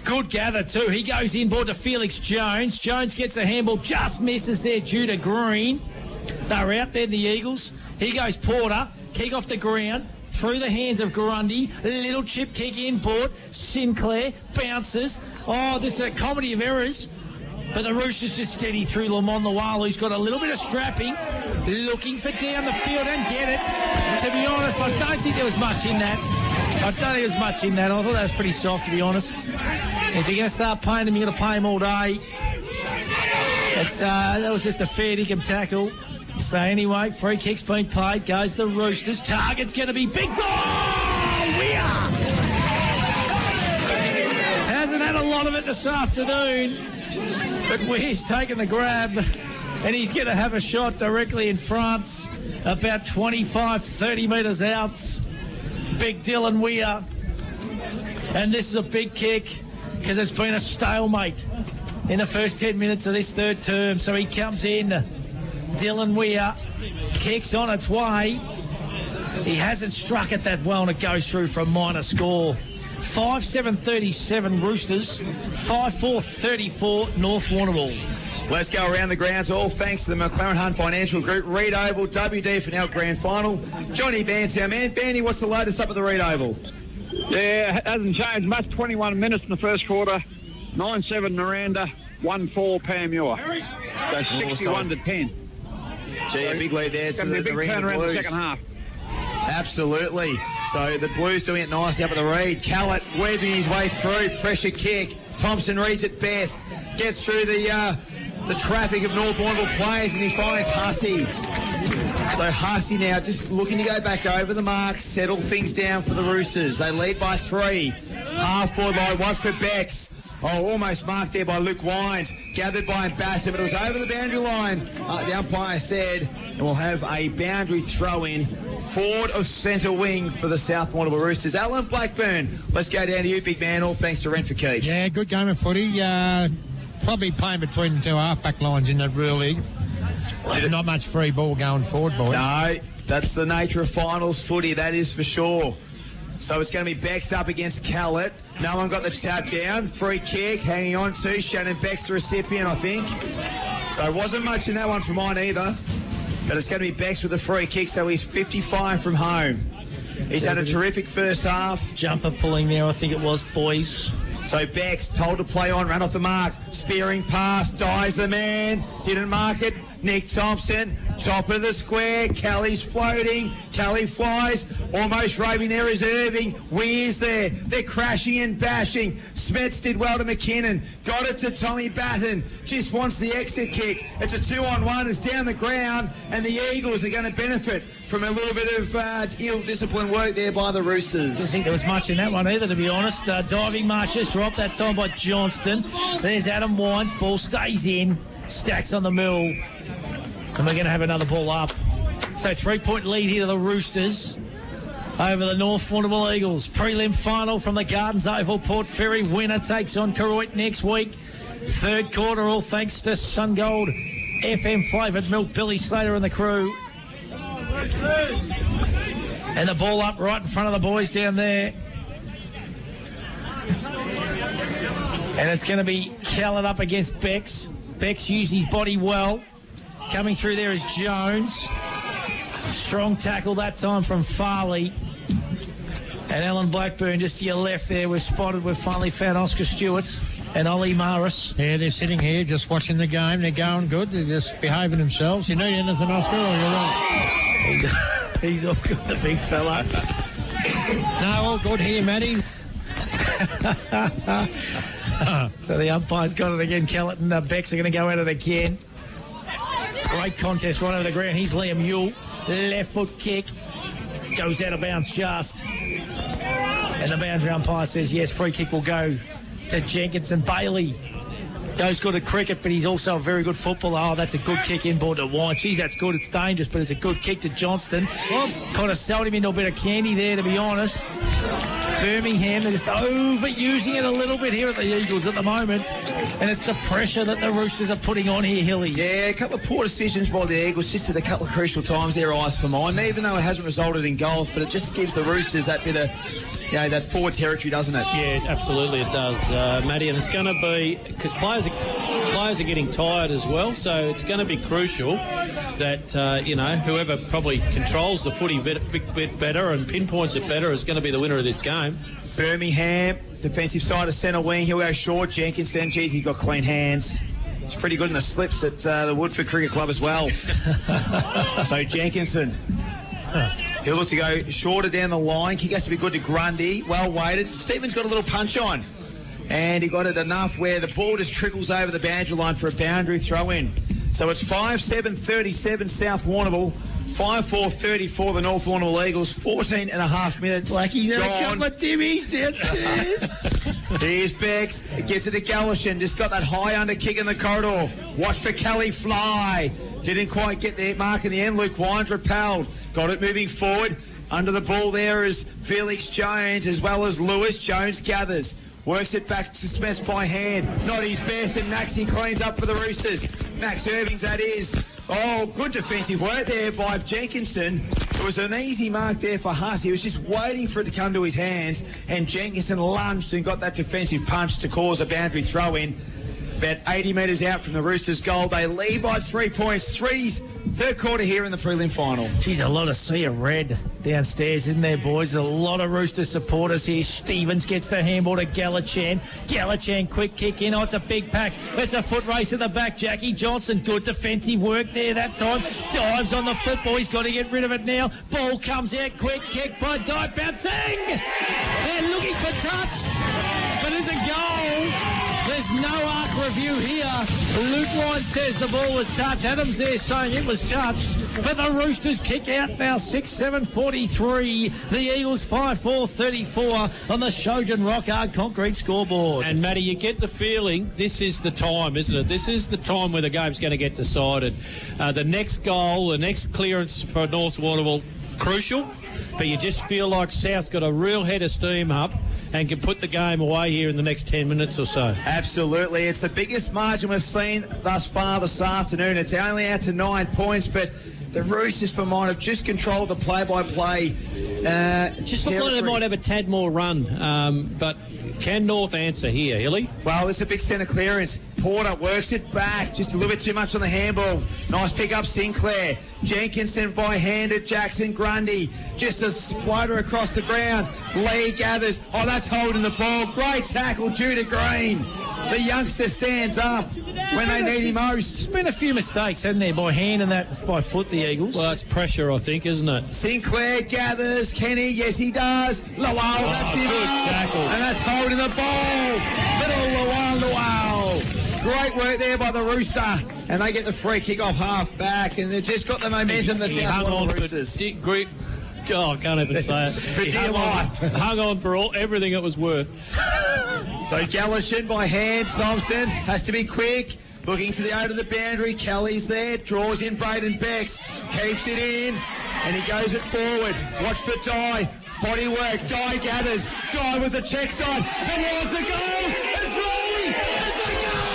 Good gather too. He goes inboard to Felix Jones. Jones gets a handball, just misses there due to Green. They're out there, the Eagles. Here goes Porter. Kick off the ground. Through the hands of Grundy. Little chip kick inboard. Sinclair bounces. Oh, this is a comedy of errors. But the Roosters just steady through Lamont Lawal, who's got a little bit of strapping. Looking for down the field and get it. To be honest, I don't think there was much in that. I thought that was pretty soft, to be honest. If you're going to start paying him, you're going to pay him all day. That was just a fair dinkum tackle. So anyway, free kick's been played. Goes the Roosters. Target's going to be big. Oh, Weir! Hasn't had a lot of it this afternoon. But Weir's taken the grab. And he's going to have a shot directly in front. About 25, 30 metres out. Big Dylan Weir. And this is a big kick because it's been a stalemate in the first 10 minutes of this third term. So he comes in. Dylan Weir kicks on its way. He hasn't struck it that well and it goes through for a minor score. 5-7-37 Roosters, 5-4-34 North Warrnambool. Let's go around the grounds, all thanks to the McLaren Hunt Financial Group. Reed Oval, WD for now grand final. Johnny Bantz, our man. Bandy, what's the latest up at the Reed Oval? Yeah, it hasn't changed much. 21 minutes in the first quarter. 9-7 Naranda, 1-4 Panmure. So 61-10. Gee, a big lead there to the Naranda Blues. In the second half. Absolutely. So the Blues doing it nicely up at the Reed. Callett weaving his way through. Pressure kick. Thompson reads it best. Gets through the traffic of North Warrnambool players and he finds Hussey. So Hussey now just looking to go back over the mark, settle things down for the Roosters. They lead by 3. Half forward line, watch for Becks. Oh, almost marked there by Luke Wines. Gathered by Ambassador, but it was over the boundary line. The umpire said, and we'll have a boundary throw-in forward of centre wing for the South Warrnambool Roosters. Alan Blackburn, let's go down to you, big man. All thanks to Rent for Keeps. Yeah, good game of footy. Probably playing between the two half-back lines in the Rural League. Not much free ball going forward, boys. No, that's the nature of finals footy, that is for sure. So it's going to be Bex up against Callett. No one got the tap down. Free kick, hanging on to. Shannon Beck's the recipient, I think. So it wasn't much in that one for mine either. But it's going to be Bex with the free kick, so he's 55 from home. He's had a terrific first half. Jumper pulling there, I think it was, boys. So Bex told to play on, ran off the mark. Spearing pass, dies the man. Didn't mark it. Nick Thompson, top of the square. Kelly's floating. Kelly flies. Almost roving there is Irving. Weir's there. They're crashing and bashing. Smets did well to McKinnon. Got it to Tommy Batten. Just wants the exit kick. It's a 2-on-1. It's down the ground. And the Eagles are going to benefit from a little bit of ill-disciplined work there by the Roosters. Didn't think there was much in that one either, to be honest. Diving mark just dropped that time by Johnston. There's Adam Wines. Ball stays in. Stacks on the mill. And we're going to have another ball up. So 3-point lead here to the Roosters over the North Warrnambool Eagles. Prelim final from the Gardens Oval. Port Fairy winner takes on Koroit next week. Third quarter, all thanks to SunGold FM flavoured milk. Billy Slater and the crew. And the ball up right in front of the boys down there. And it's going to be Callett up against Bex. Bex used his body well. Coming through there is Jones. Strong tackle that time from Farley. And Alan Blackburn just to your left there. We've finally found Oscar Stewart and Ollie Maris. Yeah, they're sitting here just watching the game. They're going good. They're just behaving themselves. You need anything, Oscar, or you're right? He's all good, the big fella. No, all good here, Matty. So the umpire's got it again. Callett and Bex are going to go at it again. Great contest right over the ground. Here's Liam Ewell. Left foot kick. Goes out of bounds just. And the boundary umpire says, yes, free kick will go to Jenkinson. Bailey goes good at cricket, but he's also a very good footballer. Oh, that's a good kick inboard to Wine. Geez, that's good. It's dangerous, but it's a good kick to Johnston. Kind of sold him into a bit of candy there, to be honest. Birmingham, they're just overusing it a little bit here at the Eagles at the moment. And it's the pressure that the Roosters are putting on here, Hilly. Yeah, a couple of poor decisions by the Eagles just at a couple of crucial times there, eyes for mine, even though it hasn't resulted in goals, but it just gives the Roosters that bit of, that forward territory, doesn't it? Yeah, absolutely it does, Matty, and it's going to be, because players are getting tired as well, so it's going to be crucial that, whoever probably controls the footy a bit better and pinpoints it better is going to be the winner of this game. Birmingham, defensive side of centre wing. He'll go short. Jenkinson, geez, he's got clean hands. He's pretty good in the slips at the Woodford Cricket Club as well. So Jenkinson, he'll look to go shorter down the line. Kick has to be good to Grundy. Well weighted. Stevens got a little punch on. And he got it enough where the ball just trickles over the boundary line for a boundary throw in. So it's 5-7-37 South Warrnambool. 5-4-34 the North Warrnambool Eagles. 14 and a half minutes. Like he's had a couple of dimmies downstairs. Here's Bex. Gets it to Gallishan. Just got that high under kick in the corridor. Watch for Kelly fly. Didn't quite get the mark in the end. Luke Wines repelled. Got it moving forward. Under the ball there is Felix Jones as well as Lewis. Jones gathers. Works it back to Smith by hand. Not his best, and Maxie cleans up for the Roosters. Max Irving's, that is. Oh, good defensive work there by Jenkinson. It was an easy mark there for Huss. He was just waiting for it to come to his hands, and Jenkinson lunged and got that defensive punch to cause a boundary throw-in. About 80 metres out from the Roosters' goal. They lead by 3 points. Third quarter here in the prelim final. Geez, a lot of sea of red downstairs, isn't there, boys? A lot of Rooster supporters here. Stevens gets the handball to Gallichan. Gallichan, quick kick in. Oh, it's a big pack. It's a foot race at the back. Jackie Johnson, good defensive work there that time. Dives on the football. He's got to get rid of it now. Ball comes out. Quick kick by Dive. Bouncing. They're looking for touch, but it's a goal. There's no arc review here. Luke Wine says the ball was touched. Adams there saying it was touched. But the Roosters kick out now 6-7-43. The Eagles 5-4-34 on the Shogun Rock Hard Concrete scoreboard. And Matty, you get the feeling this is the time, isn't it? This is the time where the game's going to get decided. The next goal, the next clearance for North Warrnambool, crucial. But you just feel like South's got a real head of steam up and can put the game away here in the next 10 minutes or so. Absolutely. It's the biggest margin we've seen thus far this afternoon. It's only out to 9 points, but The Roosters, for mine, have just controlled the play-by-play. Just look like they might have a tad more run, but can North answer here, Hilly? Well, it's a big centre clearance. Porter works it back, just a little bit too much on the handball. Nice pick up, Sinclair. Jenkins sent by hand at Jackson Grundy. Just a floater across the ground. Lee gathers. Oh, that's holding the ball. Great tackle, Judah Green. The youngster stands up when they need him most. There's been a few mistakes, hasn't there, by hand and that by foot, the Eagles? Well, it's pressure, I think, isn't it? Sinclair gathers. Kenny, yes, he does. Lowell, that's him. Good tackle. And that's holding the ball. Little Lowell. Great work there by the Rooster. And they get the free kick off half back. And they've just got the momentum, the South Warrnambool Roosters. Oh, I can't even say it. For dear life. Hung on for everything it was worth. So Gallishan by hand. Thompson has to be quick. Looking to the out of the boundary. Kelly's there. Draws in Braden Becks. Keeps it in. And he goes it forward. Watch for Dye. Body work. Dye gathers. Dye with the check side. Towards the goal. It's rolling. It's a goal.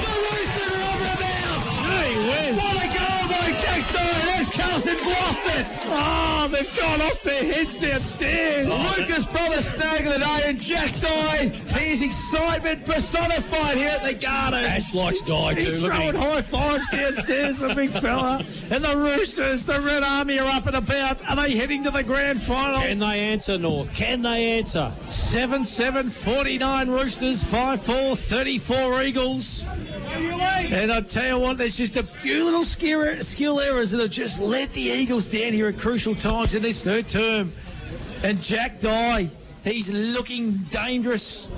The Roosters are over a bounce. Hey, where's... What a goal by Jack Dye. There's Carlson's lost it. Oh, they've gone off their heads downstairs. Lucas Brothers snag of the day, and Jack Dye, his excitement personified here at the Garden. Ash likes Dye too. He's throwing high fives downstairs, the big fella. And the Roosters, the Red Army are up and about. Are they heading to the grand final? Can they answer, North? Can they answer? 7-7, 49 Roosters, 5-4, 34 Eagles. And I tell you what, there's just a few little skill errors that have just let the Eagles down here at crucial times in this third term. And Jack Dye, he's looking dangerous.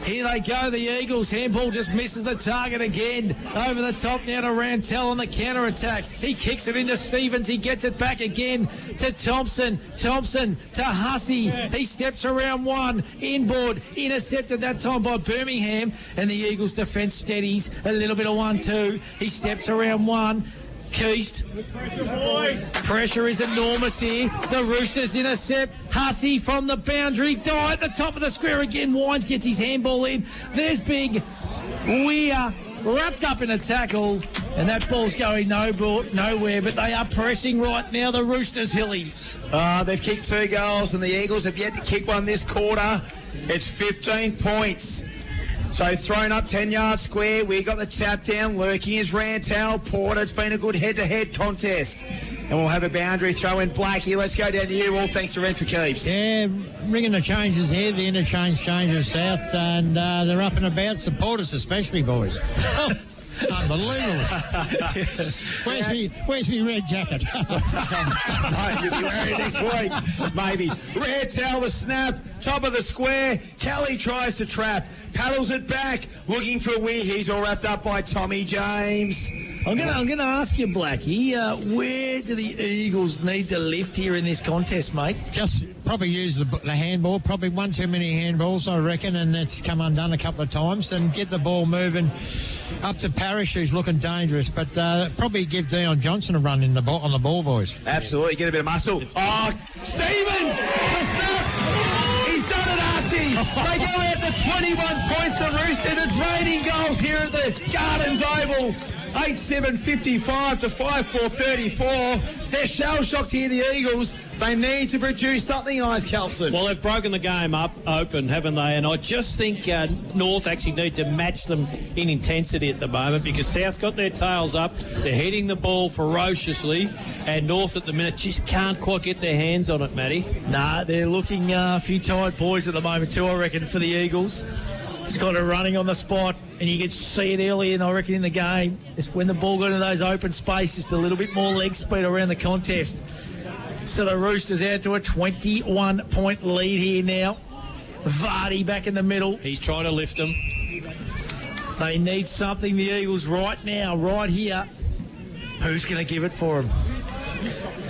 Here they go, the Eagles. Handball just misses the target again. Over the top now to Rantel on the counter-attack. He kicks it into Stevens. He gets it back again to Thompson. Thompson to Hussey. He steps around one. Inboard. Intercepted that time by Birmingham. And the Eagles' defence steadies. A little bit of 1-2. He steps around one. Keast. Pressure is enormous here. The Roosters intercept. Hussey from the boundary. Dye at the top of the square again. Wines gets his handball in. There's big Weir wrapped up in a tackle. And that ball's going nowhere. But they are pressing right now, the Roosters, Hilly. They've kicked 2 goals and the Eagles have yet to kick one this quarter. It's 15 points. So thrown up 10-yard square. We got the tap down. Lurking is Rantel. Porter. It's been a good head-to-head contest. And we'll have a boundary throw in. Blackie, let's go down to you. All thanks to Red for Keeps. Yeah, ringing the changes here. The interchange changes south, and they're up and about. Supporters especially, boys. Oh. Unbelievable. Where's me red jacket? You'll be wearing it next week, maybe. Red towel, the snap, top of the square. Kelly tries to trap, paddles it back, looking for Weir. He's all wrapped up by Tommy James. I'm going to ask you, Blackie, where do the Eagles need to lift here in this contest, mate? Just probably use the handball. Probably one too many handballs, I reckon, and that's come undone a couple of times. And get the ball moving up to Parrish, who's looking dangerous. But probably give Dion Johnson a run on the ball, boys. Absolutely, get a bit of muscle. Oh, Stevens! The snap! He's done it, Archie! They go out to 21 points, the Roosters. It's raining goals here at the Gardens Oval. 8-7-55 to 5-4-34. They're shell-shocked here, the Eagles. They need to produce something, Ice Kelson. Well, they've broken the game up open, haven't they? And I just think North actually need to match them in intensity at the moment because South's got their tails up. They're hitting the ball ferociously. And North at the minute just can't quite get their hands on it, Matty. Nah, they're looking a few tired boys at the moment too, I reckon, for the Eagles. It's got it running on the spot, and you could see it early, and I reckon in the game, it's when the ball got into those open spaces, just a little bit more leg speed around the contest. So the Roosters out to a 21-point lead here now. Vardy back in the middle. He's trying to lift them. They need something, the Eagles, right now, right here. Who's going to give it for them?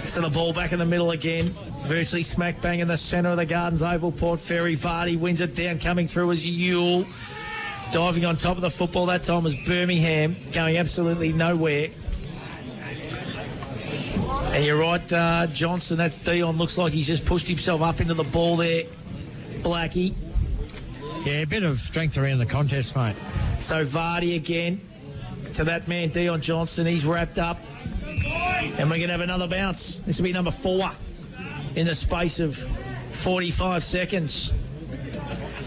So the ball back in the middle again. Virtually smack bang in the centre of the Gardens Oval. Port Fairy. Vardy wins it down. Coming through as Yule. Diving on top of the football that time was Birmingham. Going absolutely nowhere. And you're right, Johnson. That's Dion. Looks like he's just pushed himself up into the ball there. Blackie. Yeah, a bit of strength around the contest, mate. So Vardy again to that man, Dion Johnson. He's wrapped up. And we're going to have another bounce. This will be number 4 in the space of 45 seconds.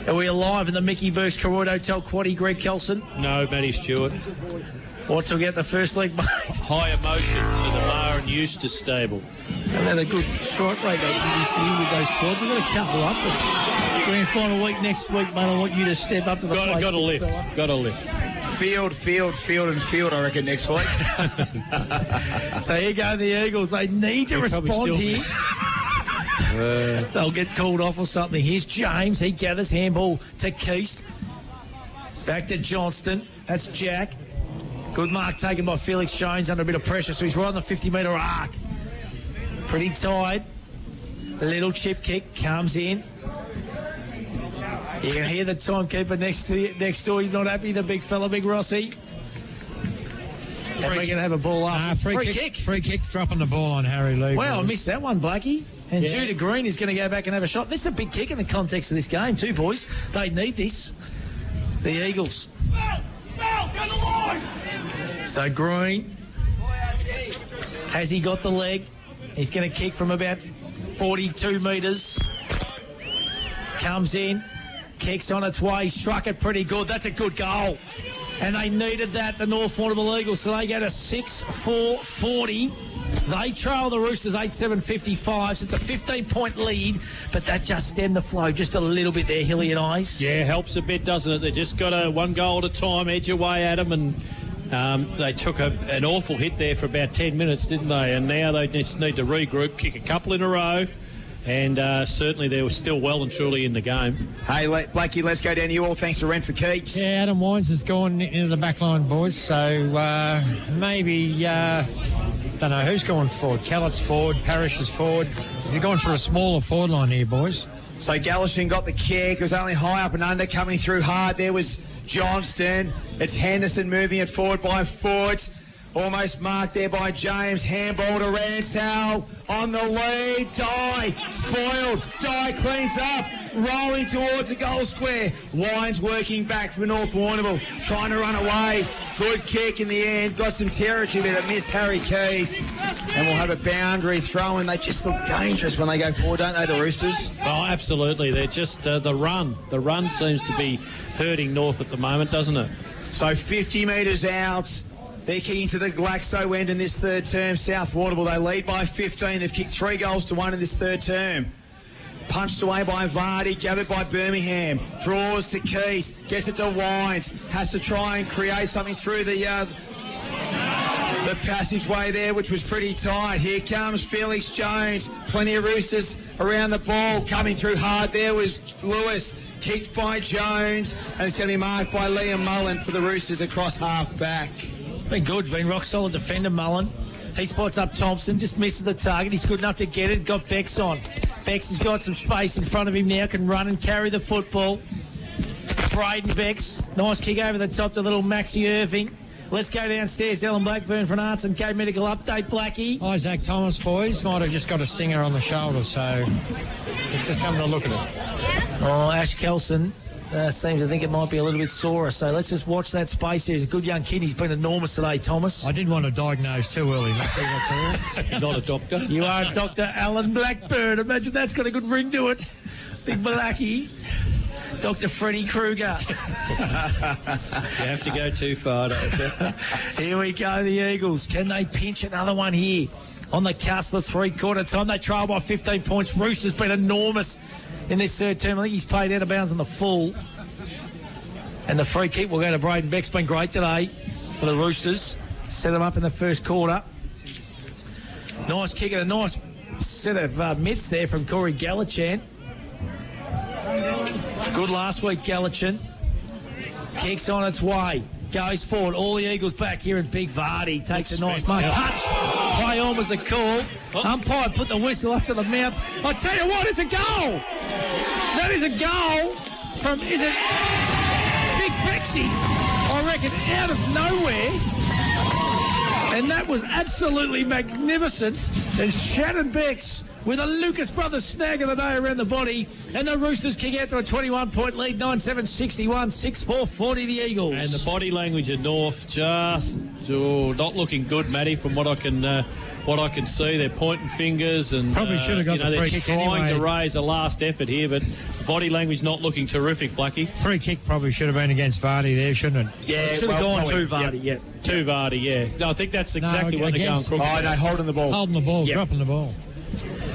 Are we alive in the Mickey Burks Koroyd Hotel Quaddy, Greg Kelson? No, Matty Stewart. What's will get the first leg, mate? High emotion for the Mar and Eustace stable. They've had a good strike rate this year with those quads. We've got a couple up. It's grand final week next week, mate. I want you to step up to the plate. Got a lift. Field, I reckon, next week. So here go the Eagles. They need to respond here. They'll get called off or something. Here's James. He gathers handball to Keast. Back to Johnston. That's Jack. Good mark taken by Felix Jones under a bit of pressure, so he's right on the 50-metre arc. Pretty tight. A little chip kick comes in. You can hear the timekeeper next door. He's not happy, the big fella, Big Rossi. And we're going to have a ball up. Free kick, dropping the ball on Harry Lee. Wow, I missed that one, Blakey. And Judah Green is going to go back and have a shot. This is a big kick in the context of this game too, boys. They need this. The Eagles. Go to line. So Green, has he got the leg? He's going to kick from about 42 metres. Comes in, kicks on its way, struck it pretty good. That's a good goal. And they needed that, the North Warrnambool Eagles, so they go to 6-4-40. They trail the Roosters 8-7-55, so it's a 15-point lead, but that just stemmed the flow just a little bit there, Hilly and Eyes. Yeah, helps a bit, doesn't it? They just got one goal at a time, edge away at them, and they took an awful hit there for about 10 minutes, didn't they? And now they just need to regroup, kick a couple in a row, and certainly they were still well and truly in the game. Hey, Blakey, let's go down to you all. Thanks for Rent for Keeps. Yeah, Adam Wines has gone into the back line, boys, so maybe... don't know who's going forward. Callett's forward, Parrish is forward. You're going for a smaller forward line here, boys. So Gallatin got the kick. It was only high up and under, coming through hard. There was Johnston. It's Henderson moving it forward by foot. Almost marked there by James. Handball to Rantow on the lead. Dye spoiled. Dye cleans up. Rolling towards a goal square. Wines working back for North Warrnambool. Trying to run away. Good kick in the end. Got some territory but it missed Harry Keys. And we'll have a boundary throw in. They just look dangerous when they go forward, don't they, the Roosters? Oh, absolutely. They're just the run. The run seems to be hurting North at the moment, doesn't it? So 50 metres out. They're kicking to the Glaxo end in this third term. South Warrnambool, they lead by 15. They've kicked 3 goals to 1 in this third term. Punched away by Vardy, gathered by Birmingham. Draws to Keys, gets it to Wines. Has to try and create something through the passageway there, which was pretty tight. Here comes Felix Jones. Plenty of Roosters around the ball. Coming through hard there was Lewis. Kicked by Jones. And it's going to be marked by Liam Mullen for the Roosters across half back. Been good, been rock solid defender, Mullen. He spots up Thompson, just misses the target. He's good enough to get it. Got Bex on. Bex has got some space in front of him now, can run and carry the football. Braden Bex, nice kick over the top to little Maxie Irving. Let's go downstairs. Ellen Blackburn for an Arts and Cape Medical update, Blackie. Isaac Thomas, boys, might have just got a stinger on the shoulder, so just having a look at it. Oh, Ash Kelson seems to think it might be a little bit sore, so let's just watch that space here. He's a good young kid. He's been enormous today, Thomas. I didn't want to diagnose too early, that's all. You're not a doctor. You are Dr. Alan Blackburn. Imagine that's got a good ring to it. Big Blackie. Dr. Freddie Krueger. You have to go too far, don't you? Here we go, the Eagles. Can they pinch another one here? On the cusp of three-quarter time, they trail by 15 points. Roosters been enormous in this third term. I think he's played out of bounds on the full. And the free kick will go to Braden Beck's been great today for the Roosters. Set them up in the first quarter. Nice kick and a nice set of mitts there from Corey Galichan. Good last week, Galichan. Kicks on its way. Goes forward. All the Eagles back here, and Big Vardy takes a nice mark. Touched. Play on was a call. Umpire put the whistle up to the mouth. I tell you what, it's a goal. That is a goal from, is it Big Bexy? I reckon out of nowhere. And that was absolutely magnificent. And Shannon Becks with a Lucas Brothers snag of the day around the body, and the Roosters kick out to a 21-point lead, 9-7-61, 6-4-40 the Eagles. And the body language of North just not looking good, Matty, from what I can see. They're pointing fingers and probably should have got the free kick trying anyway. to raise a last effort here, but body language not looking terrific, Blackie. Free kick probably should have been against Vardy there, shouldn't it? Yeah, should have gone to Vardy, yeah. To Vardy, yeah. No, I think that's exactly what they're going crooked. Oh, no, holding the ball. Holding the ball, dropping the ball.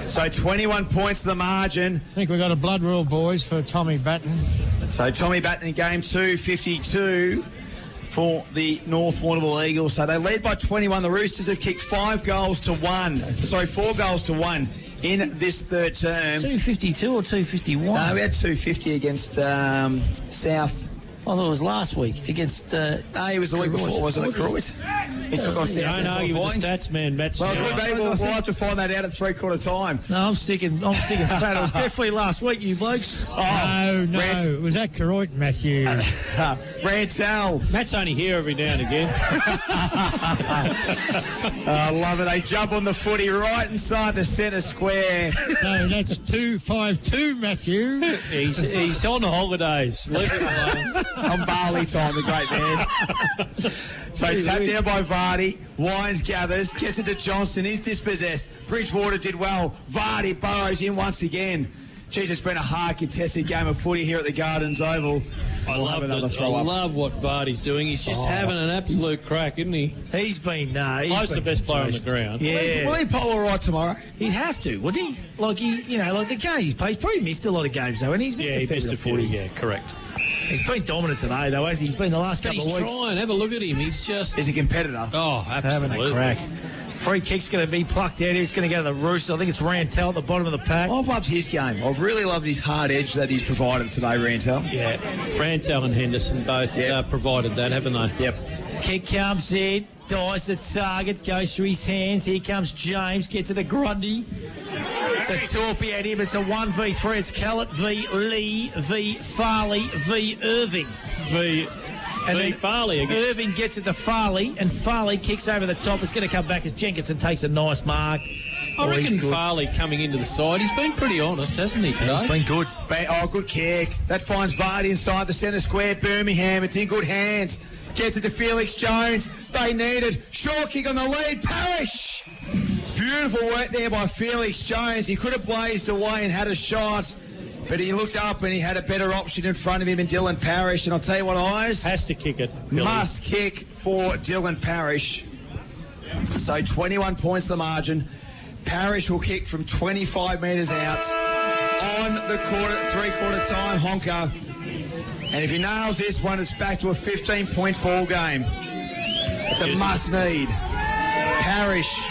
So 21 points to the margin. I think we've got a blood rule, boys, for Tommy Batten. So Tommy Batten in game 2, 52 for the North Warrnambool Eagles. So they lead by 21. The Roosters have kicked 4 goals to 1 in this third term. 252 or 251? No, we had 250 against South. I thought it was last week against... no, it was the week before, wasn't it, Croydon? Don't argue with the stats, man, Matt. Well, good, mate. We'll have to find that out at three-quarter time. No, I'm sticking fat. It was definitely last week, you blokes. No. It was at Croydon, Matthew. Rantel. Matt's only here every now and again. I love it. They jump on the footy right inside the centre square. So that's 2-5-2, Matthew. He's on the holidays. Leave him alone. On Bali time, the great man. So tapped down by Vardy. Wines gathers, gets it to Johnston, is dispossessed. Bridgewater did well. Vardy burrows in once again. Geez, it's been a hard contested game of footy here at the Gardens Oval. I love what Vardy's doing. He's just having an absolute crack, isn't he? He's been close to the best player on the ground. Yeah. Will he pull all right tomorrow? He'd have to, wouldn't he? Like the game he's played. He's probably missed a lot of games though, and he's missed a fair bit of footy. Yeah, correct. He's been dominant today though, hasn't he? He's been the last couple of weeks. He's trying. Have a look at him. He's a competitor. Oh, absolutely. Having a crack. Free kick's going to be plucked out here. He's going to go to the Roosters. I think it's Rantel at the bottom of the pack. I've loved his game. I've really loved his hard edge that he's provided today, Rantel. Yeah, Rantel and Henderson both provided that, haven't they? Yep. Kick comes in, dies the target, goes through his hands. Here comes James, gets it to Grundy. It's a torpy at him. It's a 1v3. It's Callett v. Lee v. Farley v. Irving. And then Farley again. Irving gets it to Farley, and Farley kicks over the top. It's going to come back as Jenkinson takes a nice mark. I reckon Farley coming into the side, he's been pretty honest, hasn't he, today? He's been good. Good kick. That finds Vardy inside the centre square. Birmingham, it's in good hands. Gets it to Felix Jones. They need it. Short kick on the lead. Parrish. Beautiful work there by Felix Jones. He could have blazed away and had a shot. But he looked up and he had a better option in front of him in Dylan Parrish. And I'll tell you what, Eyes. Has to kick it. Must kick for Dylan Parrish. So 21 points the margin. Parrish will kick from 25 metres out on the three-quarter time honker. And if he nails this one, it's back to a 15-point ball game. It's a must-need. Parrish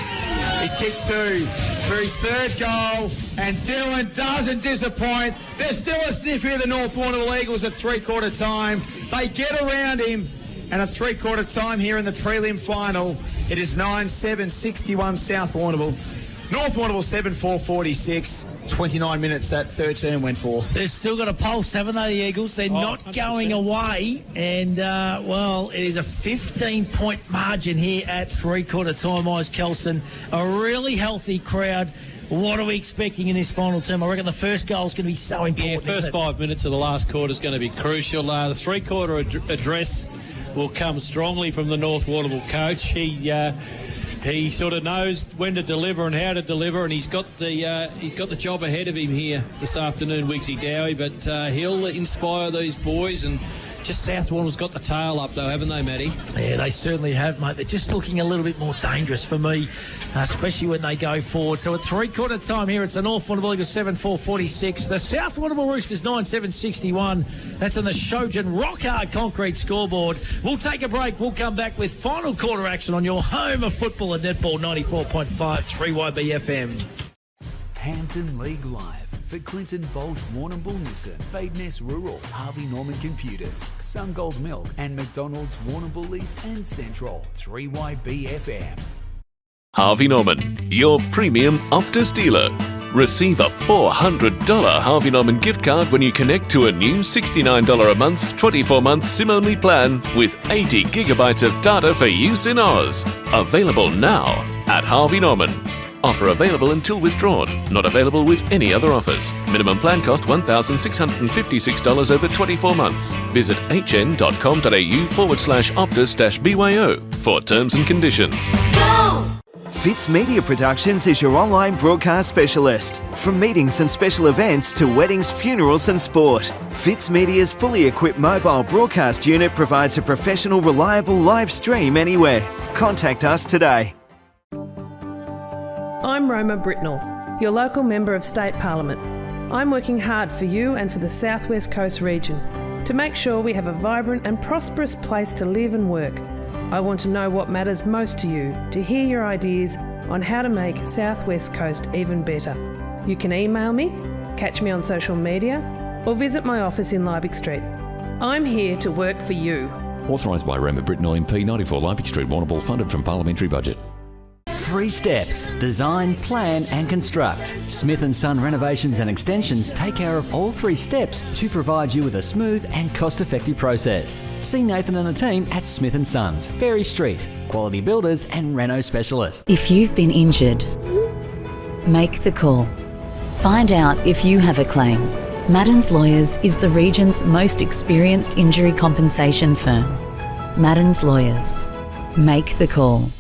is kicked 2 for his third goal, and Dylan doesn't disappoint. There's still a sniff here, the North Warrnambool Eagles at three-quarter time. They get around him, and at three-quarter time here in the prelim final, it is 9-7-61 South Warrnambool. North Warrnambool 7-4-46. 29 minutes that third term went for. They've still got a pulse, haven't they, the Eagles? They're not 100%. Going away. And, it is a 15-point margin here at three-quarter time, Eyes Kelson. A really healthy crowd. What are we expecting in this final term? I reckon the first goal is going to be so important. Yeah, first 5 minutes of the last quarter is going to be crucial. The three-quarter address will come strongly from the North Warrnambool coach. He sort of knows when to deliver and how to deliver, and he's got the job ahead of him here this afternoon, Wiggsy Dowie. But he'll inspire these boys, and just South Warrnambool's got the tail up though, haven't they, Matty? Yeah, they certainly have, mate. They're just looking a little bit more dangerous for me, especially when they go forward. So at three-quarter time here, it's the North Warrnambool Eagles 7-4-46. The South Warrnambool Roosters 9-7-61. That's on the Shojan Rock Hard Concrete scoreboard. We'll take a break. We'll come back with final quarter action on your home of football and netball 94.5 3YB FM. Hampden League Live for Clinton Bolsh Warrnambool Nissan, Badeness Rural, Harvey Norman Computers, Sungold Milk and McDonald's Warrnambool East and Central 3YB FM. Harvey Norman, your premium Optus dealer. Receive a $400 Harvey Norman gift card when you connect to a new $69 a month, 24-month SIM-only plan with 80 gigabytes of data for use in Oz. Available now at Harvey Norman. Offer available until withdrawn. Not available with any other offers. Minimum plan cost $1,656 over 24 months. Visit hn.com.au/Optus-BYO for terms and conditions. Fitz Media Productions is your online broadcast specialist. From meetings and special events to weddings, funerals and sport, Fitz Media's fully equipped mobile broadcast unit provides a professional, reliable live stream anywhere. Contact us today. I'm Roma Britnell, your local Member of State Parliament. I'm working hard for you and for the South West Coast region to make sure we have a vibrant and prosperous place to live and work. I want to know what matters most to you, to hear your ideas on how to make South West Coast even better. You can email me, catch me on social media, or visit my office in Liebig Street. I'm here to work for you. Authorised by Roma Britnell MP, 94 Liebig Street, Warrnambool, funded from parliamentary budget. 3 steps: design, plan and construct. Smith & Son Renovations and Extensions take care of all 3 steps to provide you with a smooth and cost-effective process. See Nathan and the team at Smith & Sons, Ferry Street, quality builders and reno specialists. If you've been injured, make the call. Find out if you have a claim. Madden's Lawyers is the region's most experienced injury compensation firm. Madden's Lawyers. Make the call.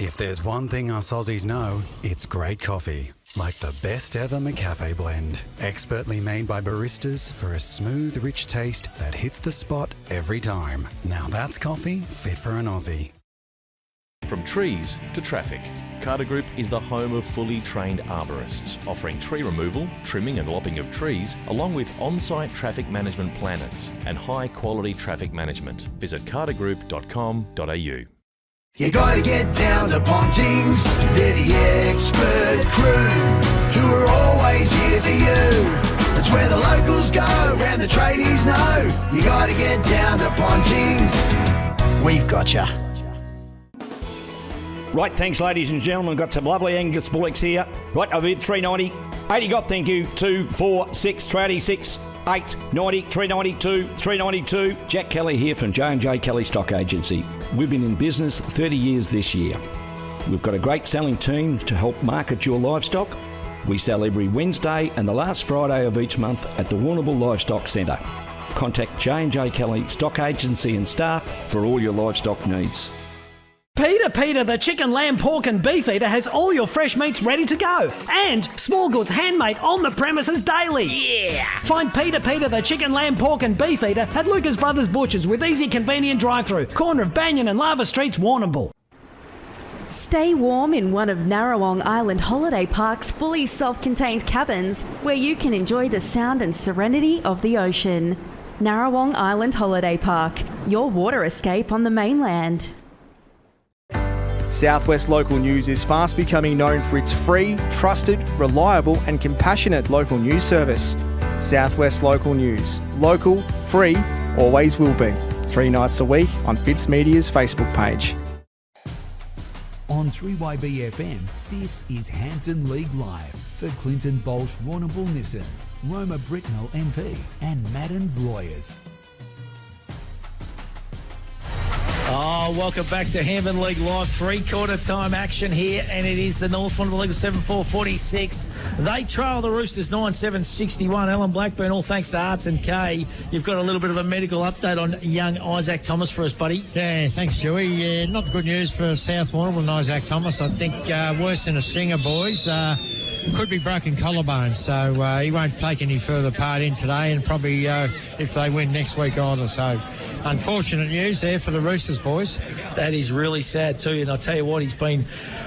If there's one thing us Aussies know, it's great coffee. Like the best ever McCafe blend. Expertly made by baristas for a smooth, rich taste that hits the spot every time. Now that's coffee fit for an Aussie. From trees to traffic, Carter Group is the home of fully trained arborists, offering tree removal, trimming and lopping of trees, along with on-site traffic management planners and high-quality traffic management. Visit cartergroup.com.au. You gotta get down to Pontings, they're the expert crew, who are always here for you. That's where the locals go, and the tradies know. You gotta get down to Pontings, we've got ya. Right, thanks ladies and gentlemen, got some lovely Angus bullocks here. Right, I've hit 390, 80 got, thank you, 2, 4, 6, 386, 8, 90, 392, 392. Jack Kelly here from J&J Kelly Stock Agency. We've been in business 30 years this year. We've got a great selling team to help market your livestock. We sell every Wednesday and the last Friday of each month at the Warrnambool Livestock Centre. Contact J&J Kelly Stock Agency and staff for all your livestock needs. Peter, the chicken, lamb, pork and beef eater has all your fresh meats ready to go. And small goods handmade on the premises daily. Yeah! Find Peter, the chicken, lamb, pork and beef eater at Lucas Brothers Butchers with easy, convenient drive-through. Corner of Banyan and Lava Streets, Warrnambool. Stay warm in one of Narrawong Island Holiday Park's fully self-contained cabins where you can enjoy the sound and serenity of the ocean. Narrawong Island Holiday Park, your water escape on the mainland. Southwest Local News is fast becoming known for its free, trusted, reliable and compassionate local news service. Southwest Local News. Local, free, always will be. 3 nights a week on Fitz Media's Facebook page. On 3YB FM, this is Hampden League Live for Clinton Bolsh, Warrnambool Nissan, Roma Britnell MP and Madden's Lawyers. Oh, welcome back to Hampden League Live. 3/4 time action here, and it is the North Warrnambool Eagles 7-4-46. They trail the Roosters 9-7-61. Alan Blackburn, all thanks to Arts and K. You've got a little bit of a medical update on young Isaac Thomas for us, buddy. Yeah, thanks, Joey. Yeah, not good news for South Warrnambool and Isaac Thomas. I think worse than a stinger, boys. Could be broken collarbone, so he won't take any further part in today, and probably if they win next week either. So unfortunate news there for the Roosters, boys. That is really sad too, and I'll tell you what, he's been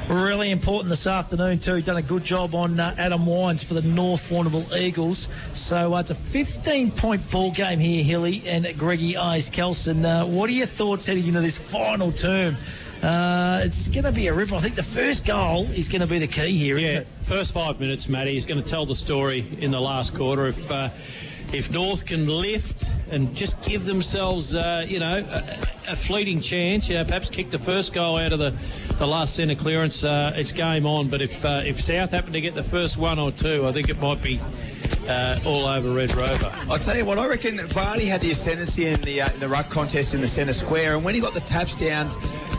really important this afternoon too. Done a good job on Adam Wines for the North Warrnambool Eagles. So it's a 15-point ball game here, Hilly and Greggy Eyes-Kelson. What are your thoughts heading into this final term? It's going to be a ripper. I think the first goal is going to be the key here, isn't it? First 5 minutes, Matty, is going to tell the story in the last quarter. If North can lift and just give themselves, a fleeting chance, perhaps kick the first goal out of the last centre clearance, it's game on. But if South happen to get the first 1 or 2, I think it might be all over Red Rover. I'll tell you what, I reckon Vardy had the ascendancy in the ruck contest in the centre square, and when he got the taps down,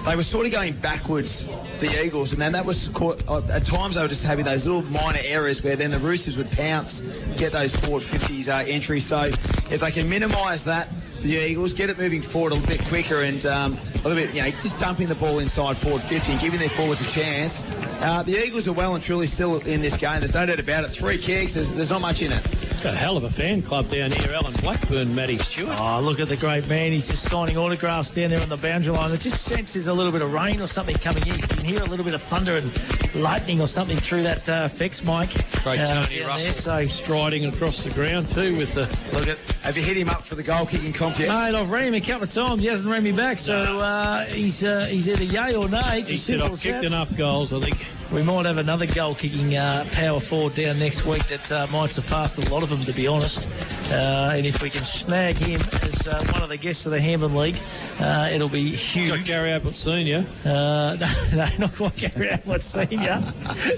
they were sort of going backwards, the Eagles, and then that was at times they were just having those little minor errors where then the Roosters would pounce, get those forward 50s entries. So if they can minimise that, the Eagles, get it moving forward a little bit quicker and a little bit, just dumping the ball inside forward 50 and giving their forwards a chance. The Eagles are well and truly still in this game. There's no doubt about it. 3 kicks, there's not much in it. It's got a hell of a fan club down here, Alan Blackburn, Matty Stewart. Oh, look at the great man. He's just signing autographs down there on the boundary line. It just senses a little bit of rain or something coming in. You can hear a little bit of thunder and lightning or something through that fix mic. Great Tony Russell there, striding across the ground too with the... Look at... Have you hit him up for the goal-kicking complex? Mate, I've rang him a couple of times. He hasn't rang me back, so he's either yay or nay. He said, I've kicked enough goals, I think. We might have another goal-kicking power forward down next week that might surpass a lot of them, to be honest. And if we can snag him as one of the guests of the Hampden League, it'll be huge. Got Gary Ablett Senior. No, not quite Gary Ablett Senior.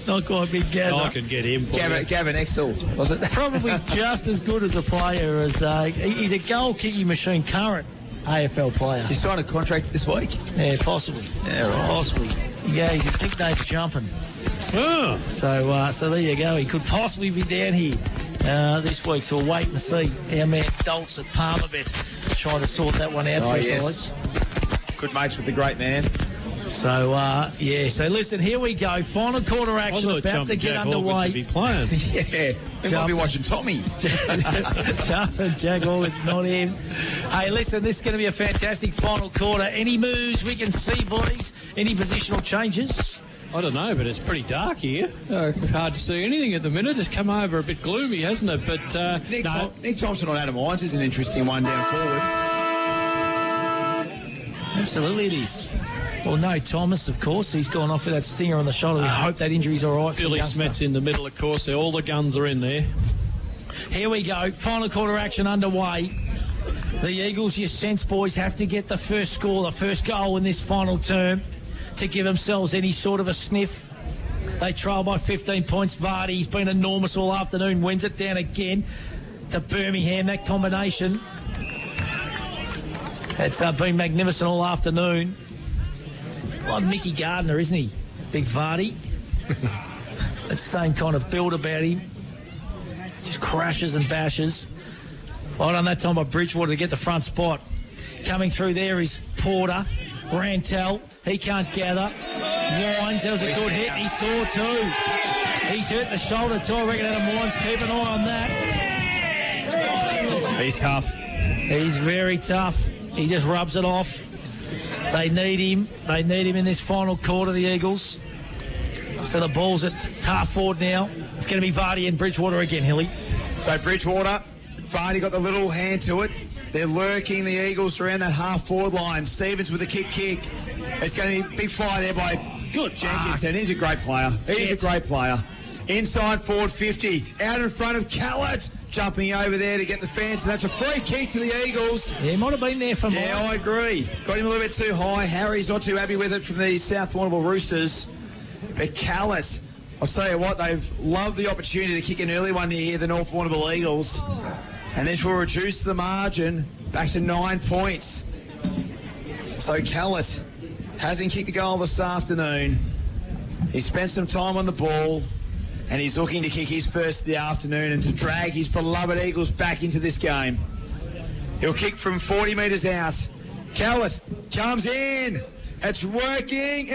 Not quite Big Gazza. I can get him for Gavin Exel, was it? Probably just as good as a player as he's a goal-kicking machine, current AFL player. He signed a contract this week? Yeah, possibly. Yeah, right. Possibly. Yeah, his nickname's Jumping. Oh. So there you go. He could possibly be down here this week. So we'll wait and see. Our man Dolts at Palmerbet trying to sort that one out for us. Yes. Good mates with the great man. So so listen, here we go. Final quarter action about to get underway. Be playing. Yeah, we might be watching Tommy. Jumping Jack Hawkins, not him. Hey, listen, this is going to be a fantastic final quarter. Any moves we can see, boys? Any positional changes? I don't know, but it's pretty dark here. It's hard to see anything at the minute. It's come over a bit gloomy, hasn't it? But Nick Thompson on Adam Wines is an interesting one down forward. Absolutely it is. Well, no, Thomas, of course. He's gone off with that stinger on the shoulder. We hope that injury's all right. Billy Smet's in the middle, of course. All the guns are in there. Here we go. Final quarter action underway. The Eagles, you sense, boys, have to get the first score, the first goal in this final term to give themselves any sort of a sniff. They trail by 15 points. Vardy's been enormous all afternoon. Wins it down again to Birmingham. That combination. It's been magnificent all afternoon. Like Mickey Gardner, isn't he? Big Vardy. That same kind of build about him. Just crashes and bashes. Well done that time by Bridgewater to get the front spot. Coming through there is Porter. Rantel. He can't gather. Wines, that was a good hit. He saw too. He's hurt the shoulder too. I reckon Adam Wines, keep an eye on that. He's tough. He's very tough. He just rubs it off. They need him. They need him in this final quarter, the Eagles. So the ball's at half forward now. It's going to be Vardy and Bridgewater again, Hilly. So Bridgewater, Vardy got the little hand to it. They're lurking the Eagles around that half forward line. Stevens with a kick. It's going to be big fly there by Jenkinson. He's a great player. He's a great player. Inside forward 50. Out in front of Callett. Jumping over there to get the fence. And that's a free kick to the Eagles. Yeah, he might have been there for more. Yeah, I agree. Got him a little bit too high. Harry's not too happy with it from the South Warrnambool Roosters. But Callett, I'll tell you what, they've loved the opportunity to kick an early one here, the North Warrnambool Eagles. And this will reduce the margin back to 9 points. So Callett hasn't kicked a goal this afternoon. He spent some time on the ball, and he's looking to kick his first of the afternoon and to drag his beloved Eagles back into this game. He'll kick from 40 metres out. Callett comes in. It's working,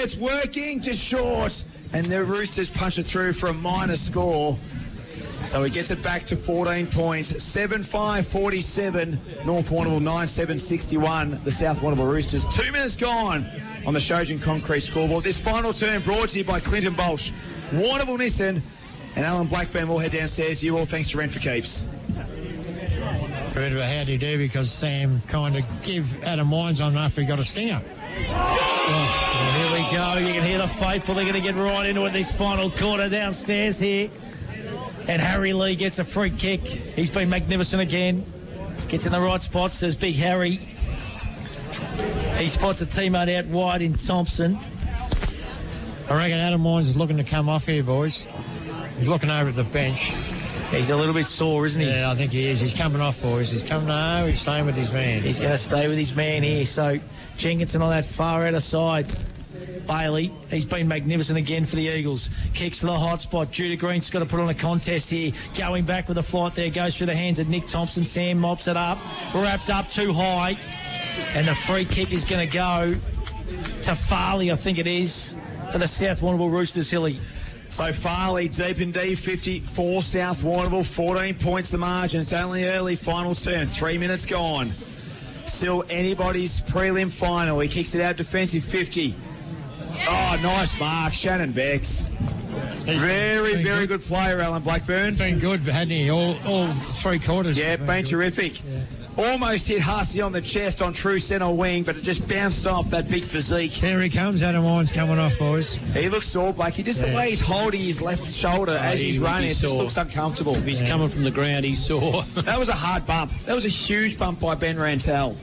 just short. And the Roosters punch it through for a minor score. So he gets it back to 14 points. 7-5-47. North Warrnambool 9-7-61. The South Warrnambool Roosters. 2 minutes gone on the Shojan Concrete scoreboard. This final turn brought to you by Clinton Bolsch, Warrnambool Nissan, and Alan Blackburn will head downstairs. You all thanks to Rent for Keeps. A bit of a howdy do because Sam kind of give Adam Wines on after he got a stinger. Oh, here we go. You can hear the faithful. They're going to get right into it this final quarter downstairs here. And Harry Lee gets a free kick. He's been magnificent again. Gets in the right spots. There's Big Harry. He spots a teammate out wide in Thompson. I reckon Adam Wines is looking to come off here, boys. He's looking over at the bench. He's a little bit sore, isn't he? Yeah, I think he is. He's coming off, boys. He's staying with his man. He's going to stay with his man here. So Jenkinson on that far outer side. Bailey, he's been magnificent again for the Eagles. Kicks to the hot spot. Judah Green's got to put on a contest here. Going back with a flight there. Goes through the hands of Nick Thompson. Sam mops it up. Wrapped up too high. And the free kick is going to go to Farley, I think it is, for the South Warrnambool Roosters, Hilly. So Farley, deep and deep, 54 South Warrnambool, 14 points the margin. It's only early, final turn, 3 minutes gone. Still anybody's prelim final. He kicks it out defensive 50. Oh, nice mark, Shannon Becks. Very good player, Alan Blackburn. Been good, hadn't he? All 3 quarters. Yeah, been terrific. Yeah. Almost hit Hussey on the chest on true centre wing, but it just bounced off that big physique. Here he comes, Adam Wine's coming off, boys. He looks sore, Blakey. Just the way he's holding his left shoulder as he's running, it just looks uncomfortable. If he's coming from the ground, he's sore. That was a hard bump. That was a huge bump by Ben Rantel.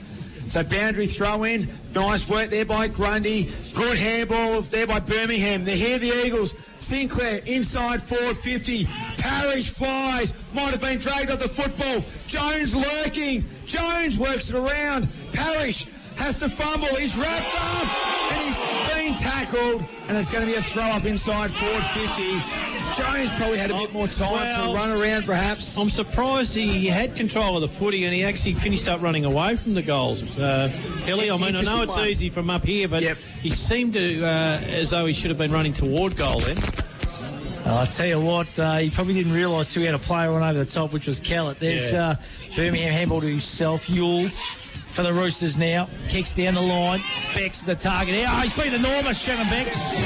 So boundary throw in. Nice work there by Grundy. Good handball there by Birmingham. They're here, the Eagles. Sinclair inside forward 50. Parrish flies. Might have been dragged off the football. Jones lurking. Jones works it around. Parrish has to fumble. He's wrapped up and he's been tackled. And it's going to be a throw up inside forward 50. Jones probably had a bit more time to run around, perhaps. I'm surprised he had control of the footy and he actually finished up running away from the goals. Hilly, I mean, I know it's easy from up here, but he seemed to, as though he should have been running toward goal then. I'll tell you what, he probably didn't realise too he had a player on over the top, which was Kellett. There's Birmingham handball to himself. Yule for the Roosters now. Kicks down the line. Becks the target. Oh, he's been enormous, Shannon Becks.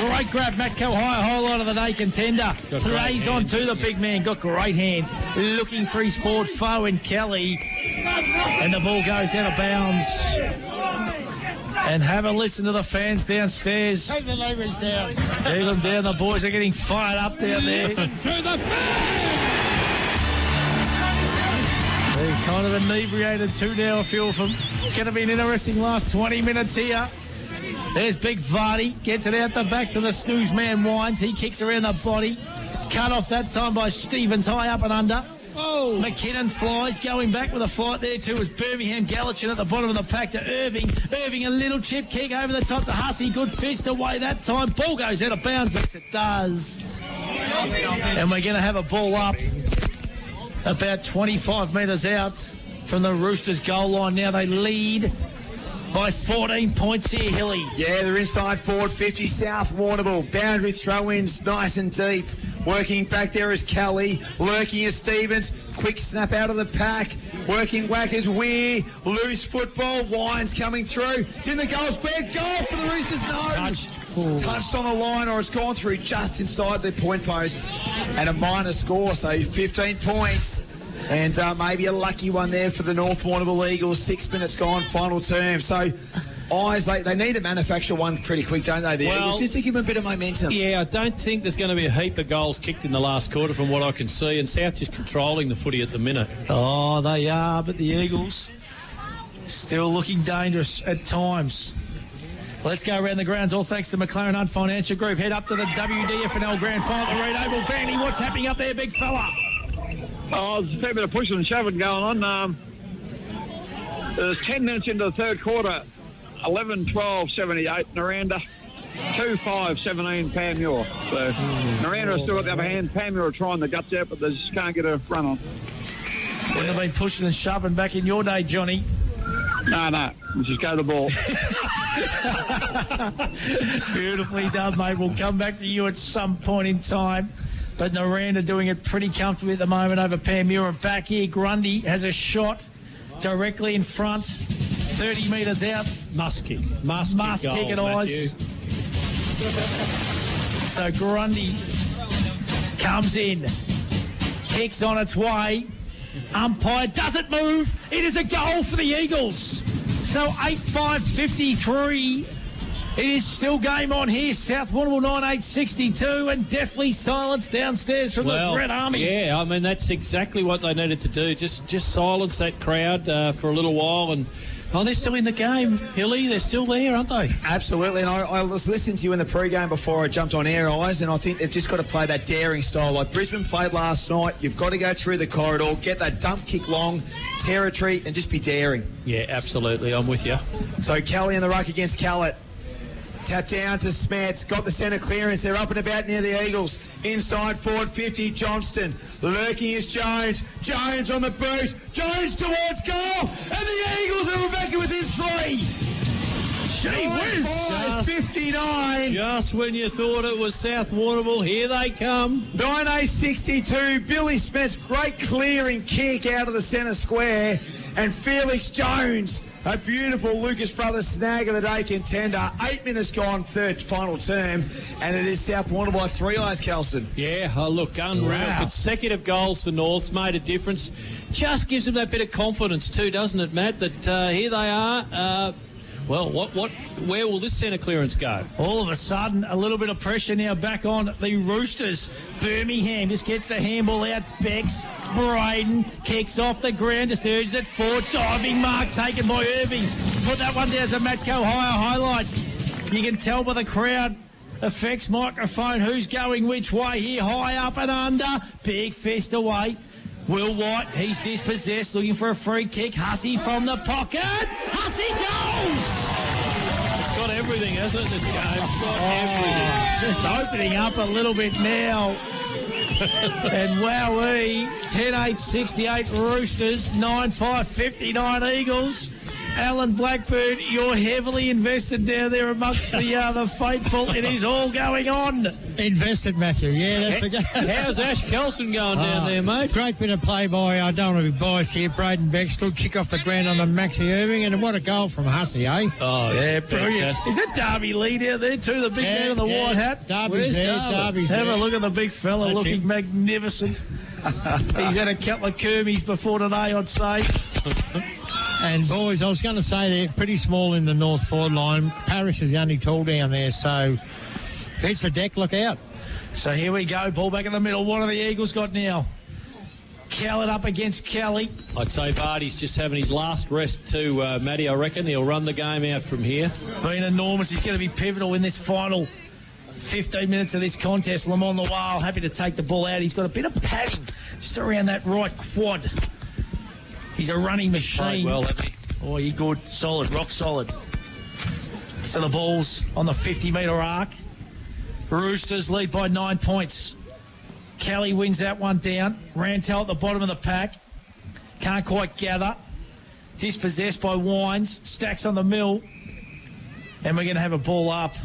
Great grab, Matt Cohai, highlight of the day contender. Plays on to the big man. Got great hands. Looking for his forward foe in Kelly. And the ball goes out of bounds. And have a listen to the fans downstairs. Take the neighbours down. Take them down. The boys are getting fired up down there. Listen to the fans! They're kind of inebriated too now, I feel from. It's going to be an interesting last 20 minutes here. There's Big Vardy. Gets it out the back to the snooze man Wines. He kicks around the body. Cut off that time by Stevens, high up and under. Oh, McKinnon flies, going back with a flight there too as Birmingham Gallatin at the bottom of the pack to Irving. Irving, a little chip kick over the top to Hussey. Good fist away that time. Ball goes out of bounds. Yes, it does. And we're going to have a ball up about 25 metres out from the Roosters goal line. Now they lead by 14 points here, Hilly. Yeah, they're inside forward 50, South Warrnambool. Boundary throw-ins, nice and deep. Working back there is Kelly. Lurking is Stevens. Quick snap out of the pack. Working whack is Weir. Loose football. Wines coming through. It's in the goal square. Goal for the Roosters. No. Touched on the line, or it's gone through just inside the point post. And a minor score, so 15 points. And maybe a lucky one there for the North Warrnambool Eagles. 6 minutes gone, final term. So, they need to manufacture one pretty quick, don't they? The Eagles, just to give them a bit of momentum. Yeah, I don't think there's going to be a heap of goals kicked in the last quarter from what I can see. And South just controlling the footy at the minute. Oh, they are, but the Eagles still looking dangerous at times. Let's go around the grounds, all thanks to McLaren Hunt Financial Group. Head up to the WDFNL Grand Final, the Red Oval. Bandy, what's happening up there, big fella? Oh, there's a fair bit of pushing and shoving going on. There's 10 minutes into the third quarter. 11-12-78 Naranda. 2-5-17 Panmure. So Naranda still got the upper hand. Panmure are trying the guts out, but they just can't get a run on. Wouldn't have been pushing and shoving back in your day, Johnny. No. Let's just go to the ball. Beautifully done, mate. We'll come back to you at some point in time. But Naranda doing it pretty comfortably at the moment over Panmure. And back here, Grundy has a shot directly in front, 30 metres out. Must kick it, Eyes. So Grundy comes in, kicks on its way. Umpire doesn't move. It is a goal for the Eagles. So 8-5-53. It is still game on here. South Warrnambool 9-8-62, and deathly silence downstairs from the Red Army. Yeah, I mean, that's exactly what they needed to do. Just silence that crowd for a little while, and Oh, they're still in the game, Hilly. They're still there, aren't they? Absolutely, and I was listening to you in the pre-game before I jumped on air, Eyes, and I think they've just got to play that daring style like Brisbane played last night. You've got to go through the corridor, get that dump kick long territory, and just be daring. Yeah, absolutely. I'm with you. So Kelly in the ruck against Callett. Tap down to Smets, got the centre clearance. They're up and about near the Eagles. Inside forward 50, Johnston. Lurking is Jones. Jones on the boot. Jones towards goal. And the Eagles are back within 3. Gee whiz! 59. Just when you thought it was South Warrnambool, here they come. 9-8-62. Billy Smets, great clearing kick out of the centre square. And Felix Jones, a beautiful Lucas Brothers snag of the day contender. 8 minutes gone, third final term, and it is South Warrnambool by 3 eyes, Kelson. Yeah, look, unreal. Wow. Consecutive goals for North's made a difference. Just gives them that bit of confidence too, doesn't it, Matt, that here they are. Well, where will this centre clearance go? All of a sudden, a little bit of pressure now back on the Roosters. Birmingham just gets the handball out. Becks, Braden kicks off the ground, just urges it forward. Diving mark taken by Irving. Put that one down as a Matco Hire highlight. You can tell by the crowd effects microphone who's going which way here. High up and under. Big fist away. Will White, he's dispossessed, looking for a free kick. Hussey from the pocket. Hussey goes! It's got everything, hasn't it, this game? It's got everything. Just opening up a little bit now. And wowee, 10-8-68 Roosters, 9-5-59 Eagles. Alan Blackburn, you're heavily invested down there amongst the faithful. It is all going on. Invested, Matthew. Yeah, that's the game. How's Ash Kelson going down there, mate? Great bit of play by, I don't want to be biased here, Braden Becks. Good kick off the ground on the Maxi Irving, and what a goal from Hussey, eh? Oh, yeah, brilliant. Is that Darby Lee down there too, the big man in the white hat? Darby's there, Darby's Have there. a look at the big fella, That's looking him. magnificent. He's had a couple of Kermies before today, I'd say. And boys, I was going to say they're pretty small in the north forward line. Parrish is the only tall down there, so it's the deck, look out. So here we go, ball back in the middle. What have the Eagles got now? Callett up against Kelly. I'd say Vardy's just having his last rest too, Matty. I reckon he'll run the game out from here. Been enormous. He's going to be pivotal in this final 15 minutes of this contest. Lamont Lawal happy to take the ball out. He's got a bit of padding just around that right quad. He's a running machine. Played well, hasn't he? Oh, he good. Solid, rock solid. So the ball's on the 50-metre arc. Roosters lead by 9 points. Kelly wins that one down. Rantel at the bottom of the pack. Can't quite gather. Dispossessed by Wines. Stacks on the mill. And we're going to have a ball up.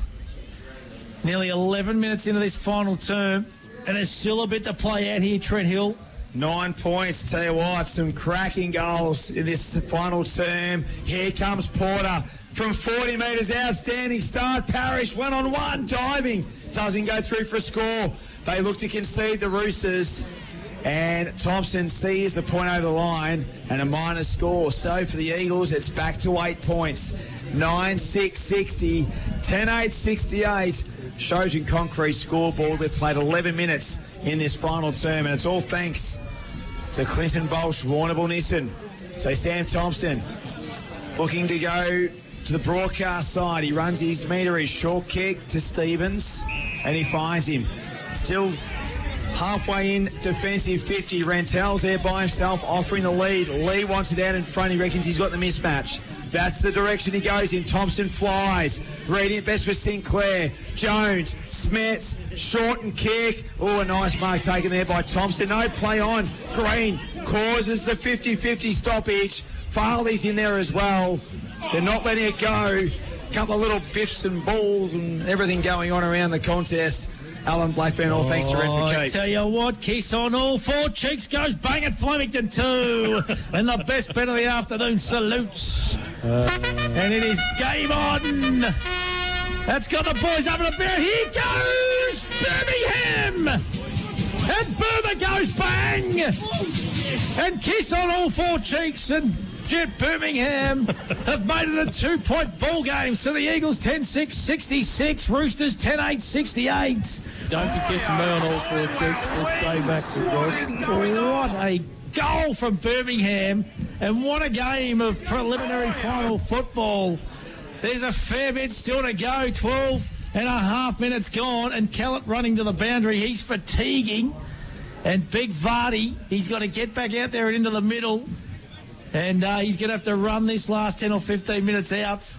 Nearly 11 minutes into this final term. And there's still a bit to play out here, Trent Hill. 9 points. Tell you what, some cracking goals in this final term. Here comes Porter from 40 metres. Outstanding start. Parrish 1-on-1 diving. Doesn't go through for a score. They look to concede, the Roosters. And Thompson sees the point over the line and a minor score. So for the Eagles, it's back to 8 points. 9-6-60, 10-8-68. Trojan Concrete scoreboard. We've played 11 minutes in this final term, and it's all thanks to Clinton Bolsh, Warrnambool Nissan. So Sam Thompson looking to go to the broadcast side. He runs his meter, his short kick to Stevens, and he finds him. Still halfway in defensive 50. Rantel's there by himself, offering the lead. Lee wants it out in front. He reckons he's got the mismatch. That's the direction he goes in. Thompson flies. Reading it best for Sinclair. Jones, Smets, short and kick. Oh, a nice mark taken there by Thompson. No play on. Green causes the 50-50 stoppage. Farley's in there as well. They're not letting it go. A couple of little biffs and balls and everything going on around the contest. Alan Blackburn, all thanks to Redford I Keats. tell you what, kiss on all four cheeks goes bang at Flemington too. And the best bet of the afternoon salutes. And it is game on. That's got the boys up and about. Here goes Birmingham. And Burma goes bang. And kiss on all four cheeks. And Birmingham have made it a 2-point ball game. So the Eagles 10-6-66, Roosters 10-8-68. Don't be kissing me on all four cheeks. Let's stay back to work. What a goal from Birmingham. And what a game of preliminary final football. There's a fair bit still to go. 12 and a half minutes gone. And Kellett running to the boundary. He's fatiguing. And Big Vardy, he's got to get back out there and into the middle. And he's going to have to run this last 10 or 15 minutes out.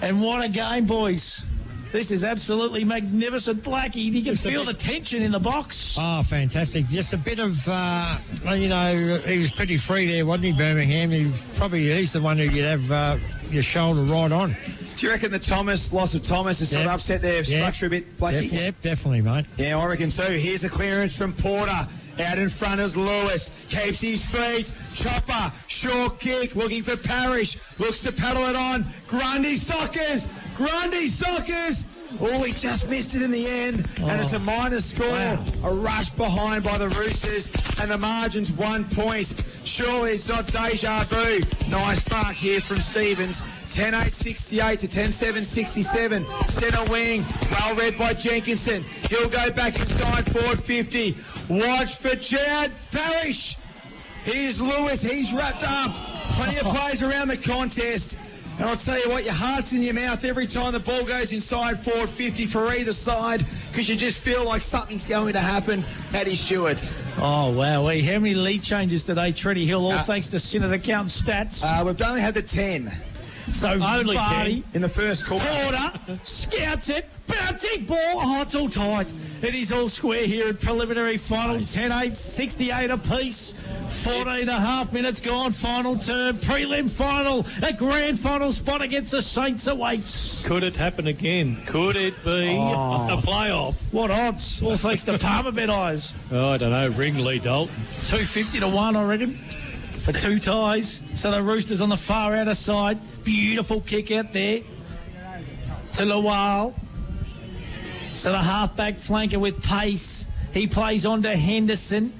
And what a game, boys. This is absolutely magnificent. Blackie, you can feel the tension in the box. Oh, fantastic. Just a bit of, he was pretty free there, wasn't he, Birmingham? He's the one who you'd have your shoulder right on. Do you reckon the loss of Thomas has sort of upset their structure a bit, Blackie? Yep, definitely, mate. Yeah, I reckon so. Here's a clearance from Porter. Out in front is Lewis. Keeps his feet. Chopper. Short kick. Looking for Parrish. Looks to paddle it on. Grundy Sockers. Oh, he just missed it in the end. And it's a minus score. Wow. A rush behind by the Roosters. And the margin's 1 point. Surely it's not deja vu. Nice mark here from Stevens. 10-8-68 to 10-7-67. Centre wing. Well read by Jenkinson. He'll go back inside forward 50. Watch for Chad Parrish. Here's Lewis. He's wrapped up. Plenty of players around the contest. And I'll tell you what, your heart's in your mouth every time the ball goes inside forward 50 for either side, because you just feel like something's going to happen. Matty Stewart. Oh, wow. How many lead changes today, Treddy Hill, all thanks to Synod Account stats? We've only had the 10. So only Vardy, 10 in the first quarter. Porter scouts it, bouncing ball. Oh, it's all tight. It is all square here at preliminary final. 10-8, 68 apiece. 14 and a half minutes gone. Final term, prelim final. A grand final spot against the Saints awaits. Could it happen again? Could it be a playoff? What odds? All thanks to Palmer Bet Eyes. Oh, I don't know. Ringley, Dalton. 250 to 1, I reckon, for two ties. So the Roosters on the far outer side. Beautiful kick out there to Lawal. So the halfback flanker with pace. He plays on to Henderson.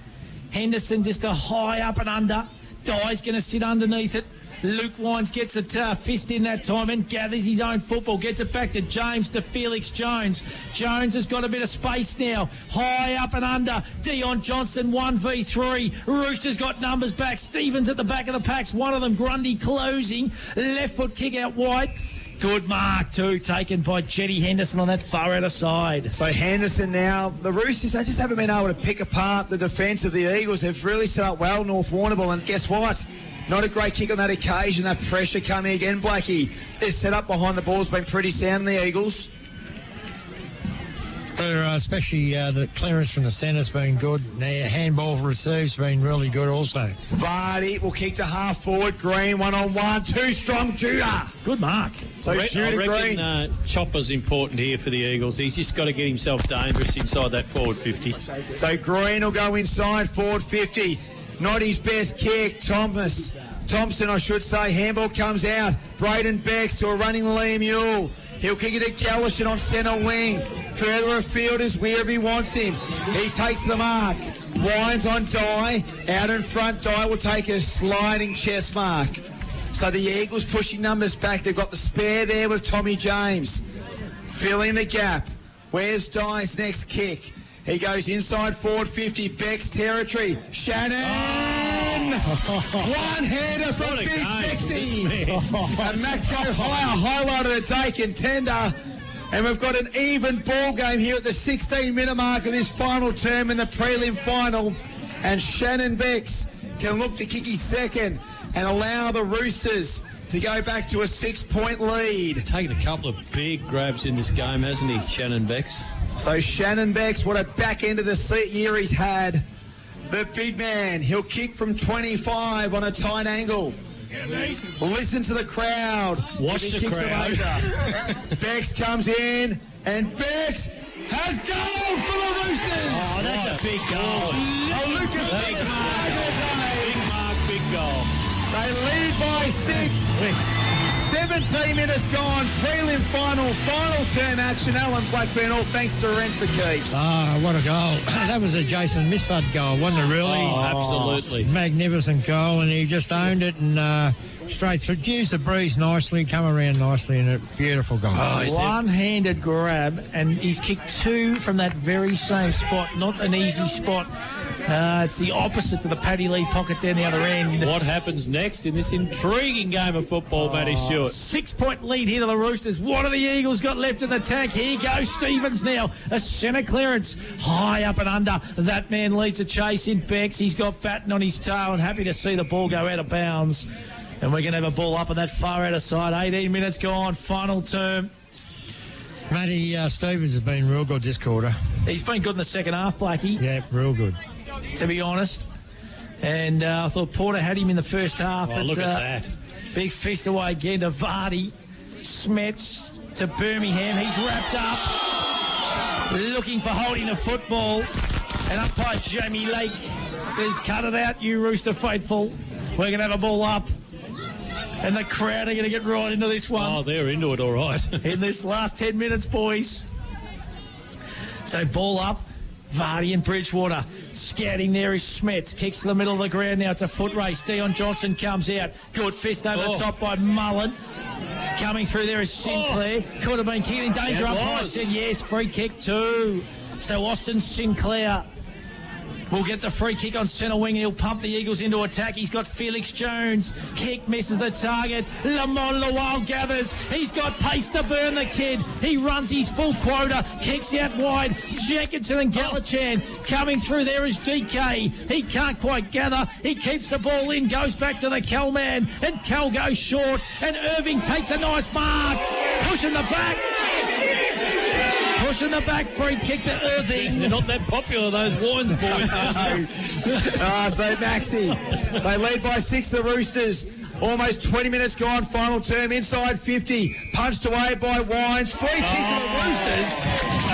Henderson just a high up and under. Dye's going to sit underneath it. Luke Wines gets a fist in that time and gathers his own football. Gets it back to James, to Felix Jones. Jones has got a bit of space now. High up and under. Dion Johnson 1v3. Roosters got numbers back. Stevens at the back of the packs. One of them, Grundy, closing. Left foot kick out wide. Good mark too, taken by Jetty Henderson on that far outer side. So Henderson now, the Roosters, they just haven't been able to pick apart the defence of the Eagles. They've really set up well, North Warrnambool, and guess what? Not a great kick on that occasion. That pressure coming again, Blackie. Their setup behind the ball's been pretty sound, the Eagles. Especially the clearance from the centre's been good. Now, handball receive's been really good also. Vardy will kick to half forward. Green 1-on-1. Too strong, Judah. Good mark. So Judah Green. I reckon Chopper's important here for the Eagles. He's just got to get himself dangerous inside that forward 50. So Green will go inside forward 50. Not his best kick. Thompson, I should say. Handball comes out. Braden Becks to a running Liam Ewell. He'll kick it to Gallishan on centre wing. Further afield is wherever he wants him. He takes the mark. Wines on Dye. Out in front, Dye will take a sliding chest mark. So the Eagles pushing numbers back. They've got the spare there with Tommy James. Filling the gap. Where's Dye's next kick? He goes inside forward 50, Beck's territory. Shannon! One-hander from Big Bexy. And Macco Hire, highlight of the day, contender. And we've got an even ball game here at the 16-minute mark of this final term in the prelim final. And Shannon Becks can look to kick his second and allow the Roosters to go back to a 6-point lead. Taken a couple of big grabs in this game, hasn't he, Shannon Becks? So Shannon Becks, what a back end of the year he's had. The big man, he'll kick from 25 on a tight angle. Listen to the crowd. Watch the crowd. Becks comes in, and Becks has goal for the Roosters. Oh, that's a big goal. Lucas Big mark, big goal. They lead by 6. 17 minutes gone, prelim final term action. Alan Blackburn, all thanks to Rent for Keeps. Ah, what a goal. That was a Jason Misfud goal, wasn't it, really? Oh, absolutely. Magnificent goal, and he just owned it and straight through. Used the breeze nicely, come around nicely, and a beautiful goal. One-handed grab, and he's kicked two from that very same spot. Not an easy spot. It's the opposite to the Paddy Lee pocket down the other end. What happens next in this intriguing game of football, Matty Stewart? 6-point lead here to the Roosters. What have the Eagles got left in the tank? Here goes Stevens now. A centre clearance. High up and under. That man leads a chase in Becks. He's got Batten on his tail and happy to see the ball go out of bounds. And we're going to have a ball up on that far outer side. 18 minutes gone. Final term. Matty Stevens has been real good this quarter. He's been good in the second half, Blakey. Yeah, real good. To be honest. And I thought Porter had him in the first half. Oh, but, look at that. Big fist away again to Vardy. Smets to Birmingham. He's wrapped up. Looking for holding the football. And umpire Jamie Lake says, cut it out, you Rooster faithful. We're going to have a ball up. And the crowd are going to get right into this one. Oh, they're into it all right. In this last 10 minutes, boys. So ball up. Vardy and Bridgewater. Scouting there is Smets. Kicks to the middle of the ground now. It's a foot race. Dion Johnson comes out. Good fist over the top by Mullen. Coming through there is Sinclair. Could have been kicked in danger. Up high. Said yes. Free kick too. So Austin Sinclair will get the free kick on centre wing. He'll pump the Eagles into attack. He's got Felix Jones. Kick misses the target. Lamont Lawal gathers. He's got pace to burn the kid. He runs his full quota. Kicks out wide. Jenkinson and Gallichan coming through. There is DK. He can't quite gather. He keeps the ball in. Goes back to the Cal man. And Cal goes short. And Irving takes a nice mark. Pushing the back. Pushing the back, free kick to Irving. They're not that popular, those Warrnambool boys. So Maxi, they lead by 6, the Roosters. Almost 20 minutes gone, final term, inside 50. Punched away by Wines. Free kick to the Roosters.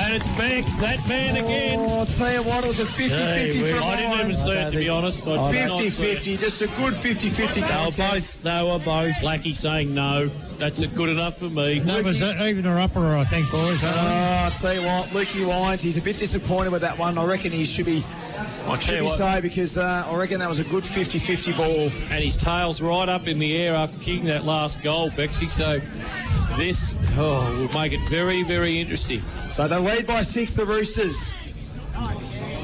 And it's Becks, that man again. Oh, I'll tell you what, it was a 50-50 from I didn't even see it, to be honest. 50-50, just a good 50-50 contest. They were both. Blackie saying no. That's good enough for me. That was even an upper, I think, boys. I'll tell you what, Lukey Wines, he's a bit disappointed with that one. I reckon he should be so, because I reckon that was a good 50-50 ball. And his tail's right up in the air after kicking that last goal, Bexy. So this will make it very, very interesting. So they lead by 6, the Roosters.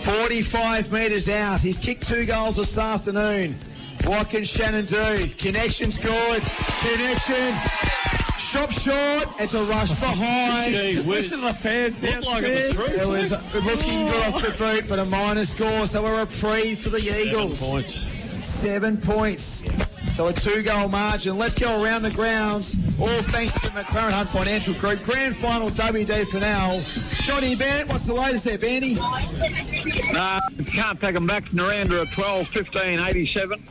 45 metres out. He's kicked 2 goals this afternoon. What can Shannon do? Connection's good. Connection. Shot short. It's a rush behind. This is a fans downstairs. It was looking good off the boot, but a minor score. So we're a reprieve for the Eagles. 7 points. 7 points. So a 2-goal margin. Let's go around the grounds. All thanks to McLaren Hunt Financial Group. Grand final WD Finale. Johnny Band, what's the latest there, Bandy? Can't take them back. Naranda at 12:15:87.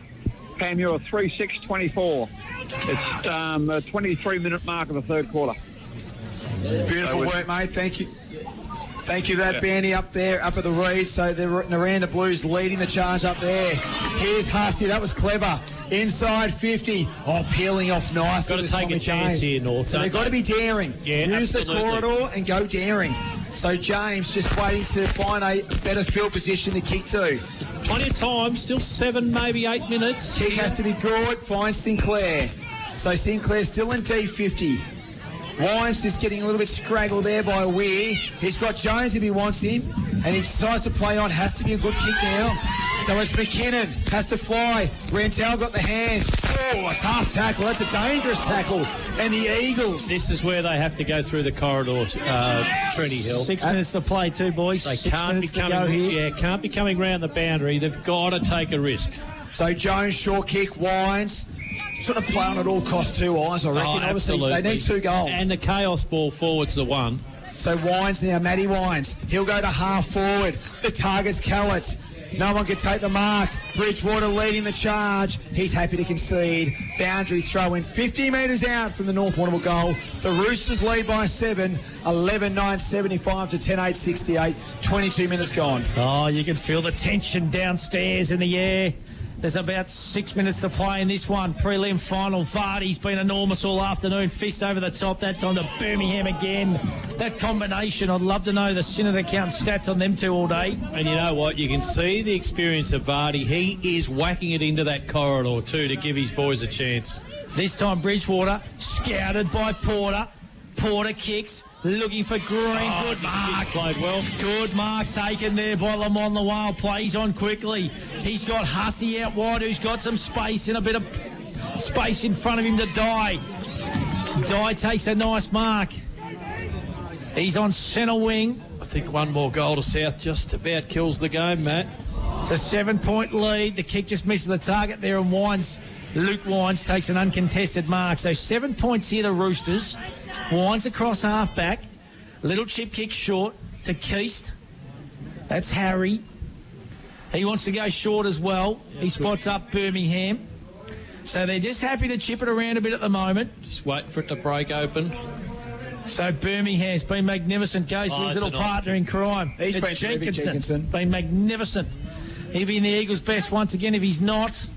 Panmure 3:6:24. It's a 23-minute mark of the third quarter. Beautiful work, mate. Thank you. Thank you, that Bandy up there, up at the reed. So the Naranda Blues leading the charge up there. Here's Hussey. That was clever. Inside 50. Oh, peeling off nicely. Got to take a chance here, North. So they've got to be daring. Yeah, Use absolutely. the corridor and go daring. So James just waiting to find a better field position to kick to. Plenty of time. Still 7, maybe 8 minutes. Kick has to be good. Find Sinclair. So Sinclair's still in D50. Wines just getting a little bit scraggled there by Weir. He's got Jones if he wants him. And he decides to play on. Has to be a good kick now. So it's McKinnon. Has to fly. Rantel got the hands. Oh, a tough tackle. That's a dangerous tackle. And the Eagles. This is where they have to go through the corridor, Trinity Hill. 6 minutes to play too, boys. They 6 can't be minutes to coming. go here. Yeah, can't be coming round the boundary. They've got to take a risk. So Jones, short kick, Wines. Sort of play on at all costs 2 eyes, I reckon. Obviously, absolutely. they need 2 goals. And the chaos ball forward's the one. So Wines now, Matty Wines. He'll go to half forward. The target's Callett. No one can take the mark. Bridgewater leading the charge. He's happy to concede. Boundary throw in 50 metres out from the North Warrnambool goal. The Roosters lead by 7. 11-9-75 to 10-8-68. 22 minutes gone. Oh, you can feel the tension downstairs in the air. There's about 6 minutes to play in this one. Prelim final. Vardy's been enormous all afternoon. Fist over the top. That time to Birmingham again. That combination, I'd love to know the Synod account stats on them two all day. And you know what? You can see the experience of Vardy. He is whacking it into that corridor too to give his boys a chance. This time Bridgewater, scouted by Porter. Porter kicks. looking for Green. Good mark. Played well. Good mark taken there by Lamont the Whale. Plays on quickly. He's got Hussey out wide, who's got some space and a bit of space in front of him to Die. Die takes a nice mark. He's on centre wing. I think one more goal to South just about kills the game, Matt. It's a 7-point lead. The kick just misses the target there, and Luke Wines takes an uncontested mark. So 7 points here, the Roosters. Wines across half-back. Little chip kick short to Keast. That's Harry. He wants to go short as well. He spots up Birmingham. So they're just happy to chip it around a bit at the moment. Just wait for it to break open. So Birmingham's been magnificent. Goes for his little partner in crime. He's been Jenkinson. Been magnificent. He'll be in the Eagles' best once again. If he's not,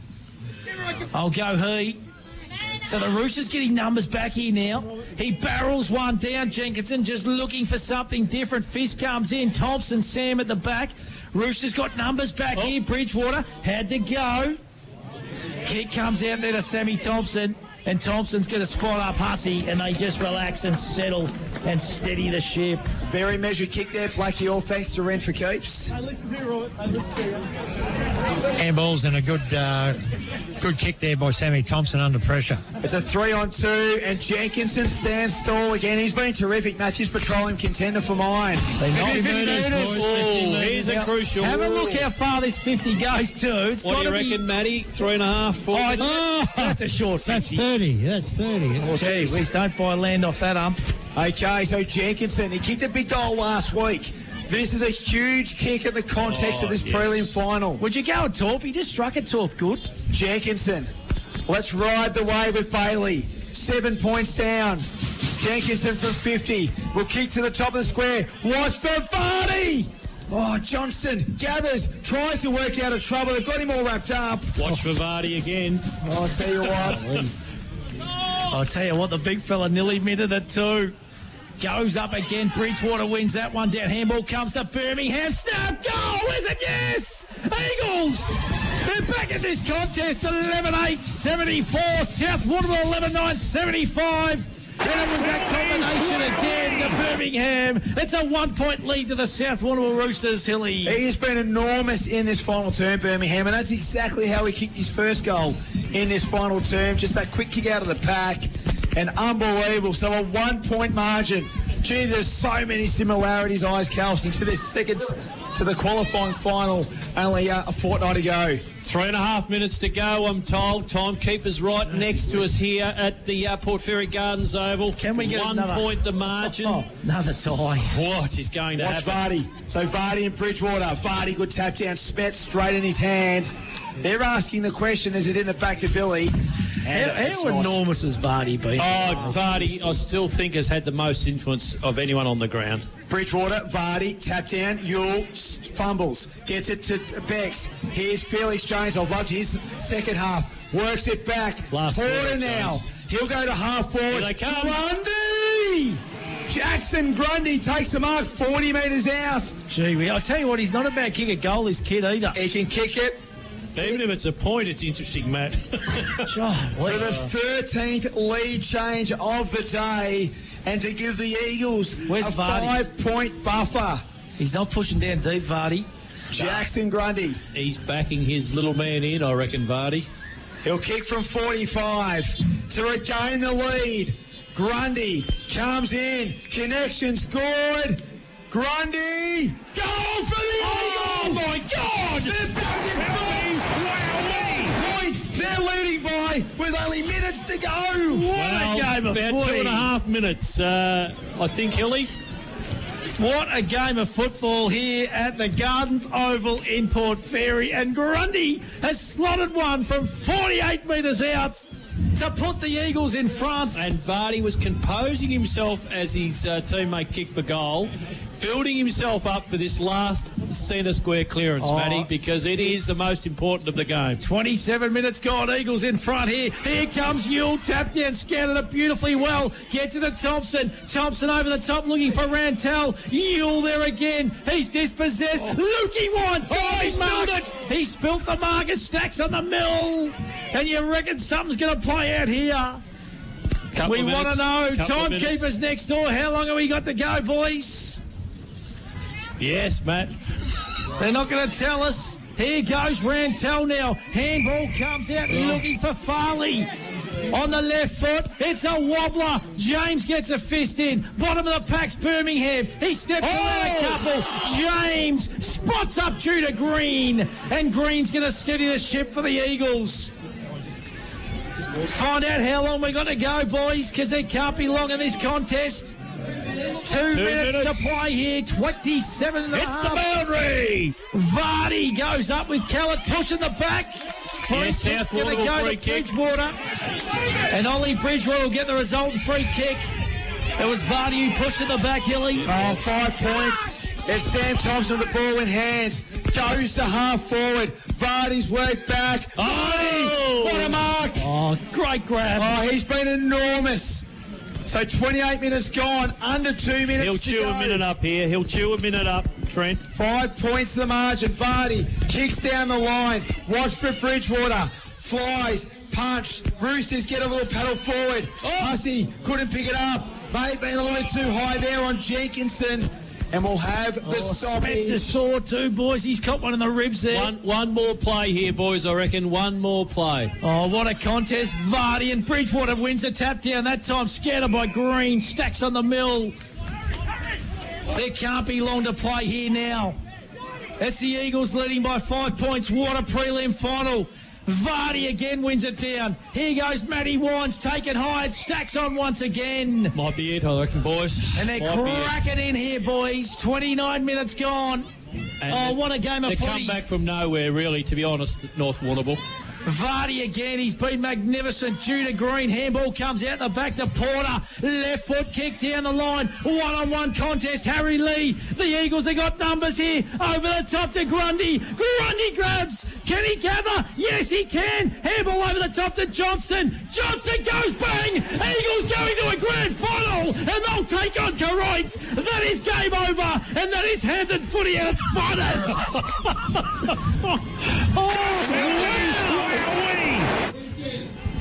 I'll go he. So the Roosters getting numbers back here now. He barrels one down. Jenkinson just looking for something different. Fisk comes in. Thompson, Sam at the back. Roosters got numbers back here. Bridgewater had to go. Kick comes out there to Sammy Thompson. And Thompson's going to spot up Hussey, and they just relax and settle and steady the ship. Very measured kick there, Blakey, all thanks to Ren for keeps. Handballs and a good kick there by Sammy Thompson under pressure. It's a 3-on-2, and Jenkinson stands tall again. He's been terrific. Matthews Petroleum contender for mine. 50 metres. Here's a crucial. Have a look how far this 50 goes to. It's what do you reckon, Matty? 3.5, 4? That's a short 50. That's 30. Oh, geez, we don't buy land off that ump. Okay, so Jenkinson, he kicked a big goal last week. This is a huge kick in the context of this prelim final. Would you go and Torp? He just struck at Torp good. Jenkinson, let's ride the wave with Bailey. 7 points down. Jenkinson from 50 will kick to the top of the square. Watch for Vardy. Oh, Johnston gathers, tries to work out of trouble. They've got him all wrapped up. Watch for Vardy again. Oh, I'll tell you what. I'll tell you what, the big fella nearly minted it too. Goes up again. Bridgewater wins that one down. Handball comes to Birmingham. Snap goal. Is it? Yes. Eagles. They're back in this contest. 11-8, 74. South Warrnambool 11-9, 75. And it was that combination again to Birmingham. It's a 1-point lead to the South Warrnambool Roosters, Hilly. He has been enormous in this final term, Birmingham, and that's exactly how he kicked his first goal in this final term. Just that quick kick out of the pack, and unbelievable. So a 1-point margin. Gee, there's so many similarities, Eyes Calston, to this second to the qualifying final. Only a fortnight to go. 3.5 minutes to go, I'm told. Timekeeper's right next to us here at the Port Fairy Gardens Oval. Can we get 1 another point the margin? Another tie. What is going to Watch happen? Vardy. So Vardy and Bridgewater. Vardy, good tap down. Smet straight in his hand. They're asking the question, is it in the back to Billy? How enormous has Vardy been? Oh, Vardy, I still think has had the most influence of anyone on the ground. Bridgewater, Vardy, tap down, Yule, fumbles, gets it to Bex. Here's Felix Jones. I've loved his second half. Works it back. Porter now. He'll go to half forward. Here they come. Grundy! Jackson Grundy takes the mark 40 metres out. Gee, I'll tell you what, he's not a bad kick at goal, this kid, either. He can kick it. Even if it's a point, it's interesting, Matt. For the 13th lead change of the day, and to give the Eagles a 5-point buffer. He's not pushing down deep, Vardy. Jackson Grundy. He's backing his little man in, I reckon, Vardy. He'll kick from 45 to regain the lead. Grundy comes in. Connection's good. Grundy. Goal for the Eagles! Oh, my God! They're back in front! Points they're leading by with only minutes to go. What a game of about footy. 2.5 minutes, I think, Hilly. What a game of football here at the Gardens Oval in Port Fairy. And Grundy has slotted one from 48 metres out to put the Eagles in front. And Vardy was composing himself as his teammate kicked for goal, building himself up for this last centre square clearance, Matty, because it is the most important of the game. 27 minutes gone, Eagles in front here. Here comes Yule, tapped down, scouted it beautifully well. Gets it to Thompson. Thompson over the top looking for Rantel. Yule there again. He's dispossessed. Lukey Wines. He spilled it. He spilt the marker. Stacks on the mill. And you reckon something's going to play out here? We want to know, timekeepers next door, how long have we got to go, boys? Yes, Matt. They're not going to tell us. Here goes Rantel now. Handball comes out looking for Farley. On the left foot, it's a wobbler. James gets a fist in. Bottom of the pack's Birmingham. He steps around a couple. James spots up Judah Green. And Green's going to steady the ship for the Eagles. Find out how long we got to go, boys, because it can't be long in this contest. Two minutes to play here, 27 and a half. Hit the boundary. Vardy goes up with Kellett pushing the back. Free kick's going to go to Bridgewater. And Ollie Bridgewater will get the resultant free kick. It was Vardy who pushed to the back, Hilly. 5 points. It's Sam Thompson with the ball in hand. Goes to half forward. Vardy's worked back. Oh! What a mark! Oh, great grab. Oh, he's been enormous. So 28 minutes gone, under 2 minutes He'll chew a minute up here. He'll chew a minute up, Trent. 5 points to the margin. Vardy kicks down the line. Watch for Bridgewater. Flies, punch. Roosters get a little paddle forward. Hussey couldn't pick it up. May have been a little bit too high there on Jenkinson. And we'll have the stoppage. Spencer saw too, boys. He's caught one in the ribs there. One more play here, boys, I reckon. One more play. Oh, what a contest. Vardy and Bridgewater wins a tap down. That time scattered by Green. Stacks on the mill. There can't be long to play here now. That's the Eagles leading by 5 points. What a prelim final. Vardy again wins it down. Here goes Matty Wines, taken high. It stacks on once again. Might be it, I reckon, boys. And they're cracking in here, boys. 29 minutes gone. And what a game of footy. They come back from nowhere, really, to be honest, North Warrnambool. Vardy again, he's been magnificent. Judah Green, handball comes out the back to Porter. Left foot kick down the line. One-on-one contest, Harry Lee. The Eagles have got numbers here. Over the top to Grundy. Grundy grabs. Can he gather? Yes, he can. Handball over the top to Johnston. Johnston goes bang. Eagles going to a grand final. And they'll take on Koroit. That is game over. And that is Hampden footy at its finest.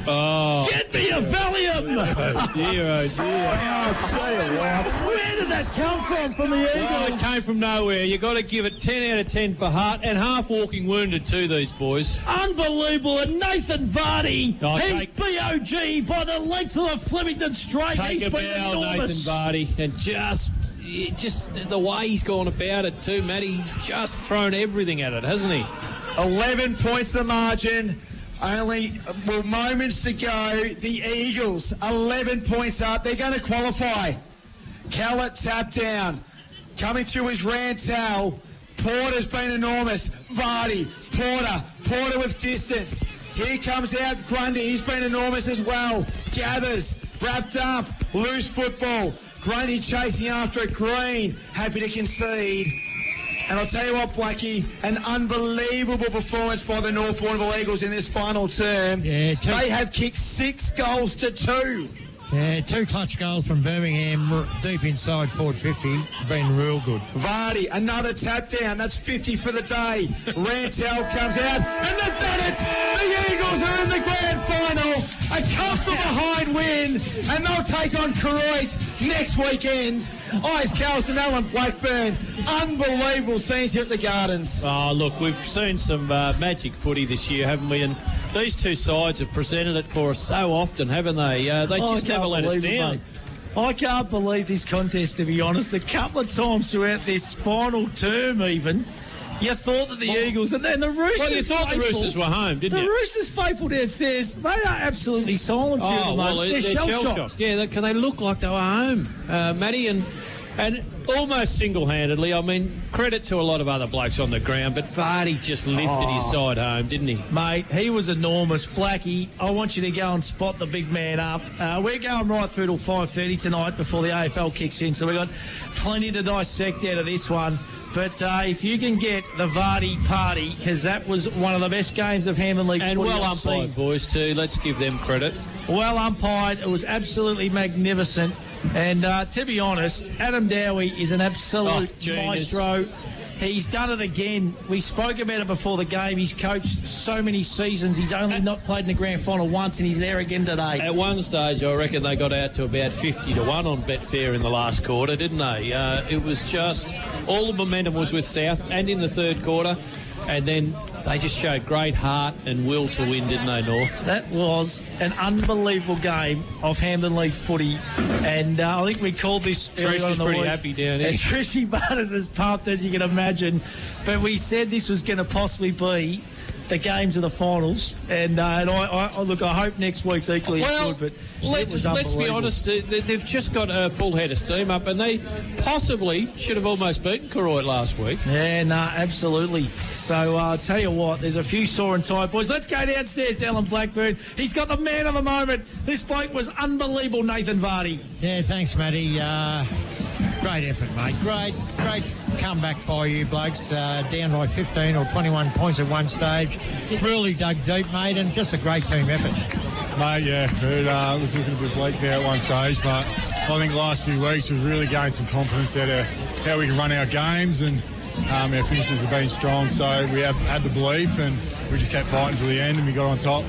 Oh. Get me a Valium! Oh, dear. I'll tell you what. Where did that come from the Eagles? Oh, it came from nowhere. You've got to give it 10 out of 10 for Hart, and half walking wounded too, these boys. Unbelievable. And Nathan Vardy, he's B.O.G. by the length of the Flemington Straight. Take a bow, Nathan Vardy, and just the way he's gone about it too, Matty. He's just thrown everything at it, hasn't he? 11 points the margin. Only moments to go. The Eagles, 11 points up. They're going to qualify. Kellett tap down. Coming through his Rantel. Porter's been enormous. Vardy, Porter with distance. Here comes out Grundy. He's been enormous as well. Gathers, wrapped up, loose football. Grundy chasing after it. Green, happy to concede. And I'll tell you what, Blackie, an unbelievable performance by the North Warrnambool Eagles in this final term. Yeah, they have kicked 6 goals to 2. Yeah, 2 clutch goals from Birmingham, deep inside forward 50. Been real good. Vardy, another tap down. That's 50 for the day. Rantel comes out, and they've done it! The Eagles are in the grand final. A come-from-behind win, and they'll take on Koroit next weekend. Eyes Carlson, Allen Blackburn. Unbelievable scenes here at the Gardens. Oh, look, we've seen some magic footy this year, haven't we? And these two sides have presented it for us so often, haven't they? They just never let us down. I can't believe this contest, to be honest. A couple of times throughout this final term even, you thought that the Eagles and then the Roosters. Well, you thought the Roosters were home, didn't you? The Roosters faithful downstairs, they are absolutely silent here at the moment. They're shell-shocked. Yeah, because they look like they were home, Matty, and almost single-handedly. I mean, credit to a lot of other blokes on the ground, but Vardy just lifted his side home, didn't he? Mate, he was enormous. Blackie, I want you to go and spot the big man up. We're going right through till 5:30 tonight before the AFL kicks in, so we've got plenty to dissect out of this one. But if you can get the Vardy party, because that was one of the best games of Hampden League and footy well I've umpired, seen. boys, too. Let's give them credit. Well umpired. It was absolutely magnificent. And to be honest, Adam Dowie is an absolute genius. maestro. He's done it again. We spoke about it before the game. He's coached so many seasons. He's only not played in the grand final once, and he's there again today. At one stage, I reckon they got out to about 50-1 on Betfair in the last quarter, didn't they? It was just all the momentum was with South, and in the third quarter, and then they just showed great heart and will to win, didn't they, North? That was an unbelievable game of Hampden League footy, and I think we called this early on in the pretty week. happy down here. And Trishy Butters is pumped, as you can imagine, but we said this was going to possibly be the games of the finals, and I look, I hope next week's equally as good, but it was let's be unbelievable. honest, they've just got a full head of steam up, and they possibly should have almost beaten Koroit last week. Yeah, no, absolutely. So I'll tell you what, there's a few sore and tired boys. Let's go downstairs, Alan Blackburn. He's got the man of the moment. This bloke was unbelievable, Nathan Vardy. Yeah, thanks, Matty. Great effort, mate. Great comeback by you blokes. Down by 15 or 21 points at one stage. Really dug deep, mate, and just a great team effort. Mate, yeah, it was looking a bit bleak there at one stage, but I think the last few weeks we've really gained some confidence out of how we can run our games, and our finishes have been strong, so we have had the belief, and we just kept fighting to the end, and we got on top.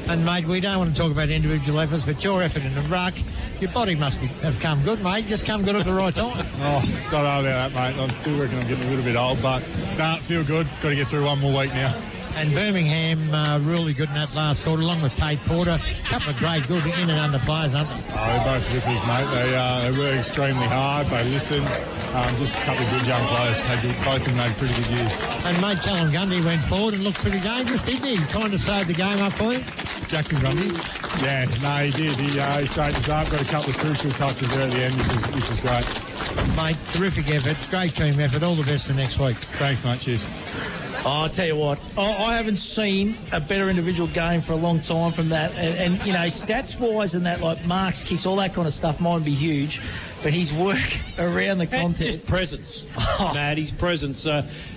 And, mate, we don't want to talk about individual efforts, but your effort in the ruck, your body must have come good, mate. Just come good at the right time. Oh, don't know about that, mate. I'm still reckon I'm getting a little bit old, but no, feel good. Got to get through one more week now. And Birmingham really good in that last quarter, along with Tate Porter. A couple of great good in and under players, aren't they? Oh, they're both rippers, mate. They work extremely hard. They listen. Just a couple of good young players. Both of them made pretty good years. And mate, Callum Gundy went forward and looked pretty dangerous, didn't he? Kind of saved the game up for you. Jackson Gundy? Yeah, no, he did. He straightened us up. Got a couple of crucial touches there at the end, which was great. Mate, terrific effort. Great team effort. All the best for next week. Thanks, mate. Cheers. I'll tell you what, I haven't seen a better individual game for a long time from that. And you know, stats-wise and that, like marks, kicks, all that kind of stuff might be huge, but his work around the contest... Just presence, Matt, his presence.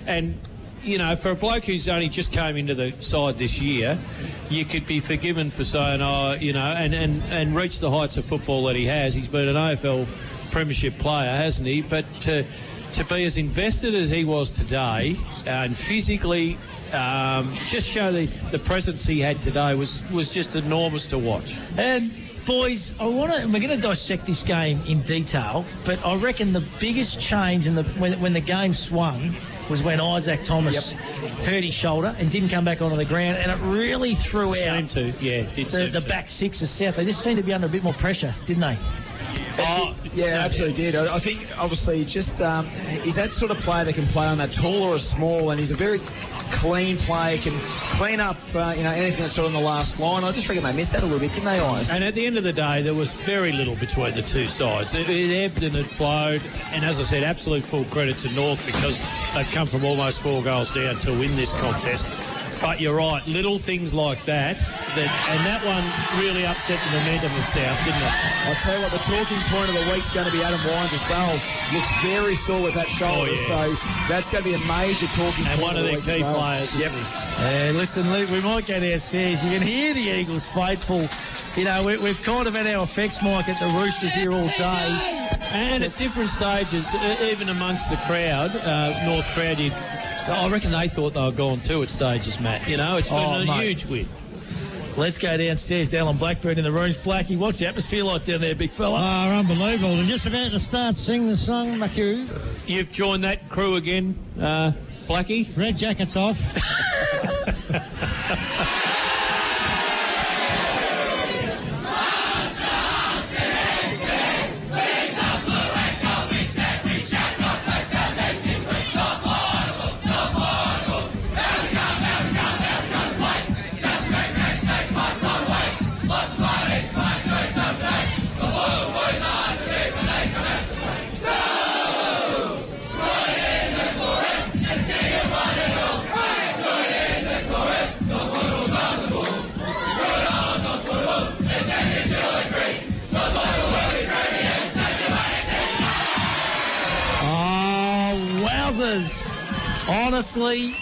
And, you know, for a bloke who's only just came into the side this year, you could be forgiven for saying, and reach the heights of football that he has. He's been an AFL premiership player, hasn't he? But... to be as invested as he was today and physically just show the presence he had today was just enormous to watch. And boys, we're going to dissect this game in detail, but I reckon the biggest change when the game swung was when Isaac Thomas hurt his shoulder and didn't come back onto the ground, and it really threw out the back six of South. They just seemed to be under a bit more pressure, didn't they? Yeah, absolutely did. I think, obviously, just he's that sort of player that can play on that tall or a small, and he's a very clean player, can clean up anything that's sort of on the last line. I just reckon they missed that a little bit, didn't they, Ice? And at the end of the day, there was very little between the two sides. It ebbed and it flowed, and as I said, absolute full credit to North because they've come from almost 4 goals down to win this contest. But you're right, little things like that and that one really upset the momentum of South, didn't it? I'll tell you what, the talking point of the week's going to be Adam Wines as well. Looks very sore with that shoulder, so that's going to be a major talking point. And one of their key players, isn't he? Listen, Luke, we might go downstairs. You can hear the Eagles faithful. You know, we've kind of had our effects mic at the Roosters here all day. And at different stages, even amongst the crowd, North crowd, I reckon they thought they were gone too at stages, Matt. You know, it's been a huge win. Let's go downstairs, Alan Blackburn in the rooms. Blackie, what's the atmosphere like down there, big fella? Oh, unbelievable. They're just about to start singing the song, Matthew. You've joined that crew again, Blackie? Red jackets off. Honestly,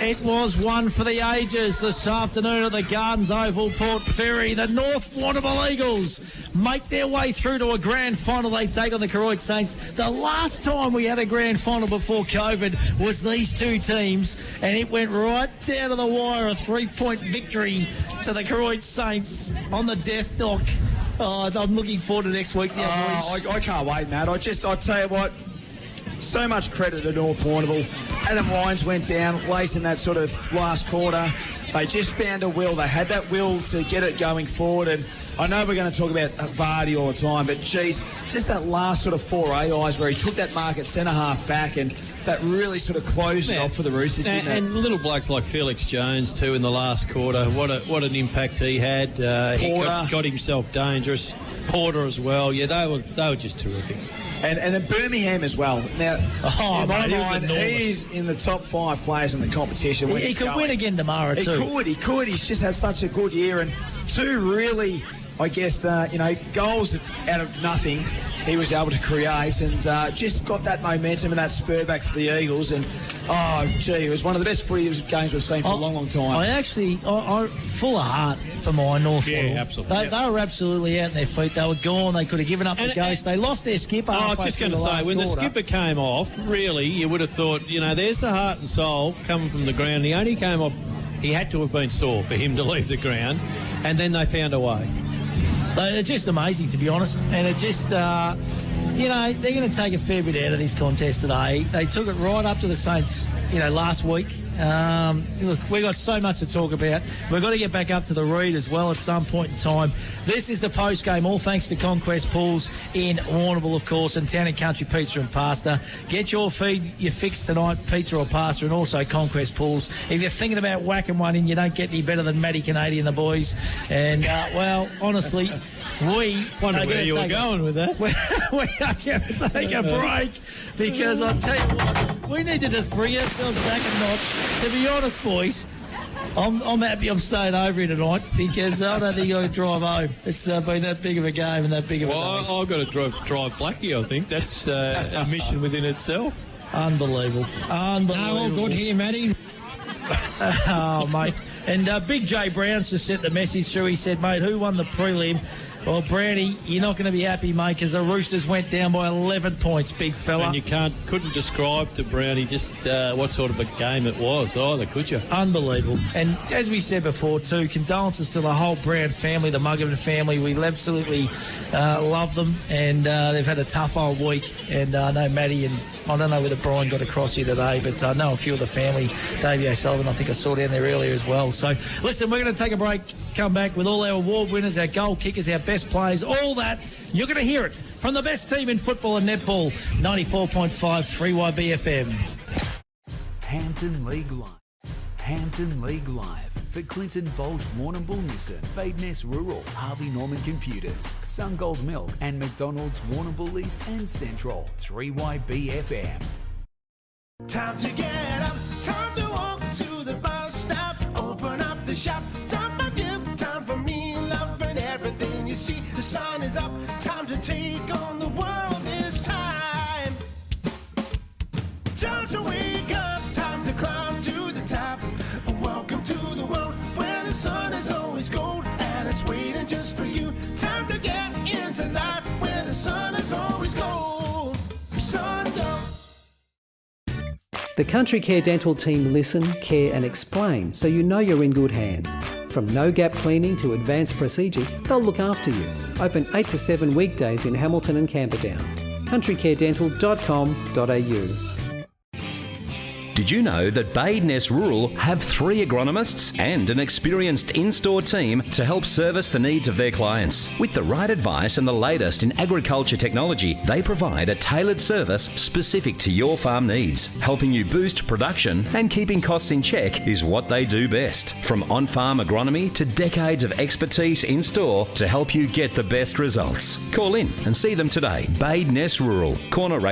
It was one for the ages this afternoon at the Gardens Oval, Port Fairy. The North Warrnambool Eagles make their way through to a grand final. They take on the Koroit Saints. The last time we had a grand final before COVID was these two teams, and it went right down to the wire. A 3-point victory to the Koroit Saints on the death knock. Oh, I'm looking forward to next week now, boys. I can't wait, Matt. I'll tell you what, so much credit to North Warrnambool. Adam Wines went down late in that sort of last quarter. They just found a will. They had that will to get it going forward. And I know we're going to talk about Vardy all the time, but geez, just that last sort of 4 AIs where he took that mark at centre half back, and that really sort of closed it off for the Roosters, didn't it? And little blokes like Felix Jones too in the last quarter. What an impact he had. He got himself dangerous. Porter as well. Yeah, they were just terrific. And in Birmingham as well. Now, in my mind, he's in the top 5 players in the competition. He could win again tomorrow too. He could. He's just had such a good year, and 2 really, I guess, goals out of nothing he was able to create, and just got that momentum and that spur back for the Eagles. And it was one of the best footy games we've seen for a long, long time. I full of heart for my North. Yeah, absolutely. They were absolutely out on their feet. They were gone. They could have given up the ghost. They lost their skipper. I was just going to say, when the skipper came off, really, you would have thought, there's the heart and soul coming from the ground. He only came off. He had to have been sore for him to leave the ground, and then they found a way. They're just amazing, to be honest. And it just, they're going to take a fair bit out of this contest today. They took it right up to the Saints, last week. Look, we've got so much to talk about. We've got to get back up to the Reed as well at some point in time. This is the post-game, all thanks to Conquest Pools in Warrnambool, of course, and Town and Country Pizza and Pasta. Get your fix tonight, pizza or pasta, and also Conquest Pools. If you're thinking about whacking one in, you don't get any better than Matty Canadian, the boys. And, honestly, we wonder where you were going with that. We are going to take a break because I'll tell you what, we need to just bring ourselves back a notch. To be honest, boys, I'm happy I'm staying over here tonight because I don't think I can drive home. It's been that big of a game and that big of a day. I've got to drive Blackie, I think. That's a mission within itself. Unbelievable. All good here, Matty. Oh, mate. And Big J Brown's just sent the message through. He said, mate, who won the prelim? Well, Brownie, you're not going to be happy, mate, because the Roosters went down by 11 points, big fella. And you couldn't describe to Brownie just what sort of a game it was either, could you? Unbelievable. And as we said before, too, condolences to the whole Brown family, the Muggerman family. We absolutely love them, and they've had a tough old week. And I know Matty and I don't know whether Brian got across here today, but I know a few of the family. Davey O'Sullivan, I think I saw down there earlier as well. So, listen, we're going to take a break, come back with all our award winners, our goal kickers, our best players, all that. You're going to hear it from the best team in football and netball, 94.5 3YB FM. Hampden League Live. Hampden League Live for Clinton Bolsh Warrnambool Nissan, Badeness Rural, Harvey Norman Computers, SunGold Milk and McDonald's Warrnambool East and Central, 3YB FM. Time to get up, time to walk to the bus stop, open up the shop, time for you, time for me, loving everything you see. The sun is up, time to take on the world this time. Time to wake up, time to climb to the top. Welcome to the world where the sun is always gold and it's waiting just for you. Time to get into life where the sun is always gold. Sun don't. The Country Care Dental team listen, care and explain so you know you're in good hands. From no-gap cleaning to advanced procedures, they'll look after you. Open 8 to 7 weekdays in Hamilton and Camperdown. countrycaredental.com.au. Did you know that Badeness Rural have 3 agronomists and an experienced in-store team to help service the needs of their clients? With the right advice and the latest in agriculture technology, they provide a tailored service specific to your farm needs. Helping you boost production and keeping costs in check is what they do best. From on-farm agronomy to decades of expertise in-store to help you get the best results. Call in and see them today. Badeness Rural, Corner Raglan